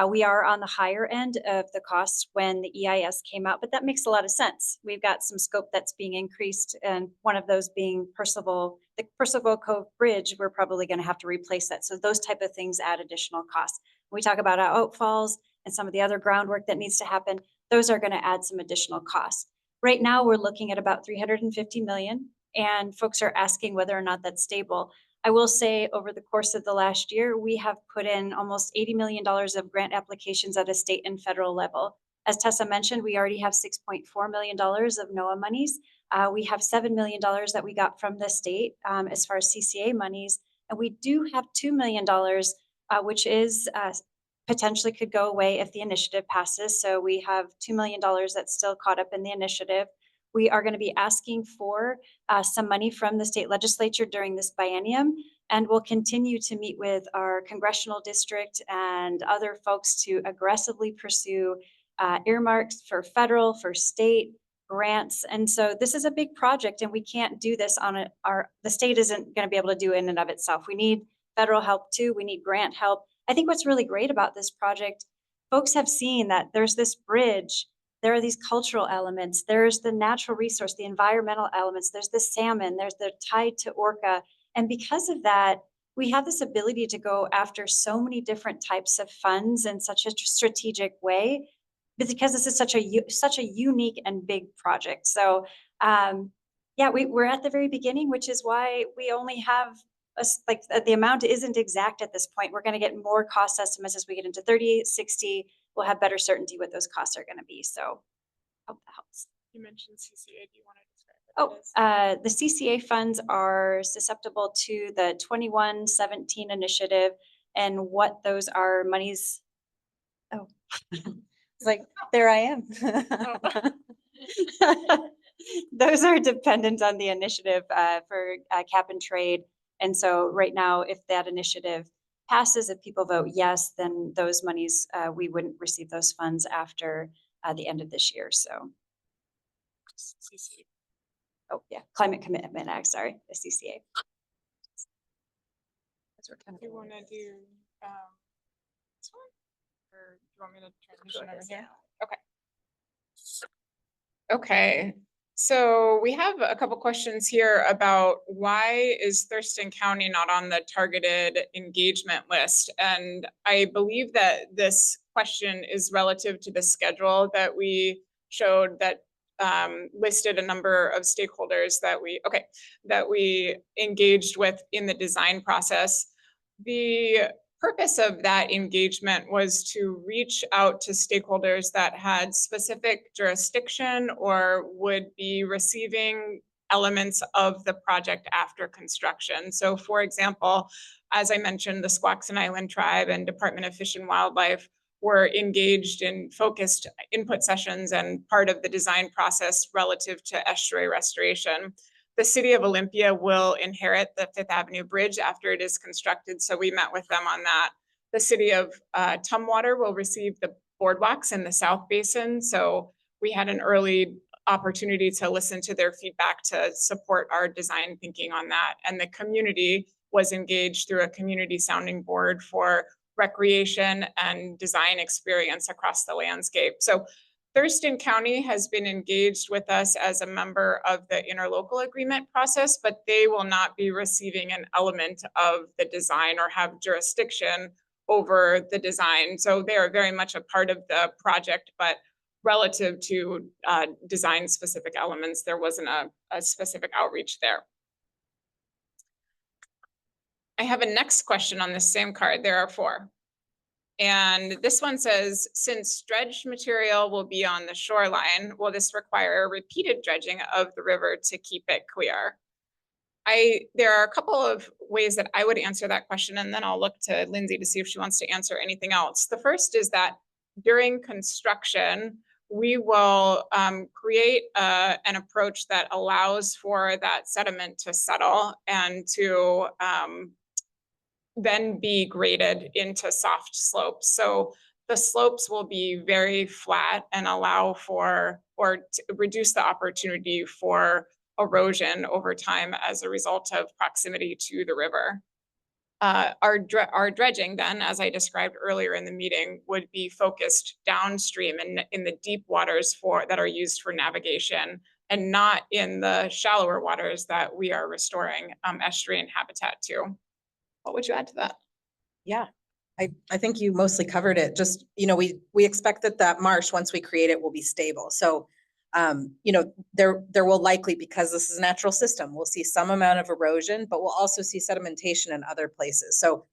We are on the higher end of the costs when the EIS came out, but that makes a lot of sense. We've got some scope that's being increased, and one of those being the Percival Cove Bridge. We're probably going to have to replace that. So those type of things add additional costs. When we talk about our outfalls and some of the other groundwork that needs to happen, those are going to add some additional costs. Right now, we're looking at about 350 million, and folks are asking whether or not that's stable. I will say over the course of the last year, we have put in almost $80 million of grant applications at a state and federal level. As Tessa mentioned, we already have $6.4 million of NOAA monies. We have $7 million that we got from the state as far as CCA monies. And we do have $2 million, which is potentially could go away if the initiative passes. So we have $2 million that's still caught up in the initiative. We are going to be asking for some money from the state legislature during this biennium, and we'll continue to meet with our congressional district and other folks to aggressively pursue earmarks for federal, for state grants. And so this is a big project, and we can't do this on the state isn't going to be able to do it in and of itself. We need federal help too. We need grant help. I think what's really great about this project, folks have seen that there's this bridge. There are these cultural elements. There's the natural resource, the environmental elements. There's the salmon. There's the tide to Orca. And because of that, we have this ability to go after so many different types of funds in such a strategic way, because this is such a unique and big project. So yeah, we're at the very beginning, which is why we only have the amount isn't exact at this point. We're going to get more cost estimates as we get into 30, 60. We'll have better certainty what those costs are going to be. So hope that helps. You mentioned CCA. Do you want to describe what it is? The CCA funds are susceptible to the 21-17 initiative, and what those are monies. Oh, it's like, there I am. Those are dependent on the initiative for cap and trade. And so right now, if that initiative passes, if people vote yes, then those monies, we wouldn't receive those funds after the end of this year. So, oh yeah, Climate Commitment Act, sorry, the CCA. Do you want to do this one? Or do you want me to transition over here? Okay. Okay, so we have a couple questions here about why is Thurston County not on the targeted engagement list? And I believe that this question is relative to the schedule that we showed that listed a number of stakeholders that we engaged with in the design process. The purpose of that engagement was to reach out to stakeholders that had specific jurisdiction or would be receiving elements of the project after construction. So for example, as I mentioned, the Squaxin Island Tribe and Department of Fish and Wildlife were engaged in focused input sessions and part of the design process relative to estuary restoration. The city of Olympia will inherit the Fifth Avenue Bridge after it is constructed, so we met with them on that. The city of Tumwater will receive the boardwalks in the South Basin, so we had an early opportunity to listen to their feedback to support our design thinking on that. And the community was engaged through a community sounding board for recreation and design experience across the landscape. So Thurston County has been engaged with us as a member of the interlocal agreement process, but they will not be receiving an element of the design or have jurisdiction over the design. So they are very much a part of the project, but relative to design specific elements, there wasn't a specific outreach there. I have a next question on the same card. There are 4. And this one says, since dredge material will be on the shoreline, will this require repeated dredging of the river to keep it clear? There are a couple of ways that I would answer that question, and then I'll look to Lindsay to see if she wants to answer anything else. The first is that during construction, we will create an approach that allows for that sediment to settle and to then be graded into soft slopes. So the slopes will be very flat and allow for or reduce the opportunity for erosion over time as a result of proximity to the river. Our dredging then, as I described earlier in the meeting, would be focused downstream and in the deep waters that are used for navigation, and not in the shallower waters that we are restoring estuary and habitat to. What would you add to that? Yeah, I think you mostly covered it. Just, we expect that marsh, once we create it, will be stable. So, there will likely, because this is a natural system, we'll see some amount of erosion, but we'll also see sedimentation in other places. So,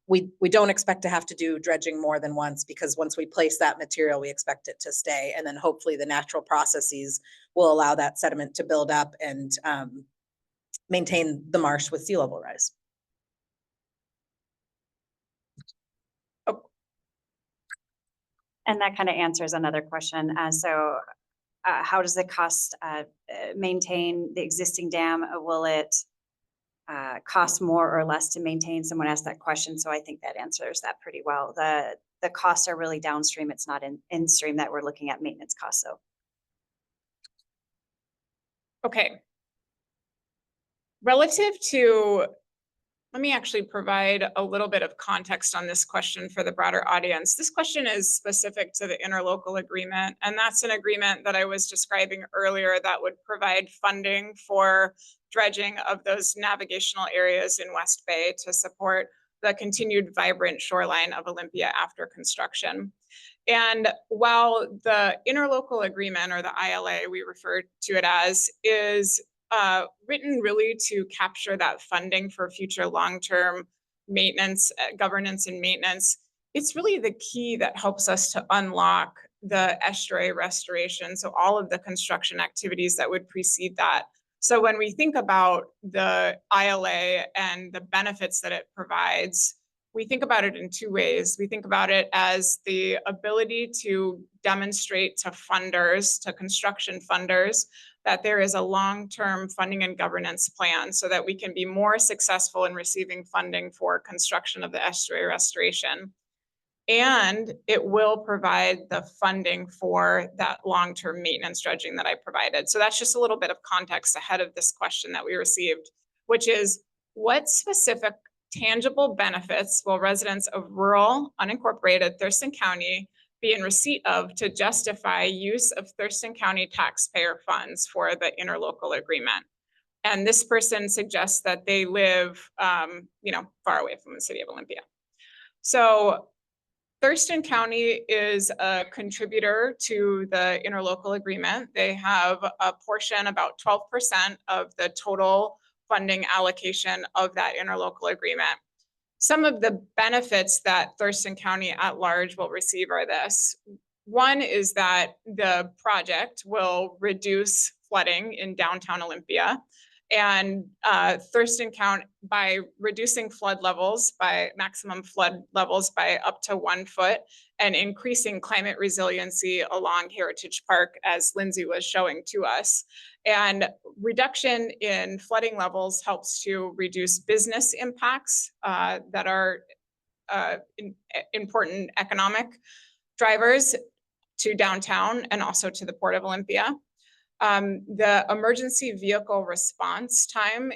we don't expect to have to do dredging more than once, because once we place that material, we expect it to stay. And then hopefully the natural processes will allow that sediment to build up and maintain the marsh with sea level rise. And that kind of answers another question. How does it cost maintain the existing dam? Will it cost more or less to maintain? Someone asked that question, so I think that answers that pretty well. The costs are really downstream. It's not in stream that we're looking at maintenance costs. So, okay. Relative to, let me actually provide a little bit of context on this question for the broader audience. This question is specific to the interlocal agreement, and that's an agreement that I was describing earlier that would provide funding for dredging of those navigational areas in West Bay to support the continued vibrant shoreline of Olympia after construction. And while the interlocal agreement, or the ILA we refer to it as, is written really to capture that funding for future long-term maintenance, governance and maintenance, it's really the key that helps us to unlock the estuary restoration. So all of the construction activities that would precede that. So when we think about the ILA and the benefits that it provides, we think about it in 2 ways. We think about it as the ability to demonstrate to funders, to construction funders, that there is a long-term funding and governance plan so that we can be more successful in receiving funding for construction of the estuary restoration. And it will provide the funding for that long-term maintenance dredging that I provided. So that's just a little bit of context ahead of this question that we received, which is, what specific tangible benefits will residents of rural, unincorporated Thurston County be in receipt of to justify use of Thurston County taxpayer funds for the interlocal agreement. And this person suggests that they live, far away from the city of Olympia. So Thurston County is a contributor to the interlocal agreement. They have a portion, about 12% of the total funding allocation of that interlocal agreement. Some of the benefits that Thurston County at large will receive are this. One is that the project will reduce flooding in downtown Olympia. And Thurston County, by reducing flood levels, by maximum flood levels by up to 1 foot, and increasing climate resiliency along Heritage Park, as Lindsay was showing to us. And reduction in flooding levels helps to reduce business impacts that are important economic drivers to downtown and also to the Port of Olympia. The emergency vehicle response time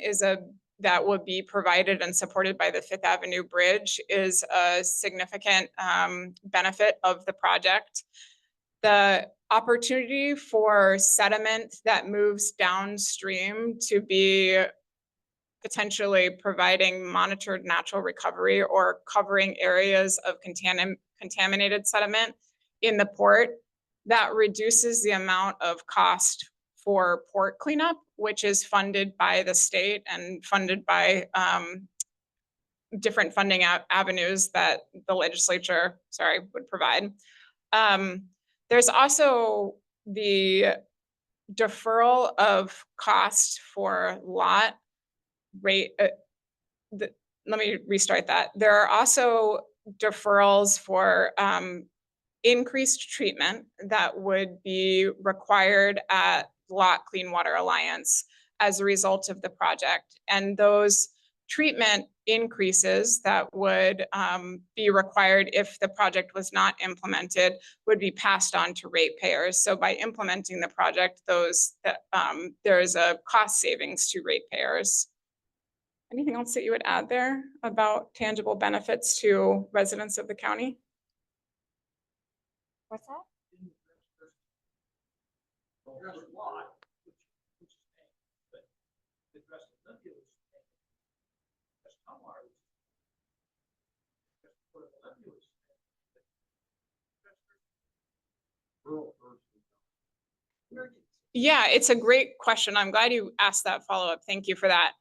that would be provided and supported by the Fifth Avenue Bridge is a significant benefit of the project. The opportunity for sediment that moves downstream to be potentially providing monitored natural recovery or covering areas of contaminated sediment in the port, that reduces the amount of cost for port cleanup, which is funded by the state and funded by different funding avenues that the legislature, would provide. There's also the deferral of cost for lot rate. Let me restart that. There are also deferrals for increased treatment that would be required at Lot Clean Water Alliance as a result of the project. And those treatment increases that would be required if the project was not implemented would be passed on to ratepayers. So by implementing the project, there is a cost savings to ratepayers. Anything else that you would add there about tangible benefits to residents of the county? What's that? Yeah, it's a great question. I'm glad you asked that follow-up. Thank you for that.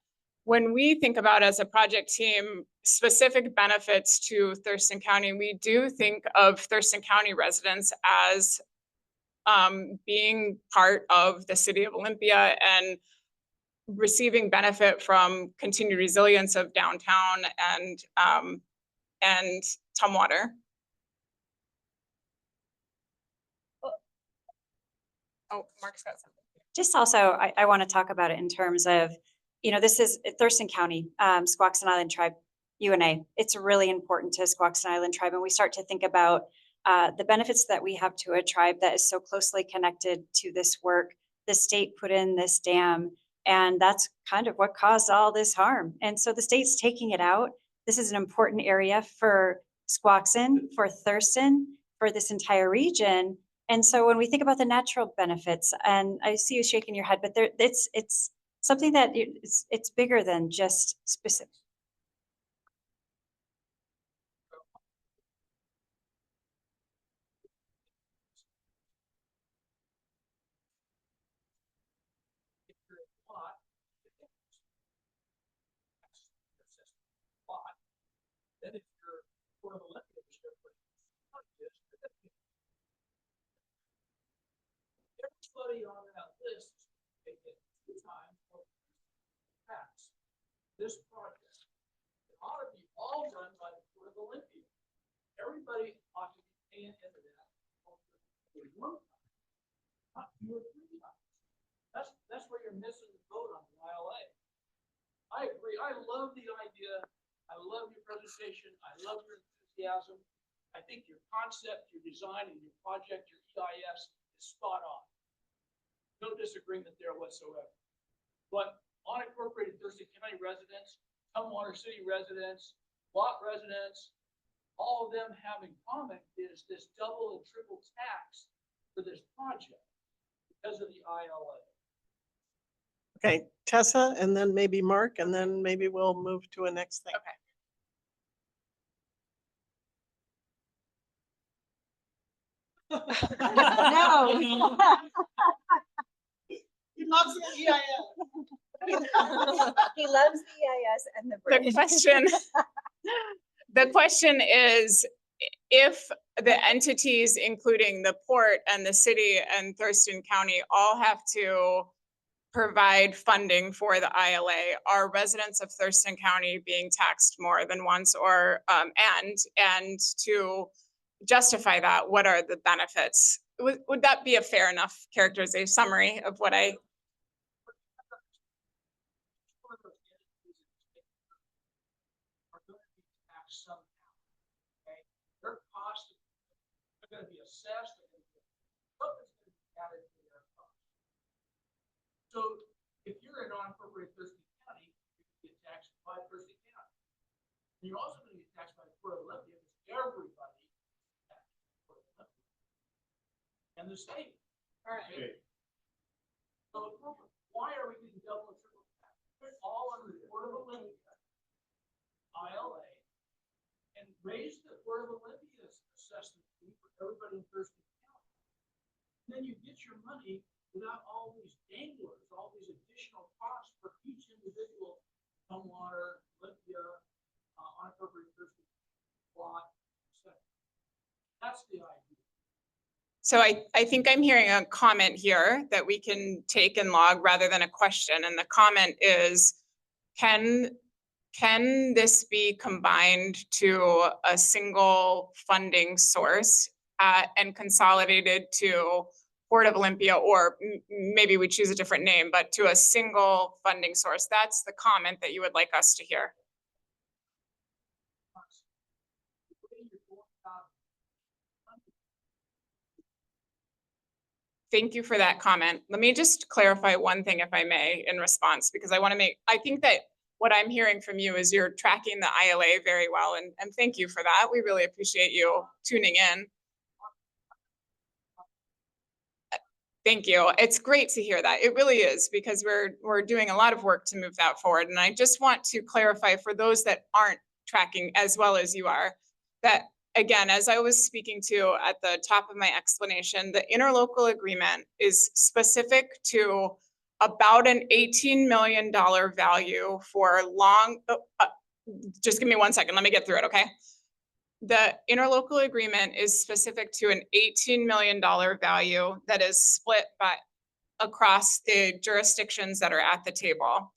When we think about, as a project team, specific benefits to Thurston County, we do think of Thurston County residents as being part of the city of Olympia and receiving benefit from continued resilience of downtown and Tumwater. Oh, Mark's got something. Just also, I want to talk about it in terms of, this is Thurston County, Squaxin Island Tribe, UNA. It's really important to Squaxin Island Tribe. And we start to think about the benefits that we have to a tribe that is so closely connected to this work. The state put in this dam, and that's kind of what caused all this harm. And so the state's taking it out. This is an important area for Squaxin, for Thurston, for this entire region. And so when we think about the natural benefits, and I see you shaking your head, but it's something that it's bigger than just specific. Everybody on that list is taken 2 times tax. This project ought to be all done by the Port of Olympia. Everybody ought to be paying into that 1 time, not 2 or 3 times. That's where you're missing the boat on the ILA. I agree. I love the idea. I love your presentation. I love your enthusiasm. I think your concept, your design, and your project, your EIS is spot on. No disagreement there whatsoever. But unincorporated Thurston County residents, Tumwater City residents, Lot residents, all of them have in common is this double and triple tax for this project because of the ILA. Okay, Tessa, and then maybe Mark, and then maybe we'll move to a next thing. Okay. No. He loves the EIS. He loves the EIS and the The bridge. question, the question is, if the entities, including the port and the city and Thurston County, all have to provide funding for the ILA, are residents of Thurston County being taxed more than once, or, and to justify that, what are the benefits? Would that be a fair enough characterization, summary of what I? Are going to be taxed somehow, okay? Their costs are going to be assessed, and something's going to be added to their cost. So if you're in unincorporated Thurston County, you can get taxed by Thurston County. And you're also going to get taxed by the Port of Olympia, because everybody is taxed by the Port of Olympia. And the state. Okay? So why are we getting double and triple tax? Put all under the Port of Olympia ILA and raise the Port of Olympia's assessment fee for everybody in Thurston County. And then you get your money without all these danglers, all these additional costs for each individual Tumwater, Olympia, unincorporated Thurston lot, etc. That's the idea. So I think I'm hearing a comment here that we can take and log rather than a question. And the comment is, can this be combined to a single funding source and consolidated to Port of Olympia, or maybe we choose a different name, but to a single funding source? That's the comment that you would like us to hear. Thank you for that comment. Let me just clarify one thing, if I may, in response, because I think that what I'm hearing from you is you're tracking the ILA very well, and thank you for that. We really appreciate you tuning in. Thank you. It's great to hear that. It really is, because we're doing a lot of work to move that forward. And I just want to clarify for those that aren't tracking as well as you are, that again, as I was speaking to at the top of my explanation, the interlocal agreement is specific to about an $18 million value for just give me 1 second. Let me get through it, okay? The interlocal agreement is specific to an $18 million value that is split across the jurisdictions that are at the table.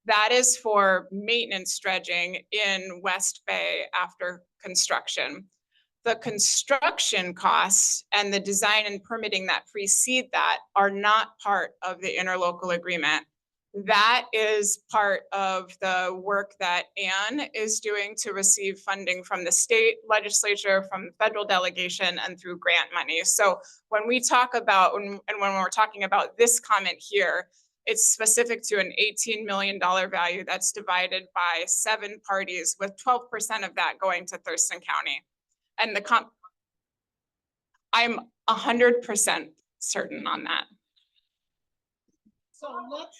That is for maintenance dredging in West Bay after construction. The construction costs and the design and permitting that precede that are not part of the interlocal agreement. That is part of the work that Anne is doing to receive funding from the state legislature, from the federal delegation, and through grant money. So when we talk about, and when we're talking about this comment here, it's specific to an $18 million value that's divided by 7 parties, with 12% of that going to Thurston County. And I'm 100% certain on that. So let's,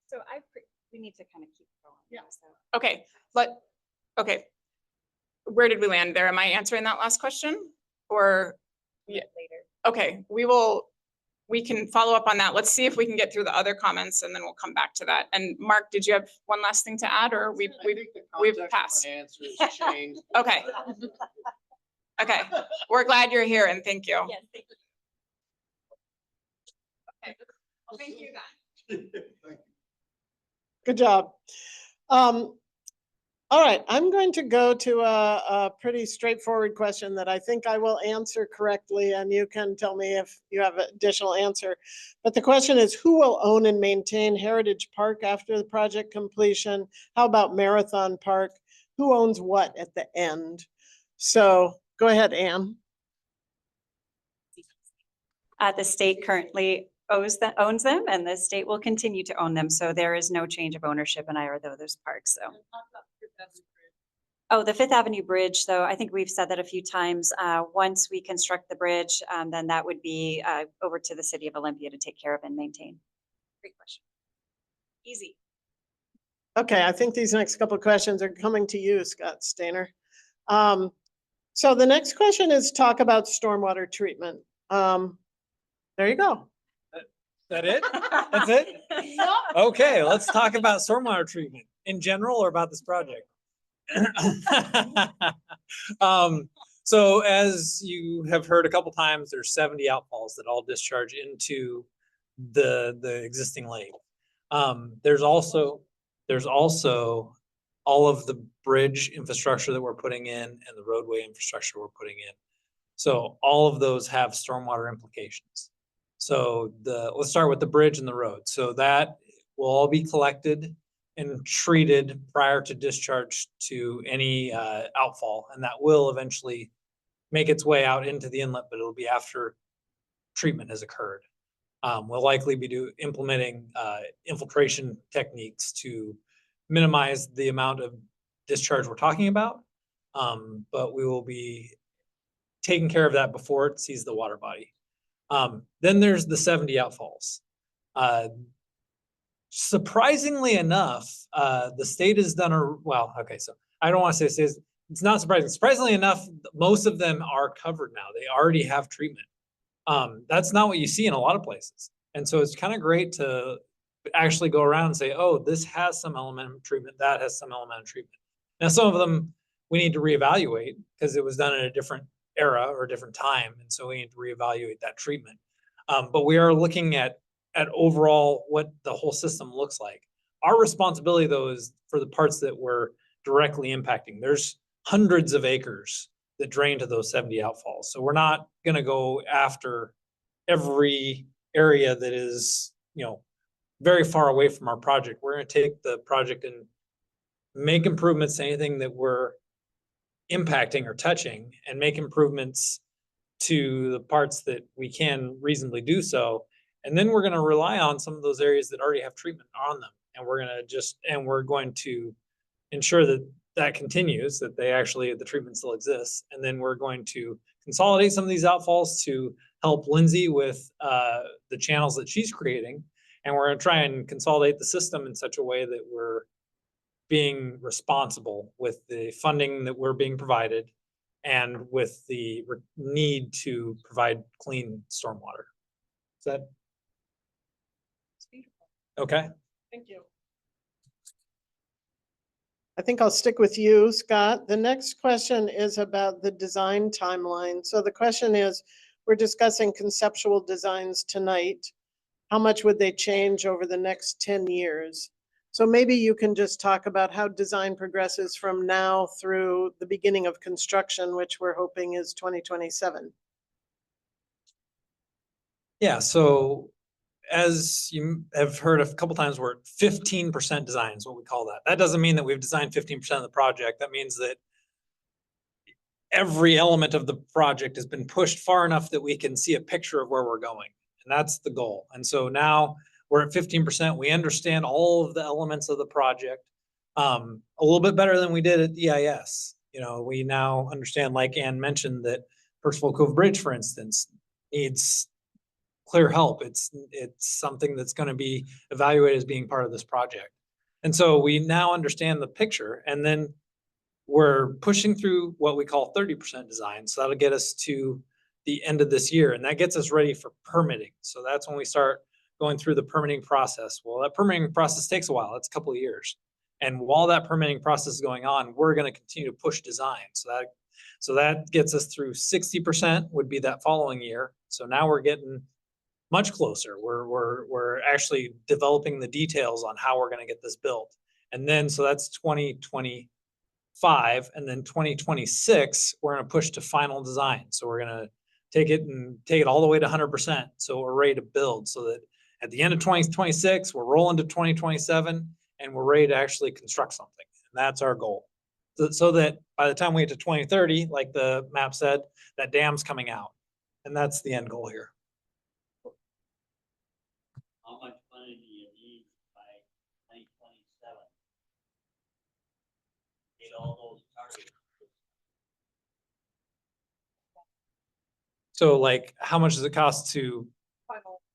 So we need to kind of keep going. Yeah. So. Okay. Where did we land there? Am I answering that last question? Or, yeah, Later. okay, we can follow up on that. Let's see if we can get through the other comments, and then we'll come back to that. And Mark, did you have one last thing to add, or we've passed? Answers changed. Okay. Okay, we're glad you're here, and thank you. Yes, thank you. Okay. Well, thank you then. good job. All right, I'm going to go to a pretty straightforward question that I think I will answer correctly, and you can tell me if you have an additional answer. But the question is, who will own and maintain Heritage Park after the project completion? How about Marathon Park? Who owns what at the end? So go ahead, Anne. The state currently owns them, and the state will continue to own them. So there is no change of ownership in either of those parks. So. Oh, the Fifth Avenue Bridge, though, I think we've said that a few times. Once we construct the bridge, then that would be over to the city of Olympia to take care of and maintain. Great question. Easy. Okay, I think these next couple of questions are coming to you, Scott Stainer. So the next question is talk about stormwater treatment. There you go. That it? That's it? Okay, let's talk about stormwater treatment in general or about this project. So as you have heard a couple times, there's 70 outfalls that all discharge into the existing lake. There's also all of the bridge infrastructure that we're putting in and the roadway infrastructure we're putting in. So all of those have stormwater implications. So let's start with the bridge and the road. So that will all be collected and treated prior to discharge to any outfall, and that will eventually make its way out into the inlet, but it'll be after treatment has occurred. We'll likely be implementing infiltration techniques to minimize the amount of discharge we're talking about, but we will be taking care of that before it sees the water body. Then there's the 70 outfalls. Surprisingly enough, the state has done so I don't want to say it's not surprising. Surprisingly enough, most of them are covered now. They already have treatment. That's not what you see in a lot of places. And so it's kind of great to actually go around and say, oh, this has some element of treatment, that has some element of treatment. Now, some of them we need to reevaluate because it was done in a different era or a different time. And so we need to reevaluate that treatment. But we are looking at overall what the whole system looks like. Our responsibility, though, is for the parts that we're directly impacting. There's hundreds of acres that drain to those 70 outfalls. So we're not going to go after every area that is, very far away from our project. We're going to take the project and make improvements to anything that we're impacting or touching, and make improvements to the parts that we can reasonably do so. And then we're going to rely on some of those areas that already have treatment on them. And we're going to ensure that continues, that the treatment still exists. And then we're going to consolidate some of these outfalls to help Lindsay with the channels that she's creating. And we're going to try and consolidate the system in such a way that we're being responsible with the funding that we're being provided and with the need to provide clean stormwater. Is that? Okay. Thank you. I think I'll stick with you, Scott. The next question is about the design timeline. So the question is, we're discussing conceptual designs tonight. How much would they change over the next 10 years? So maybe you can just talk about how design progresses from now through the beginning of construction, which we're hoping is 2027. Yeah, so as you have heard a couple times, we're at 15% design is what we call that. That doesn't mean that we've designed 15% of the project. That means that every element of the project has been pushed far enough that we can see a picture of where we're going. And that's the goal. And so now we're at 15%. We understand all of the elements of the project a little bit better than we did at EIS. We now understand, like Ann mentioned, that Percival Cove Bridge, for instance, needs clear help. It's something that's going to be evaluated as being part of this project. And so we now understand the picture, and then we're pushing through what we call 30% design. So that'll get us to the end of this year, and that gets us ready for permitting. So that's when we start going through the permitting process. Well, that permitting process takes a while. It's a couple of years. And while that permitting process is going on, we're going to continue to push design. So that gets us through 60% would be that following year. So now we're getting much closer. We're actually developing the details on how we're going to get this built. And then, so that's 2025, and then 2026, we're going to push to final design. So we're going to take it all the way to 100%. So we're ready to build, so that at the end of 2026, we're rolling to 2027 and we're ready to actually construct something. And that's our goal. So that by the time we get to 2030, like the map said, that dam's coming out. And that's the end goal here. all those targets. So like, how much does it cost to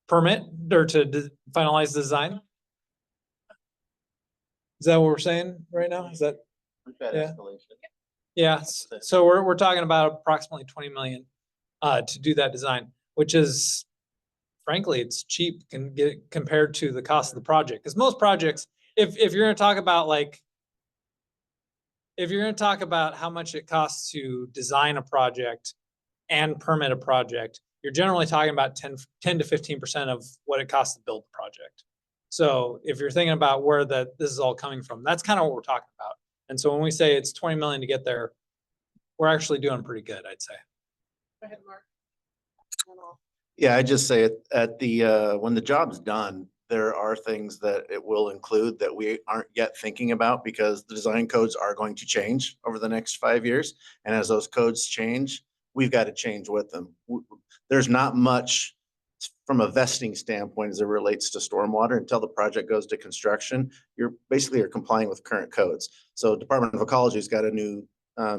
permit or to finalize the design? Is that what we're saying right now? Is that? Yeah. Yeah, so we're talking about approximately 20 million to do that design, which is frankly, it's cheap compared to the cost of the project. Because most projects, if you're gonna talk about like, if you're gonna talk about how much it costs to design a project and permit a project, you're generally talking about 10 to 15% of what it costs to build the project. So if you're thinking about where this is all coming from, that's kind of what we're talking about. And so when we say it's 20 million to get there, we're actually doing pretty good, I'd say. Go ahead, Mark. Yeah, I just say at the, when the job's done, there are things that it will include that we aren't yet thinking about because the design codes are going to change over the next 5 years. And as those codes change, we've got to change with them. There's not much from a vesting standpoint as it relates to stormwater until the project goes to construction. You're complying with current codes. So Department of Ecology's got a new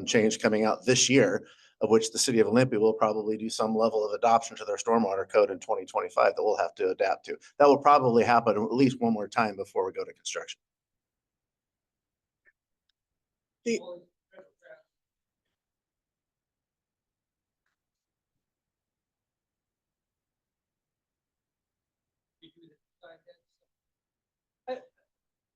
change coming out this year, of which the city of Olympia will probably do some level of adoption to their stormwater code in 2025 that we'll have to adapt to. That will probably happen at least one more time before we go to construction. The-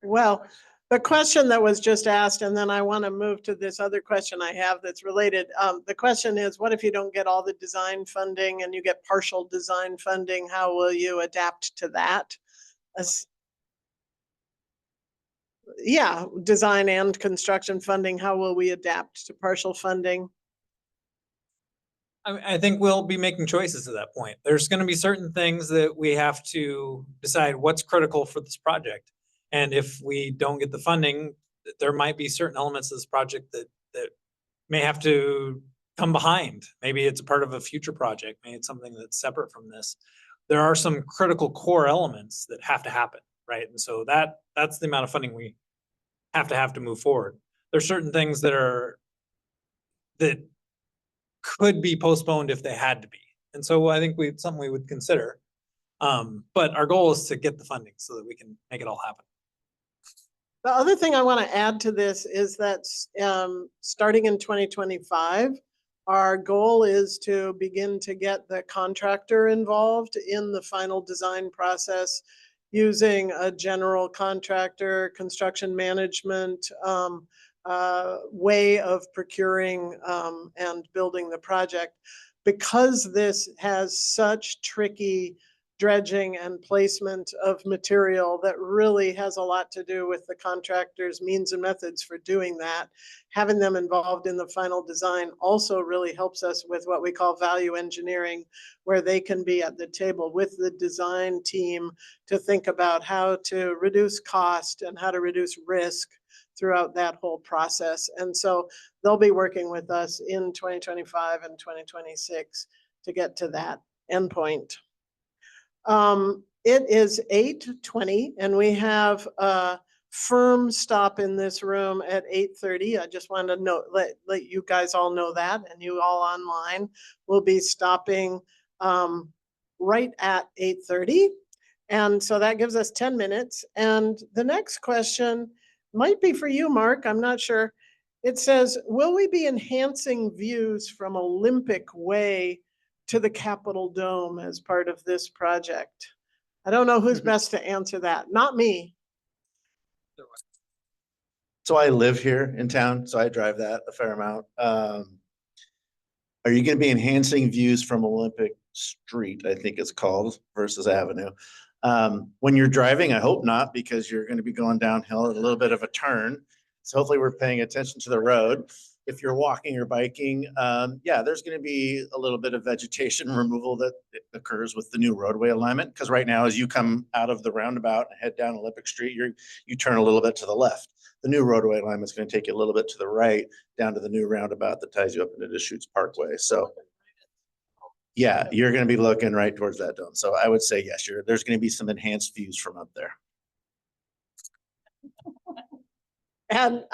Well, the question that was just asked, and then I want to move to this other question I have that's related. The question is, what if you don't get all the design funding and you get partial design funding? How will you adapt to that? Yeah, design and construction funding, how will we adapt to partial funding? I think we'll be making choices at that point. There's gonna be certain things that we have to decide what's critical for this project. And if we don't get the funding, there might be certain elements of this project that may have to come behind. Maybe it's a part of a future project, maybe it's something that's separate from this. There are some critical core elements that have to happen, right? And so that's the amount of funding we have to move forward. There's certain things that could be postponed if they had to be. And so I think something we would consider. But our goal is to get the funding so that we can make it all happen. The other thing I want to add to this is that starting in 2025, our goal is to begin to get the contractor involved in the final design process using a general contractor, construction management way of procuring and building the project. Because this has such tricky dredging and placement of material that really has a lot to do with the contractor's means and methods for doing that. Having them involved in the final design also really helps us with what we call value engineering, where they can be at the table with the design team to think about how to reduce cost and how to reduce risk throughout that whole process. And so they'll be working with us in 2025 and 2026 to get to that endpoint. It is 8:20 and we have a firm stop in this room at 8:30. I just wanted to let you guys all know that, and you all online will be stopping right at 8:30. And so that gives us 10 minutes. And the next question might be for you, Mark, I'm not sure. It says, will we be enhancing views from Olympic Way to the Capitol Dome as part of this project? I don't know who's best to answer that. Not me. So I live here in town, so I drive that a fair amount. Are you going to be enhancing views from Olympic Street, I think it's called, versus Avenue? When you're driving, I hope not, because you're going to be going downhill at a little bit of a turn. So hopefully we're paying attention to the road. If you're walking or biking, yeah, there's going to be a little bit of vegetation removal that occurs with the new roadway alignment. Because right now, as you come out of the roundabout and head down Olympic Street, you turn a little bit to the left. The new roadway alignment is going to take you a little bit to the right, down to the new roundabout that ties you up into Deschutes Parkway. So yeah, you're going to be looking right towards that dome. So I would say, yes, there's going to be some enhanced views from up there. And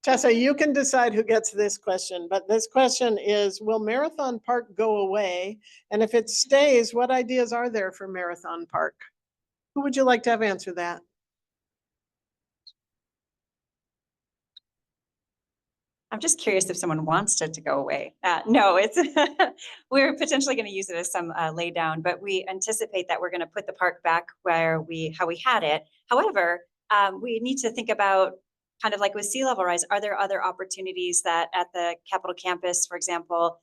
Tessa, you can decide who gets this question, but this question is, will Marathon Park go away? And if it stays, what ideas are there for Marathon Park? Who would you like to have answer that? I'm just curious if someone wants it to go away. No, it's, we're potentially going to use it as some lay down, but we anticipate that we're going to put the park back how we had it. However, we need to think about kind of like with sea level rise, are there other opportunities that at the Capitol campus, for example,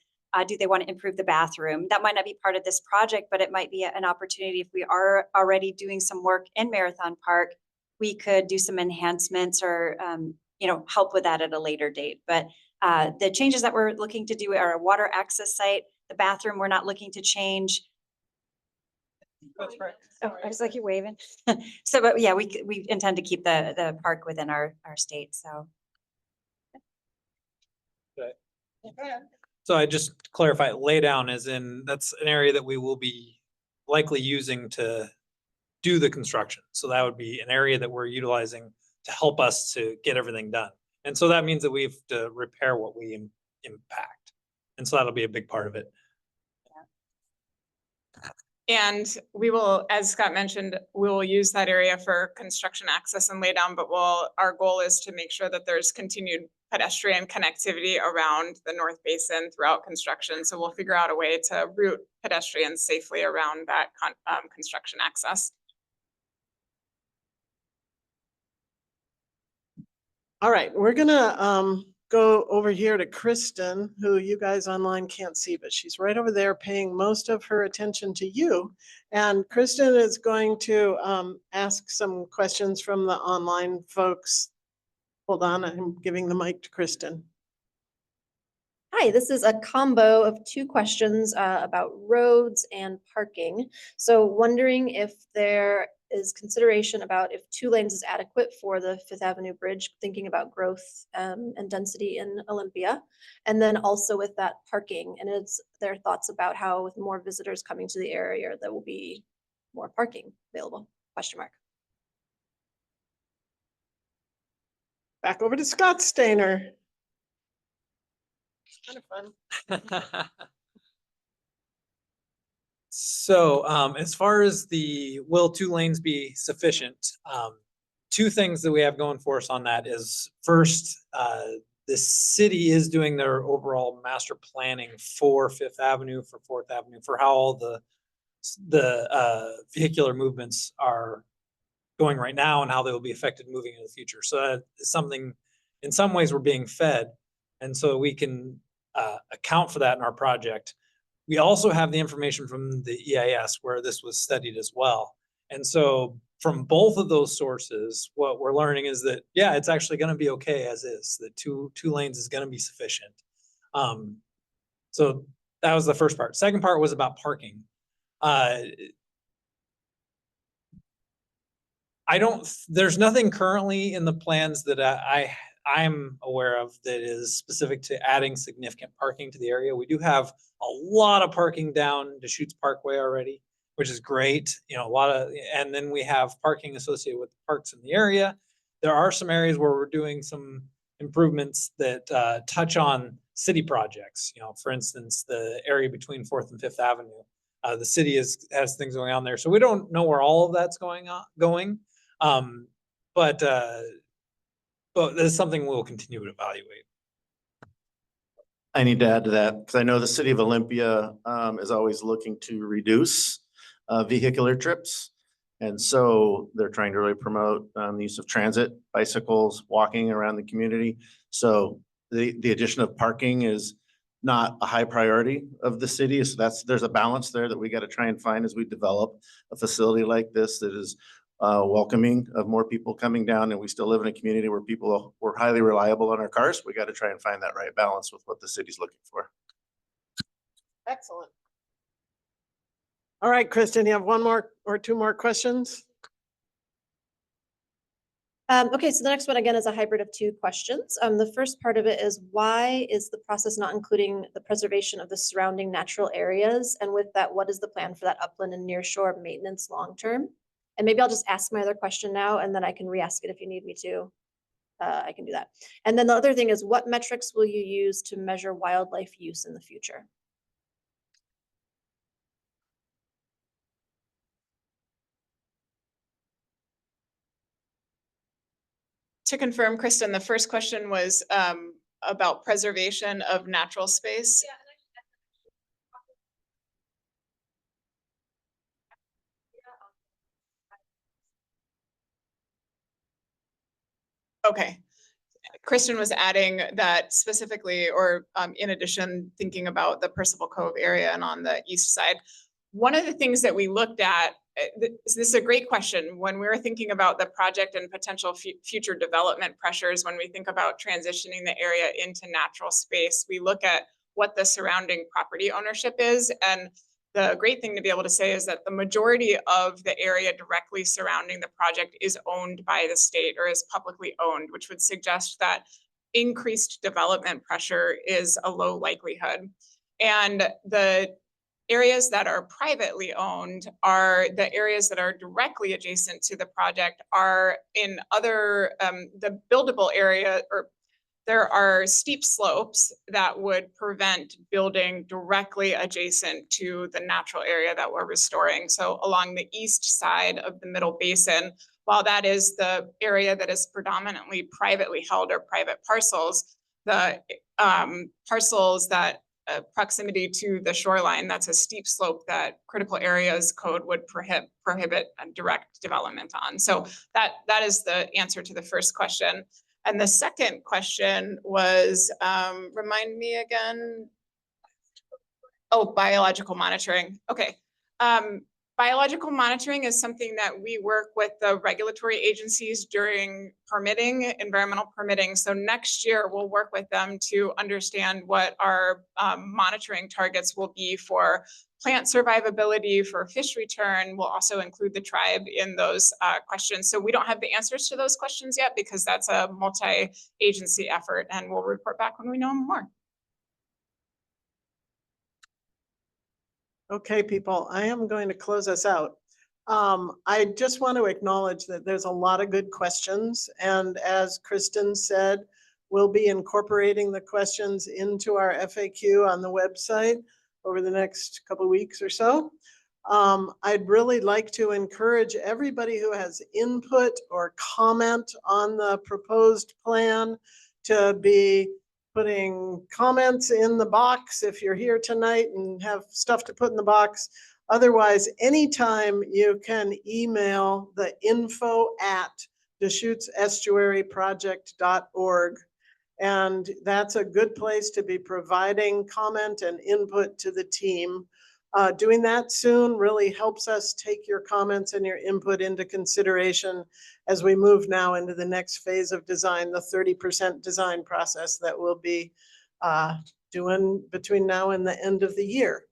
do they want to improve the bathroom? That might not be part of this project, but it might be an opportunity if we are already doing some work in Marathon Park, we could do some enhancements or, help with that at a later date. But the changes that we're looking to do are a water access site, the bathroom, we're not looking to change. That's right. Oh, I was like, you're waving. So, but yeah, we intend to keep the park within our state, so. So I just clarify, lay down as in, that's an area that we will be likely using to do the construction. So that would be an area that we're utilizing to help us to get everything done. And so that means that we have to repair what we impact. And so that'll be a big part of it. And we will, as Scott mentioned, we will use that area for construction access and lay down, but our goal is to make sure that there's continued pedestrian connectivity around the North Basin throughout construction. So we'll figure out a way to route pedestrians safely around that construction access. All right, we're gonna go over here to Kristen, who you guys online can't see, but she's right over there paying most of her attention to you. And Kristen is going to ask some questions from the online folks. Hold on, I'm giving the mic to Kristen. Hi, this is a combo of two questions about roads and parking. So wondering if there is consideration about if 2 lanes is adequate for the Fifth Avenue Bridge, thinking about growth and density in Olympia. And then also with that parking, and it's their thoughts about how with more visitors coming to the area, there will be more parking available, question mark. Back over to Scott Stainer. Kind of fun. So as far as will 2 lanes be sufficient? 2 things that we have going for us on that is first, the city is doing their overall master planning for Fifth Avenue, for Fourth Avenue, for how all the vehicular movements are going right now and how they will be affected moving in the future. So that is something, in some ways, we're being fed. And so we can account for that in our project. We also have the information from the EIS where this was studied as well. And so from both of those sources, what we're learning is that, yeah, it's actually going to be okay as is. The two lanes is going to be sufficient. So that was the first part. Second part was about parking. There's nothing currently in the plans that I'm aware of that is specific to adding significant parking to the area. We do have a lot of parking down Deschutes Parkway already, which is great. And then we have parking associated with the parks in the area. There are some areas where we're doing some improvements that touch on city projects. For instance, the area between 4th and 5th Avenue. The city has things going on there. So we don't know where all of that's going. But that's something we'll continue to evaluate. I need to add to that because I know the city of Olympia is always looking to reduce vehicular trips. And so they're trying to really promote the use of transit, bicycles, walking around the community. So the addition of parking is not a high priority of the city. So there's a balance there that we got to try and find as we develop a facility like this that is welcoming of more people coming down, and we still live in a community where we're highly reliable on our cars. We got to try and find that right balance with what the city's looking for. Excellent. All right, Kristen, you have 1 more or 2 more questions? Okay, so the next one again is a hybrid of 2 questions. The first part of it is why is the process not including the preservation of the surrounding natural areas? And with that, what is the plan for that upland and nearshore maintenance long-term? And maybe I'll just ask my other question now and then I can re-ask it if you need me to. I can do that. And then the other thing is, what metrics will you use to measure wildlife use in the future? To confirm, Kristen, the first question was about preservation of natural space. Okay. Kristen was adding that specifically, or in addition, thinking about the Percival Cove area and on the east side. One of the things that we looked at, this is a great question, when we were thinking about the project and potential future development pressures, when we think about transitioning the area into natural space, we look at what the surrounding property ownership is. And the great thing to be able to say is that the majority of the area directly surrounding the project is owned by the state or is publicly owned, which would suggest that increased development pressure is a low likelihood. And the areas that are privately owned are the areas that are directly adjacent to the project are in other, the buildable area, or there are steep slopes that would prevent building directly adjacent to the natural area that we're restoring. So along the east side of the Middle Basin, while that is the area that is predominantly privately held or private parcels, the parcels that proximity to the shoreline, that's a steep slope that critical areas code would prohibit direct development on. So that is the answer to the first question. And the second question was, remind me again. Oh, biological monitoring. Okay. Biological monitoring is something that we work with the regulatory agencies during permitting, environmental permitting. So next year we'll work with them to understand what our monitoring targets will be for plant survivability, for fish return. We'll also include the tribe in those questions. So we don't have the answers to those questions yet because that's a multi-agency effort, and we'll report back when we know more. Okay, people, I am going to close us out. I just want to acknowledge that there's a lot of good questions. And as Kristen said, we'll be incorporating the questions into our FAQ on the website over the next couple of weeks or so. I'd really like to encourage everybody who has input or comment on the proposed plan to be putting comments in the box if you're here tonight and have stuff to put in the box. Otherwise, anytime you can email the info@DeschutesEstuaryProject.org. And that's a good place to be providing comment and input to the team. Doing that soon really helps us take your comments and your input into consideration as we move now into the next phase of design, the 30% design process that we'll be doing between now and the end of the year.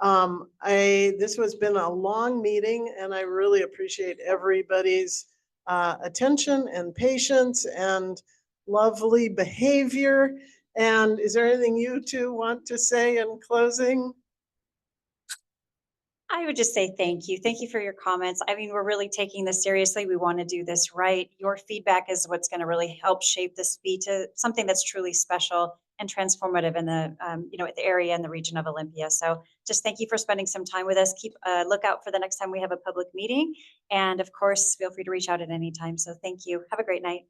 This has been a long meeting, and I really appreciate everybody's attention and patience and lovely behavior. And is there anything you two want to say in closing? I would just say thank you. Thank you for your comments. I mean, we're really taking this seriously. We want to do this right. Your feedback is what's going to really help shape this be to something that's truly special and transformative in the, the area and the region of Olympia. So just thank you for spending some time with us. Keep a lookout for the next time we have a public meeting. And of course, feel free to reach out at any time. So thank you. Have a great night.